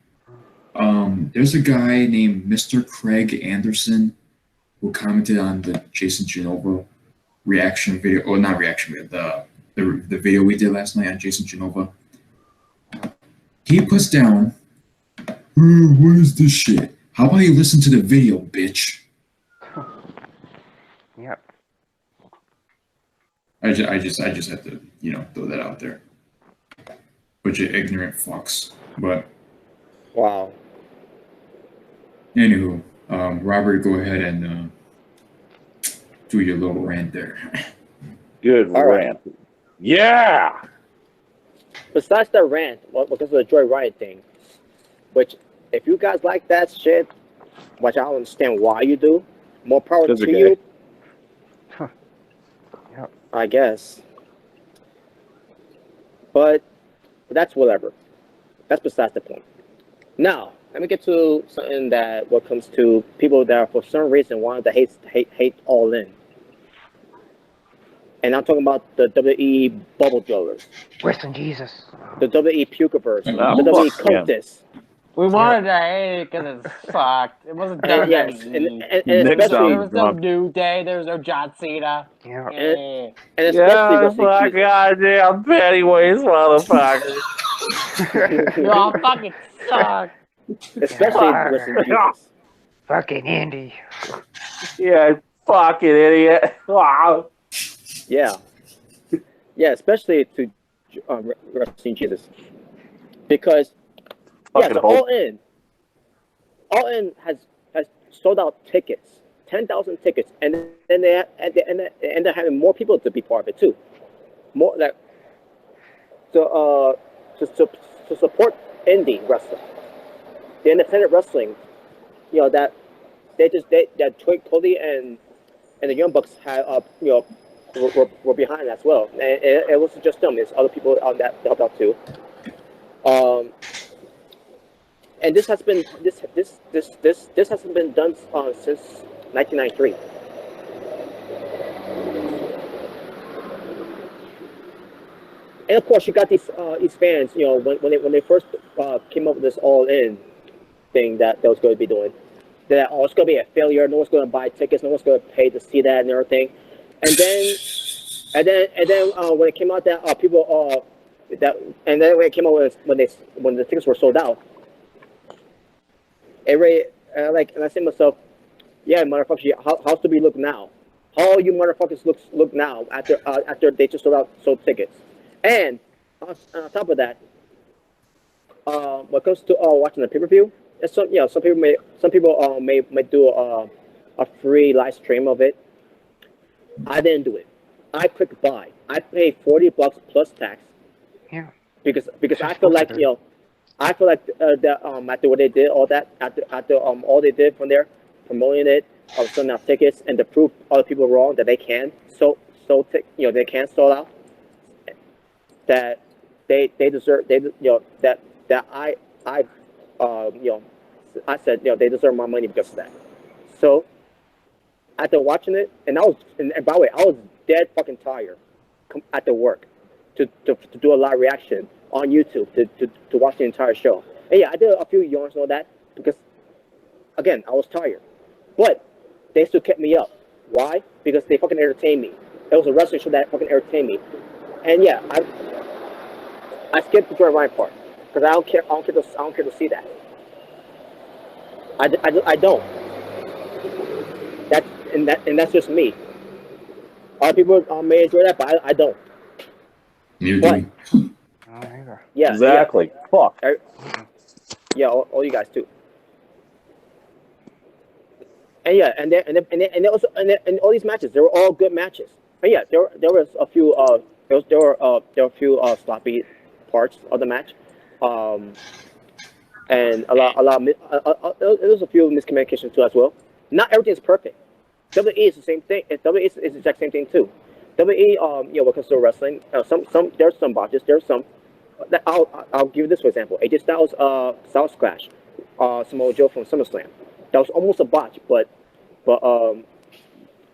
There's a guy named Mr. Craig Anderson who commented on the Jason Genova reaction video, or not reaction video, the video we did last night on Jason Genova. He puts down, what is this shit? How about you listen to the video, bitch?
Yep.
I just have to, throw that out there. Bunch of ignorant fucks. But
wow.
Anywho, Robert, go ahead and do your little rant there.
Good
All
rant.
Right.
Yeah.
Besides the rant, because of the Joey Ryan thing, which if you guys like that shit, which I don't understand why you do, more power to you.
Yep.
I guess. But that's whatever. That's besides the point. Now, let me get to something that what comes to people that for some reason wanted to hate All In. And I'm talking about the WWE bubble drillers.
Rest in Jesus.
The WWE Pukeverse.
Oh,
The WWE Cultists.
We wanted to hate it because it sucked. It wasn't
And, yes,
WWE.
and especially,
There was no New Day. There was no John Cena.
Yeah.
and especially
my goddamn Pennywise motherfucker.
You all fucking suck.
Especially Wrestling Jesus.
Fucking Andy.
Yeah, fucking idiot. Wow.
Yeah. Yeah, especially to Wrestling Jesus. because
Fucking
so
hope.
All In has sold out tickets, 10,000 tickets, and then they end up having more people to be part of it too. More like to support indie wrestling, the independent wrestling. That that Cody and the Young Bucks had were behind as well, and it wasn't just them. There's other people on that helped out too. Um, and this has been this hasn't been done since 1993. And of course, you got these fans. When they first came up with this All In thing that they was going to be doing, that it's going to be a failure. No one's going to buy tickets. No one's going to pay to see that and everything. And then when it came out that people and then when it came out when the tickets were sold out, and I say to myself, yeah, motherfuckers, how's do we look now? How you motherfuckers look now after they just sold tickets, and on top of that, when it comes to watching the pay-per-view, some people may do a free live stream of it. I didn't do it. I clicked buy. I paid $40 plus tax.
Yeah.
Because I feel like that after what they did, all that after all they did from there, promoting it, selling out tickets, and to prove other people wrong that they can they can sell out, that they deserve that I said they deserve my money because of that. So after watching it, and by the way, I was dead fucking tired after work to do a live reaction on YouTube to watch the entire show. And yeah, I did a few yarns and all that because, again, I was tired. But they still kept me up. Why? Because they fucking entertained me. It was a wrestling show that fucking entertained me. And yeah, I skipped the Joy Ryan part because I don't care to see that. I don't. That's just me. Other people may enjoy that, but I don't.
You
But,
do.
yeah,
Exactly.
Yeah.
Fuck.
Yeah, all you guys too. And yeah, and all these matches, they were all good matches. And yeah, there was a few there were a few sloppy parts of the match, and there was a few miscommunications too as well. Not everything is perfect. WWE is the same thing. WWE is the exact same thing too. WWE, when it comes to wrestling, there's some botches. There's some. I'll give you this for example. AJ Styles, Styles Clash, Samoa Joe from SummerSlam. That was almost a botch, but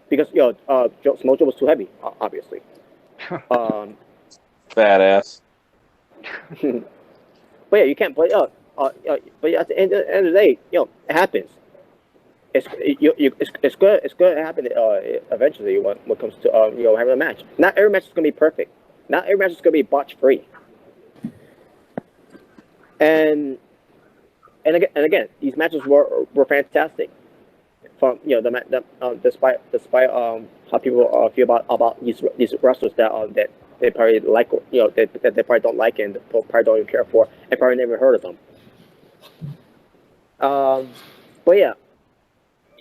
because Samoa Joe was too heavy, obviously.
Badass.
But yeah, you can't play up. But yeah, at the end of the day, it happens. It's going to happen eventually when it comes to having a match. Not every match is going to be perfect. Not every match is going to be botch free. And again, these matches were fantastic. From despite how people feel about these wrestlers that they probably like, that they probably don't like and probably don't even care for, and probably never heard of them. But yeah.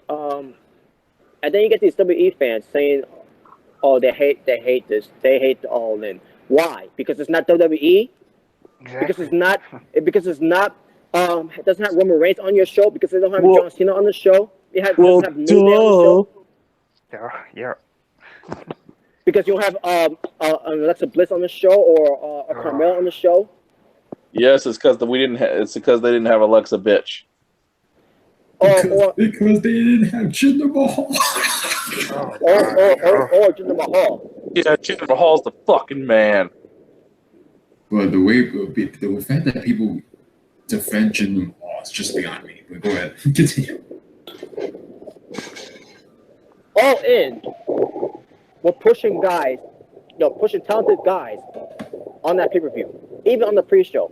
And then you get these WWE fans saying, "Oh, they hate this. They hate the All In. Why? Because it's not WWE.
Exactly.
Because it's not. It doesn't have Roman Reigns on your show. Because they don't have John Cena on the show. Doesn't have New Day on the show.
Yeah.
Because you don't have Alexa Bliss on the show or a Carmella on the show.
Yes, it's because it's because they didn't have Alexa Bitch.
Because they didn't have Jinder Mahal.
or Jinder Mahal.
Yeah, Jinder Mahal's the fucking man.
But the fact that people defend Jinder Mahal is just beyond me. But go ahead, continue.
All In, we're pushing guys, pushing talented guys on that pay-per-view, even on the pre-show.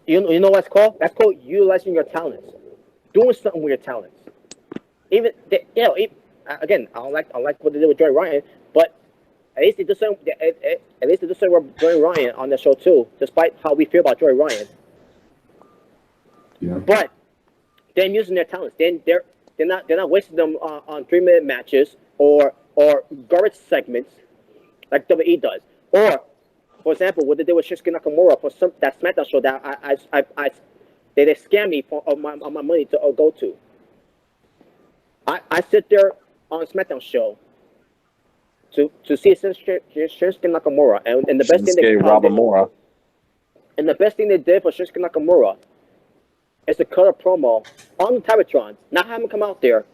You know what that's called? That's called utilizing your talents, doing something with your talents. Again, I don't like what they did with Joey Ryan, but At least they do some. At least they do some with Joey Ryan on the show too, despite how we feel about Joey Ryan.
Yeah.
But they're using their talents. They're not wasting them on 3-minute matches or garbage segments like WWE does. Or, for example, what they did with Shinsuke Nakamura for that SmackDown show that they scammed me for my money to go to. I sit there on a SmackDown show to see Shinsuke Nakamura, and the best thing the best thing they did for Shinsuke Nakamura is to cut a promo on the Titantron, not have him come out there.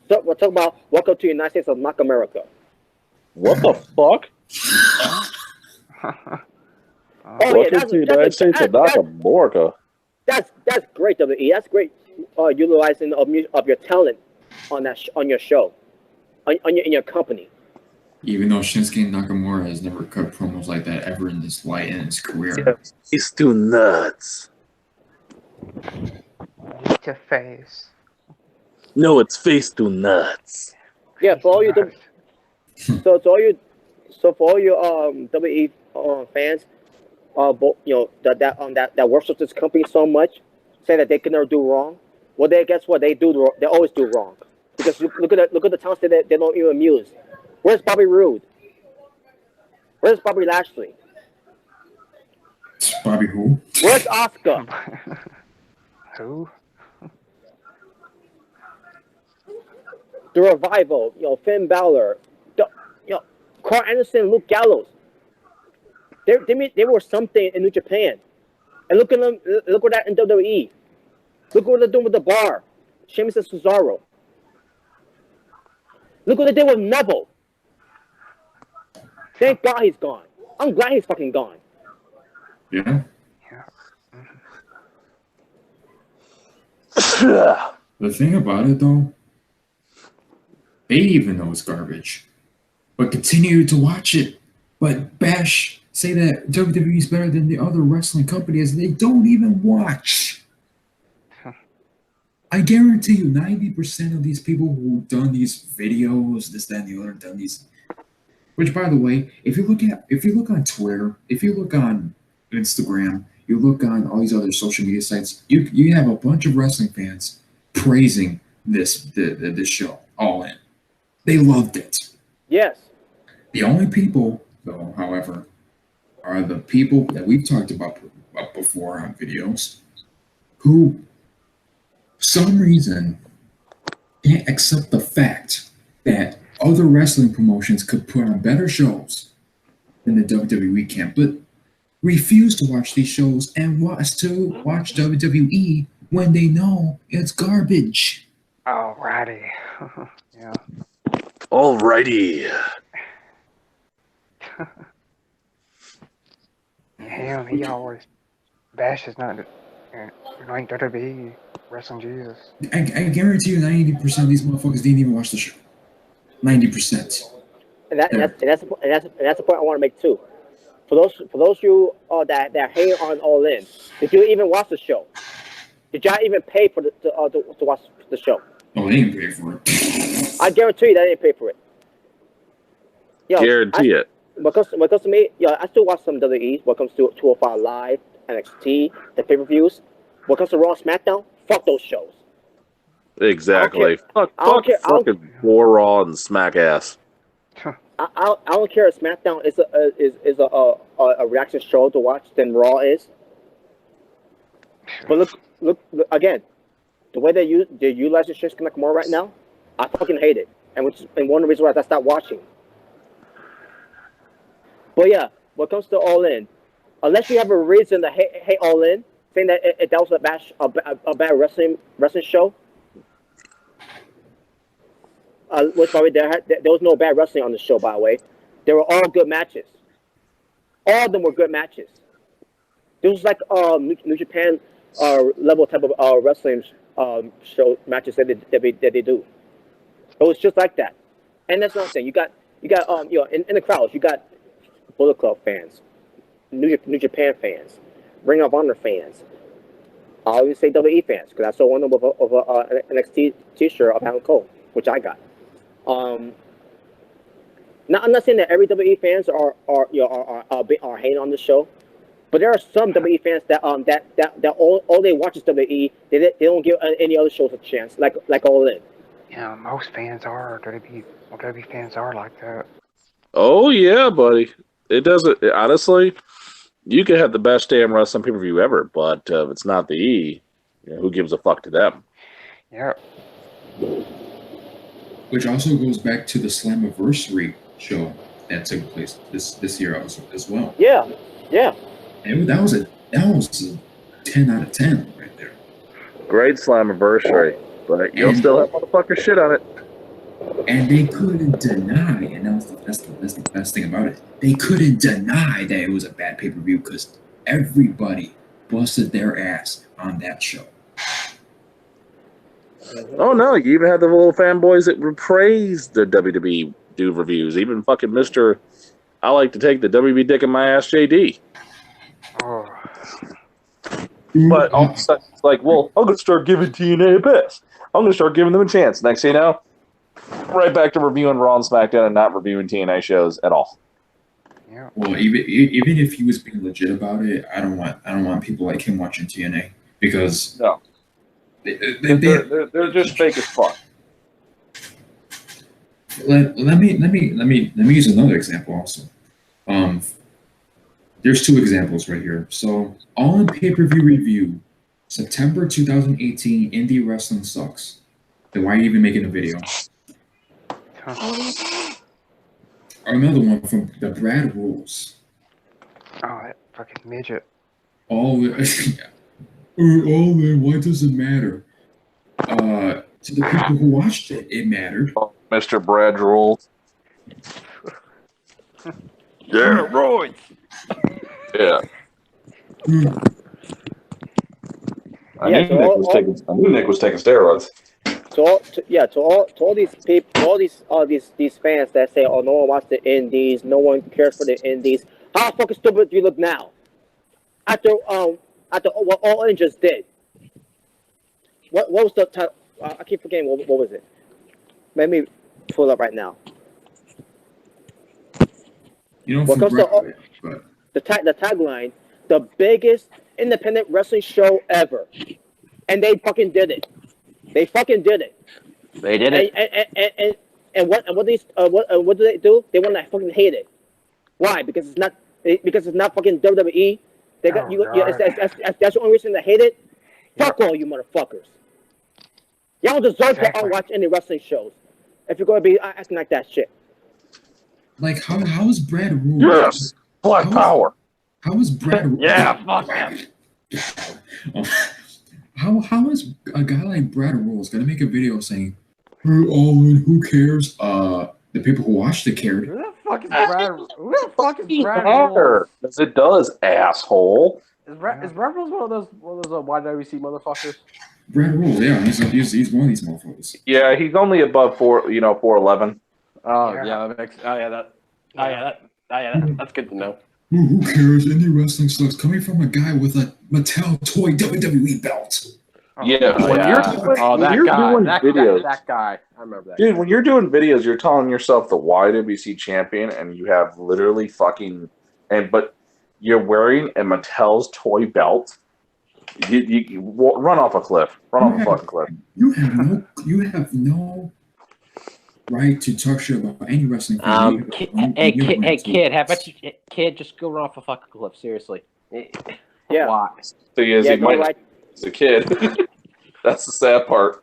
So we're talking about welcome to the United States of Knock America.
What the fuck? Welcome to the United States of Knock America.
That's great, WWE. That's great utilizing of your talent on your show, in your company.
Even though Shinsuke Nakamura has never cut promos like that ever in his life in his career.
Yeah, he's too nuts.
Just your face.
No, it's face too nuts.
Yeah, for all you for all your WWE fans, that worship this company so much, say that they can never do wrong. Well, guess what? They always do wrong. Because look at the talents that they don't even use. Where's Bobby Roode? Where's Bobby Lashley?
Bobby who?
Where's Asuka?
Who?
The Revival, Finn Balor, Carl Anderson, Luke Gallows. They were something in New Japan, and look at them. Look what that in WWE. Look what they're doing with the Bar, Sheamus and Cesaro. Look what they did with Neville. Thank God he's gone. I'm glad he's fucking gone.
Yeah. The thing about it, though, they even know it's garbage, but continue to watch it. But say that WWE is better than the other wrestling companies, they don't even watch. I guarantee you, 90% of these people who've done these videos, this, that, and the other, done these. Which, by the way, if you look on Twitter, if you look on Instagram, you look on all these other social media sites, you have a bunch of wrestling fans praising this show, All In. They loved it.
Yes.
The only people, though, however, are the people that we've talked about before on videos who, for some reason, can't accept the fact that other wrestling promotions could put on better shows than the WWE can, but refuse to watch these shows and watch WWE when they know it's garbage.
Alrighty. Yeah.
Alrighty.
Him, he always bashes not like WWE wrestling Jesus.
I guarantee you 90% of these motherfuckers didn't even watch the show. 90%.
And that's the point I want to make too. For those of you that hate on All In, did you even watch the show? Did y'all even pay for to watch the show?
Oh, they didn't pay for it.
I guarantee you they didn't pay for it.
Guarantee it.
When it comes to me, I still watch some WWE. When it comes to 205 Live, NXT, the pay-per-views. When it comes to Raw, SmackDown, fuck those shows.
Exactly. Fuck fucking Raw and Smack ass.
I don't care if SmackDown is a reaction show to watch than Raw is. But look again, the way they utilize the Shinsuke Nakamura right now, I fucking hate it, and one of the reasons why I stopped watching. But yeah, when it comes to All In, unless you have a reason to hate All In, saying that that was a bad wrestling show. Which by the way, there was no bad wrestling on the show, by the way. They were all good matches. All of them were good matches. This was like New Japan level type of wrestling show matches that they do. It was just like that. And that's another thing. You got in the crowds, you got Bullet Club fans, New Japan fans, Ring of Honor fans. I always say WWE fans because I saw one of them with an NXT T-shirt of Adam Cole, which I got. Now, I'm not saying that every WWE fans are hating on the show, but there are some WWE fans that all they watch is WWE. They don't give any other shows a chance, like All In.
Yeah, most fans are WWE fans are like that.
Oh yeah, buddy. It doesn't honestly. You could have the best damn wrestling pay-per-view ever, but if it's not the E, who gives a fuck to them?
Yeah.
Which also goes back to the Slammiversary show that took place this year as well.
Yeah.
And that was a 10 out of 10 right there.
Great Slammiversary, but you'll still have motherfucker shit on it.
And they couldn't deny, and that's the best thing about it. They couldn't deny that it was a bad pay-per-view because everybody busted their ass on that show.
Oh no, you even had the little fanboys that praised the WWE do reviews. Even fucking Mr. I like to take the WB dick in my ass JD.
Oh.
But all of a sudden it's like, well, I'm gonna start giving TNA a pass. I'm gonna start giving them a chance. Next thing you know, right back to reviewing Raw and SmackDown and not reviewing TNA shows at all.
Yeah.
Well, even if he was being legit about it, I don't want people like him watching TNA because
no, they're just fake as fuck.
Let me use another example also. There's two examples right here. So, All In pay-per-view review, September 2018, Indie Wrestling Sucks. Then why are you even making a video? Another one from the Brad Rules.
Oh, that fucking midget.
All in, why does it matter? To the people who watched it, it mattered.
Oh, Mr. Brad Rules.
Yeah, right.
Yeah. I knew Nick was taking steroids.
To all these people, all these fans that say, "Oh, no one watches the Indies, no one cares for the Indies." How fucking stupid do you look now? After what All In just did. What was the title? I keep forgetting. What was it? Let me pull it up right now.
You know,
What comes to the tagline, the biggest independent wrestling show ever, and they fucking did it. They fucking did it.
They did it.
And what do they do? They want to fucking hate it. Why? Because it's not fucking WWE. They got that's the only reason they hate it. Fuck all you motherfuckers. Y'all don't deserve to watch any wrestling shows if you're gonna be acting like that shit.
Like how is Brad Rules?
Yes, Black Power.
How is Brad?
Yeah, fuck him.
How is a guy like Brad Rules gonna make a video saying, "All In, who cares?" The people who watched it cared.
Who the fuck is Brad? Who the fuck is Brad Rules?
Because it does, asshole.
Is Brad Rules one of those YWC motherfuckers?
Brad Rules, yeah, he's one of these motherfuckers.
Yeah, he's only above 4'11".
That's good to know.
Who cares? Indie wrestling sucks. Coming from a guy with a Mattel toy WWE belt.
Yeah,
that guy. I remember that.
Dude, when you're doing videos, you're telling yourself the YWC champion, and you have literally but you're wearing a Mattel's toy belt. You run off a cliff. Run off a fucking cliff.
You have no right to talk shit about any wrestling fan.
Kid, how about you, kid, just go run off a fucking cliff, seriously.
Yeah.
Why?
So he's a kid. That's the sad part.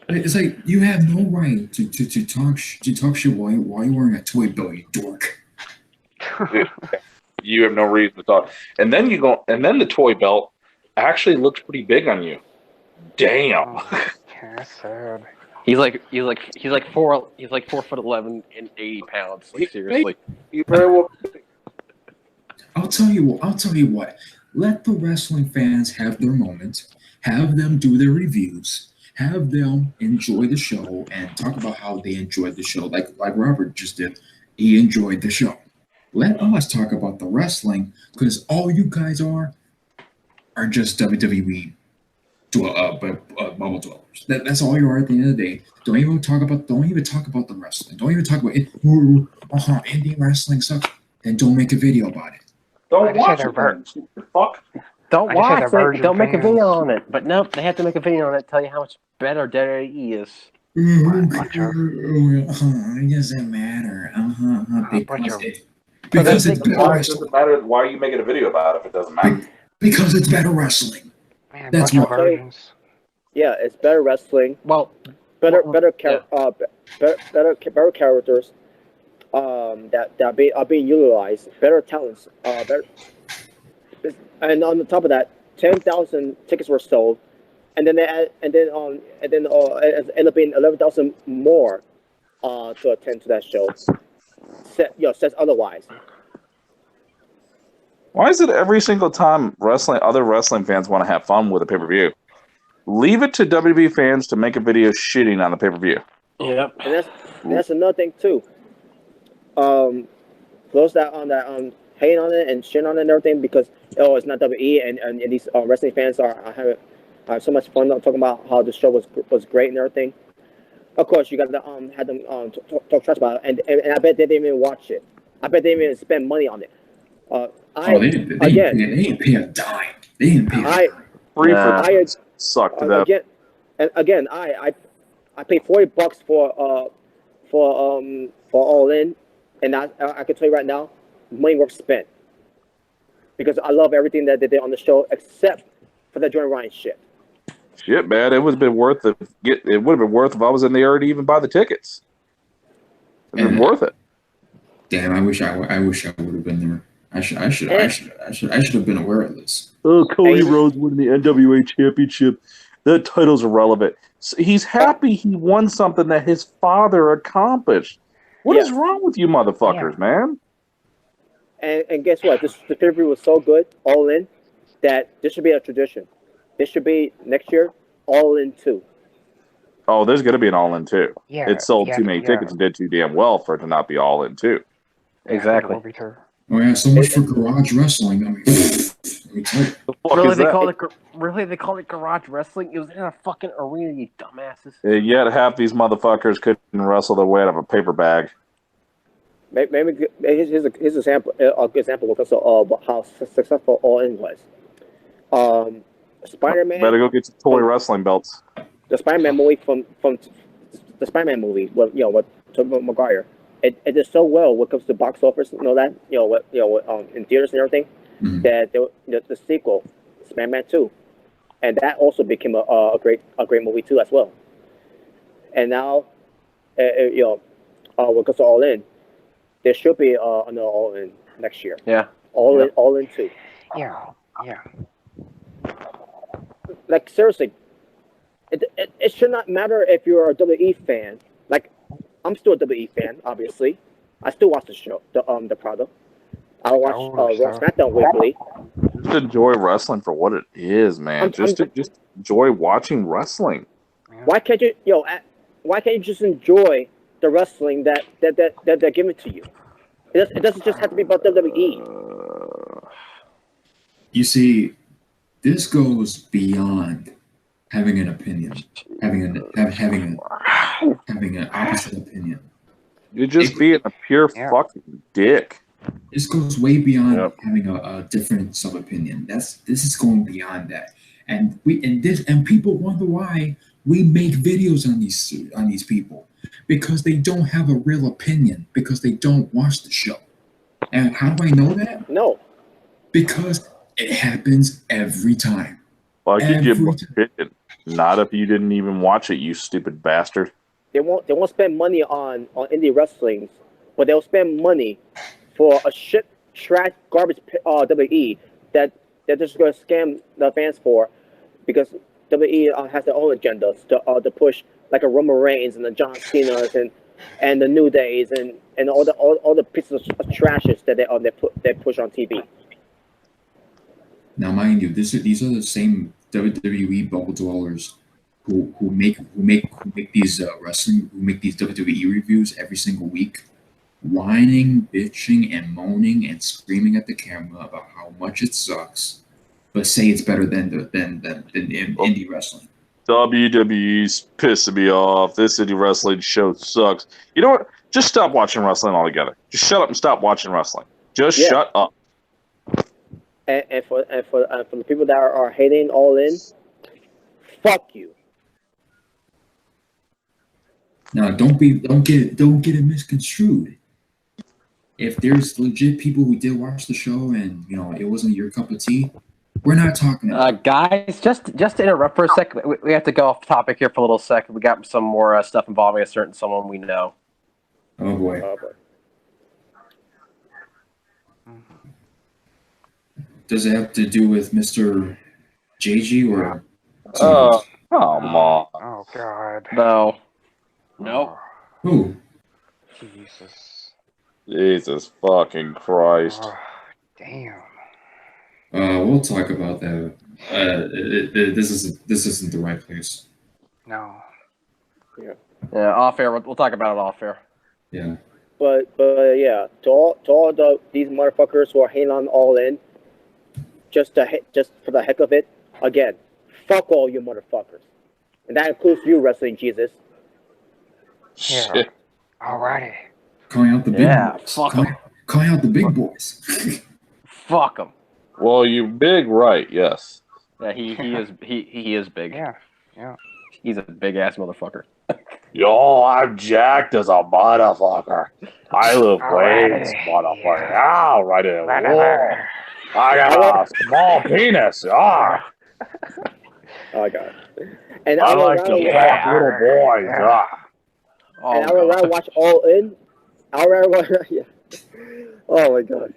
It's like you have no right to talk shit while you're wearing a toy belt, you dork.
You have no reason to talk. And then the toy belt actually looks pretty big on you. Damn.
Yeah, that's sad.
He's like 4'11" and 80 pounds. Like, seriously.
You very well.
I'll tell you what. Let the wrestling fans have their moment. Have them do their reviews. Have them enjoy the show and talk about how they enjoyed the show, like Robert just did. He enjoyed the show. Let us talk about the wrestling, because all you guys are just WWE bubble dwellers. That's all you are at the end of the day. Don't even talk about the wrestling. Don't even talk about it. Indie wrestling sucks. Then don't make a video about it.
Don't
I just
watch
said
it,
they're
then, stupid fuck.
Don't
I just said
watch
they're
it.
virgin
Don't make a video
fans.
on it. But nope, they have to make a video on it. Tell you how much better WWE is.
Who
Bunch
cares?
of-
It doesn't matter.
bunch of-
Because it's better
Why
wrestling.
does it matter? Why are you making a video about it if it doesn't matter?
Because it's better wrestling.
Man,
That's
bunch of
why.
virgins.
Yeah, it's better wrestling,
Well,
better
Well,
better
yeah.
better characters that are being utilized, better talents, better, and on the top of that, 10,000 tickets were sold, and then it ended up being 11,000 more to attend to that show. Says otherwise.
Why is it every single time other wrestling fans want to have fun with a pay-per-view? Leave it to WWE fans to make a video shitting on the pay-per-view.
Yep.
And that's another thing too. Those that hating on it and shitting on it and everything because it's not WWE and these wrestling fans are having so much fun talking about how the show was great and everything. Of course, you got to have them talk trash about it, and I bet they didn't even watch it. I bet they didn't even spend money on it.
They didn't pay a dime. They didn't pay a dime.
Free
Nah.
for sucked to death.
Again, I paid $40 for All In, and I can tell you right now, money worth spent because I love everything that they did on the show except for the Johnny Ryan shit.
Shit, man, it would have been worth it. It would have been worth if I was in the area to even buy the tickets. It'd been worth it.
Damn, I wish I would have been there. I should have been aware of this.
Oh, Cody Rhodes winning the NWA Championship. That title's irrelevant. So he's happy he won something that his father accomplished. What is wrong with you motherfuckers, man?
And guess what? The pay-per-view was so good, All In, that this should be a tradition. This should be next year, All In 2.
Oh, there's going to be an All In 2.
Yeah,
It sold too many tickets and did too damn well for it to not be All In 2.
Exactly.
Oh yeah, so much for garage wrestling. I mean, let me tell you.
Really, they called it garage wrestling? It was in a fucking arena, you dumbasses.
Yet half these motherfuckers couldn't wrestle their way out of a paper bag.
Maybe here's an example. A good example because of how successful All In was. Spider-Man.
Better go get your toy wrestling belts.
The Spider-Man movie from the Spider-Man movie, with Tobey Maguire. It did so well when it comes to box office, in theaters and everything, that the sequel, Spider-Man 2, and that also became a great movie too as well. And now, when it comes to All In, there should be another All In next year.
Yeah.
All In 2.
Yeah.
Like seriously, it should not matter if you're a WWE fan. Like, I'm still a WWE fan, obviously. I still watch the show, the product. I watch Raw SmackDown weekly.
Just enjoy wrestling for what it is, man. Just enjoy watching wrestling.
Why can't you, why can't you just enjoy the wrestling that they're giving to you? It doesn't just have to be about WWE.
You see, this goes beyond having an opinion, having an opposite opinion.
You're just being a pure fucking dick.
This goes way beyond having a difference of opinion. This is going beyond that, and people wonder why we make videos on these people, because they don't have a real opinion, because they don't watch the show. And how do I know that?
No,
because it happens every time.
Well, I give you opinion. Not if you didn't even watch it, you stupid bastard.
They won't spend money on indie wrestling, but they'll spend money for a shit trash garbage WWE that they're just going to scam the fans for, because WWE has their own agendas to push, like a Roman Reigns and the John Cena's and the New Days and all the pieces of trashes that they push on TV.
Now, mind you, these are the same WWE bubble dwellers who make these WWE reviews every single week, whining, bitching, and moaning and screaming at the camera about how much it sucks, but say it's better than indie wrestling.
WWE's pissing me off. This indie wrestling show sucks. You know what? Just stop watching wrestling altogether. Just shut up and stop watching wrestling. Just shut up.
And for the people that are hating All In, fuck you.
Now, don't get it misconstrued. If there's legit people who did watch the show and it wasn't your cup of tea, we're not talking about
guys, just to interrupt for a second, we have to go off topic here for a little second. We got some more stuff involving a certain someone we know.
Oh boy. Does it have to do with Mr. JG or?
Oh, come on.
Oh God.
No. Nope.
Who?
Jesus fucking Christ.
Oh, damn.
We'll talk about that. This isn't the right place.
No.
Yeah, off air. We'll talk about it off air.
Yeah.
But yeah, to all these motherfuckers who are hating on All In, just for the heck of it, again, fuck all you motherfuckers, and that includes you, Wrestling Jesus.
Yeah.
Shit.
Alrighty.
Calling out the big boys.
Fuck 'em.
Calling out the big boys.
Fuck him.
Well, you big right, yes.
Yeah, he is big.
Yeah.
He's a big ass motherfucker.
Yo, I'm jacked as a motherfucker. I lift weights, motherfucker. Ah, right in the wall. I got a small penis. Ah.
Oh god. And
I like to fuck little boys. Ah.
And I would rather watch All In. I would rather watch. Yeah. Oh my god.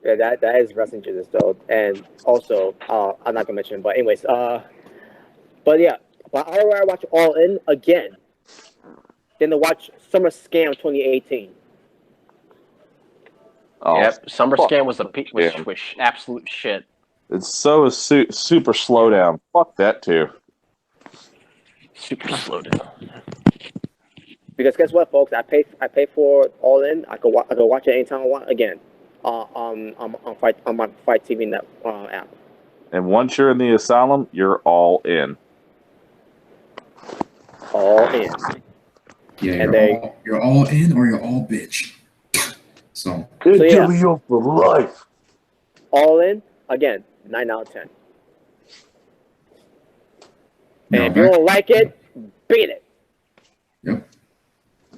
Yeah, that is Wrestling Jesus though, and also I'm not gonna mention, but anyways, but yeah, but I would rather watch All In again than to watch Summer Scam 2018.
Oh,
Yep, Summer
fuck.
Scam was absolute shit.
It's so super slow down. Fuck that too.
Super slow down.
Because guess what, folks? I pay for All In. I go watch it anytime I want again. On my Fight TV net app.
And once you're in the asylum, you're all in.
All in.
Yeah,
And
you're all in or you're all bitch. So
Good
yeah.
you for life.
All In again, 9 out of 10. And if you don't like it, beat it.
Yep.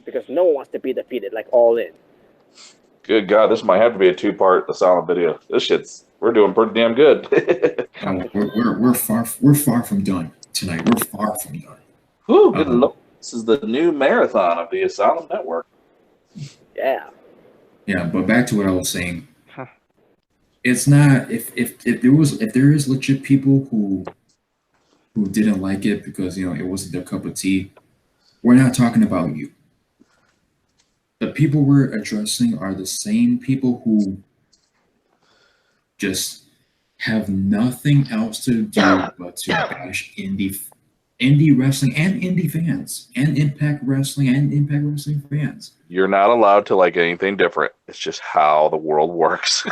Because no one wants to be defeated like All In.
Good God, this might have to be a 2-part asylum video. We're doing pretty damn good.
we're far from done tonight. We're far from done.
Whew, good Lord. This is the new marathon of the Asylum Network.
Yeah.
Yeah, but back to what I was saying. It's not if there is legit people who didn't like it because it wasn't their cup of tea. We're not talking about you. The people we're addressing are the same people who just have nothing else to do but to bash indie wrestling and indie fans and Impact Wrestling and Impact Wrestling fans.
You're not allowed to like anything different. It's just how the world works.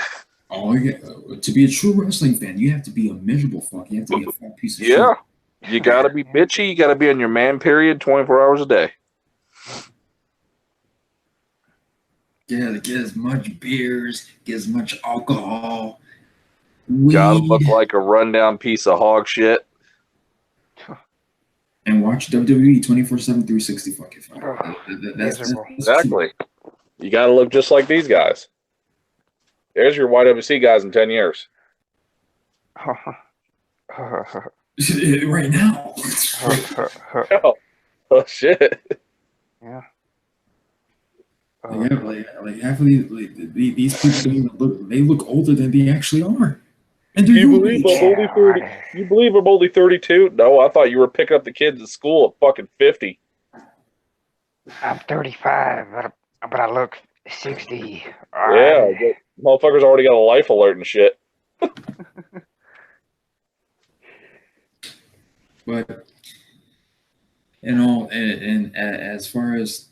To be a true wrestling fan, you have to be a miserable fuck. You have to be a fat piece of shit.
Yeah. You got to be bitchy. You got to be on your man period 24 hours a day.
Get as much beers, get as much alcohol.
Gotta
Weed,
look like a rundown piece of hog shit.
and watch WWE 24/7, 365. That's
Exactly. You gotta look just like these guys. There's your YWC guys in 10 years.
right now.
Oh shit.
Yeah.
Like half of these people don't even look. They look older than they actually are. And do
You believe I'm only 30? You believe I'm only 32? No, I thought you were picking up the kids at school at fucking 50.
I'm 35, but I look 60.
Yeah, motherfuckers already got a life alert and shit.
But and as far as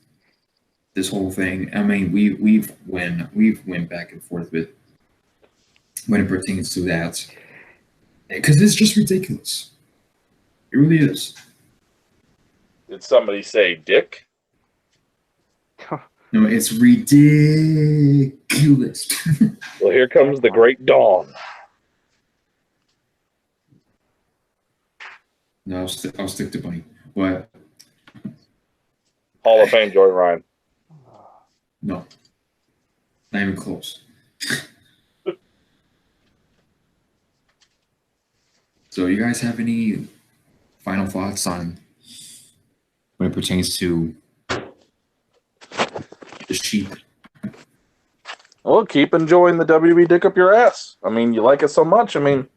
this whole thing, I mean, we've went back and forth with when it pertains to that. Because it's just ridiculous. It really is.
Did somebody say dick?
No, it's ridiculous.
Well, here comes the great dawn.
No, I'll stick to Bunny. But
Hall of Fame, Joey Ryan.
no, not even close. So, you guys have any final thoughts on when it pertains to the sheep?
Well, keep enjoying the WWE dick up your ass. I mean, you like it so much. I mean,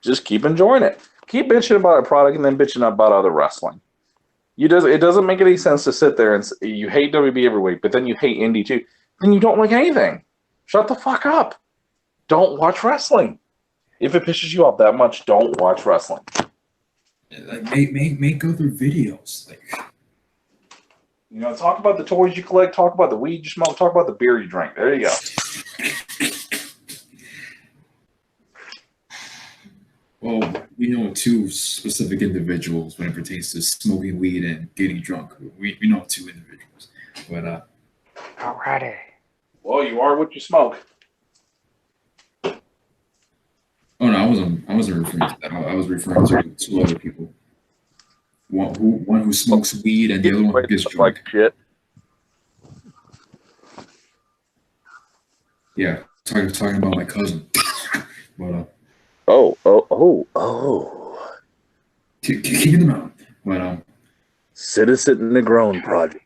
just keep enjoying it. Keep bitching about a product and then bitching about other wrestling. It doesn't make any sense to sit there and you hate WWE every week, but then you hate indie too. Then you don't like anything. Shut the fuck up. Don't watch wrestling. If it pisses you off that much, don't watch wrestling.
Like make other videos. Like,
you know, talk about the toys you collect, talk about the weed you smoke, talk about the beer you drink. There you go.
well, we know two specific individuals when it pertains to smoking weed and getting drunk. We know two individuals. But
Alrighty.
Well, you are what you smoke.
oh no, I wasn't referring to that. I was referring to two other people. One who smokes weed and the other one who gets drunk.
Like shit.
Yeah, talking about my cousin. But
Oh.
kicking them out. But
Citizen Negron Project.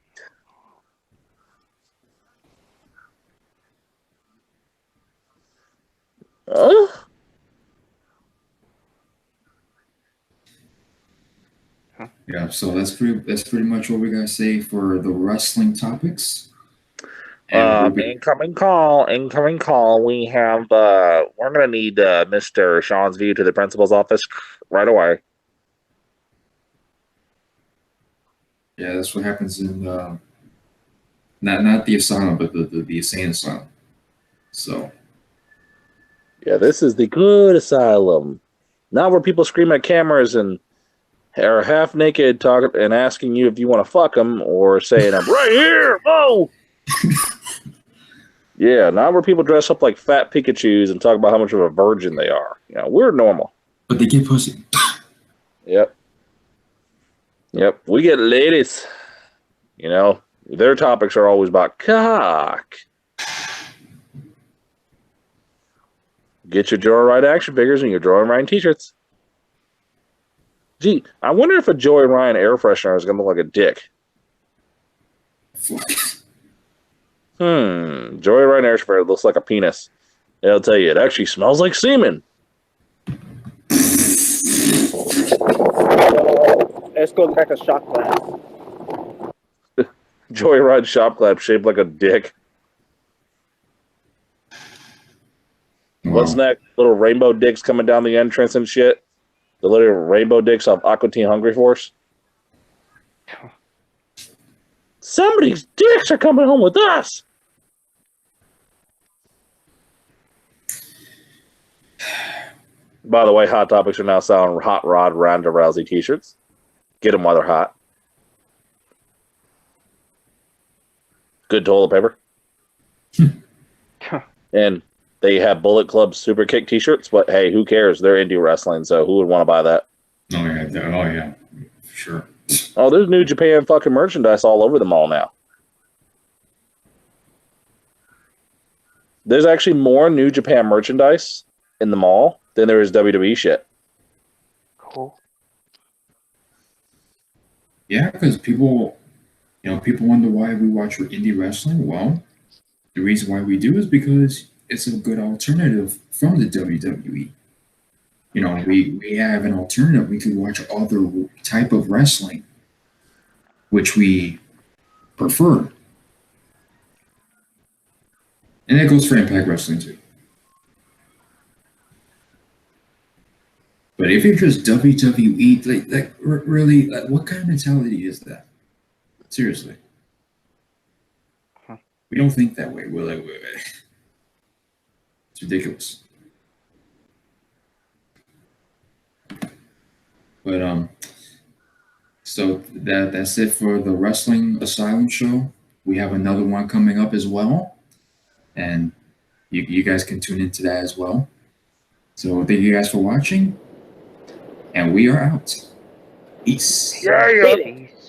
yeah, so that's pretty much what we gotta say for the wrestling topics. And
Incoming call. We have we're gonna need Mr. Shawn's view to the principal's office right away.
yeah, that's what happens in not the asylum, but the insane asylum. So
Yeah, this is the good asylum. Now where people scream at cameras and are half naked talking and asking you if you want to fuck them or saying I'm right here. Oh. Yeah, now where people dress up like fat Pikachus and talk about how much of a virgin they are. You know, we're normal.
but they get pussy.
Yep. We get ladies. You know, their topics are always about cock. Get your Joey Ryan action figures and your Joey Ryan t-shirts. Gee, I wonder if a Joey Ryan air freshener is going to look like a dick. Joey Ryan air freshener looks like a penis. It'll tell you it actually smells like semen.
Let's go crack a shot glass.
Joey Ryan shop clap shaped like a dick.
Wow.
What's next? Little rainbow dicks coming down the entrance and shit. The little rainbow dicks off Aqua Teen Hungry Force. Somebody's dicks are coming home with us. By the way, Hot Topics are now selling Hot Rod Ronda Rousey t-shirts. Get them while they're hot. Good toilet paper. And they have Bullet Club Super Kick t-shirts, but hey, who cares? They're indie wrestling, so who would want to buy that?
Oh yeah, for sure.
Oh, there's New Japan fucking merchandise all over the mall now. There's actually more New Japan merchandise in the mall than there is WWE shit.
Cool.
Yeah, because people wonder why we watch indie wrestling. Well, the reason why we do is because it's a good alternative from the WWE. You know, we have an alternative. We could watch other type of wrestling, which we prefer. And that goes for Impact Wrestling too. But if you're just WWE, really, what kind of mentality is that? Seriously. We don't think that way. We're like, it's ridiculous. But so that's it for the Wrestling Asylum show. We have another one coming up as well, and you guys can tune into that as well. So thank you guys for watching, and we are out. Peace.
Yeah,
Dating.
peace.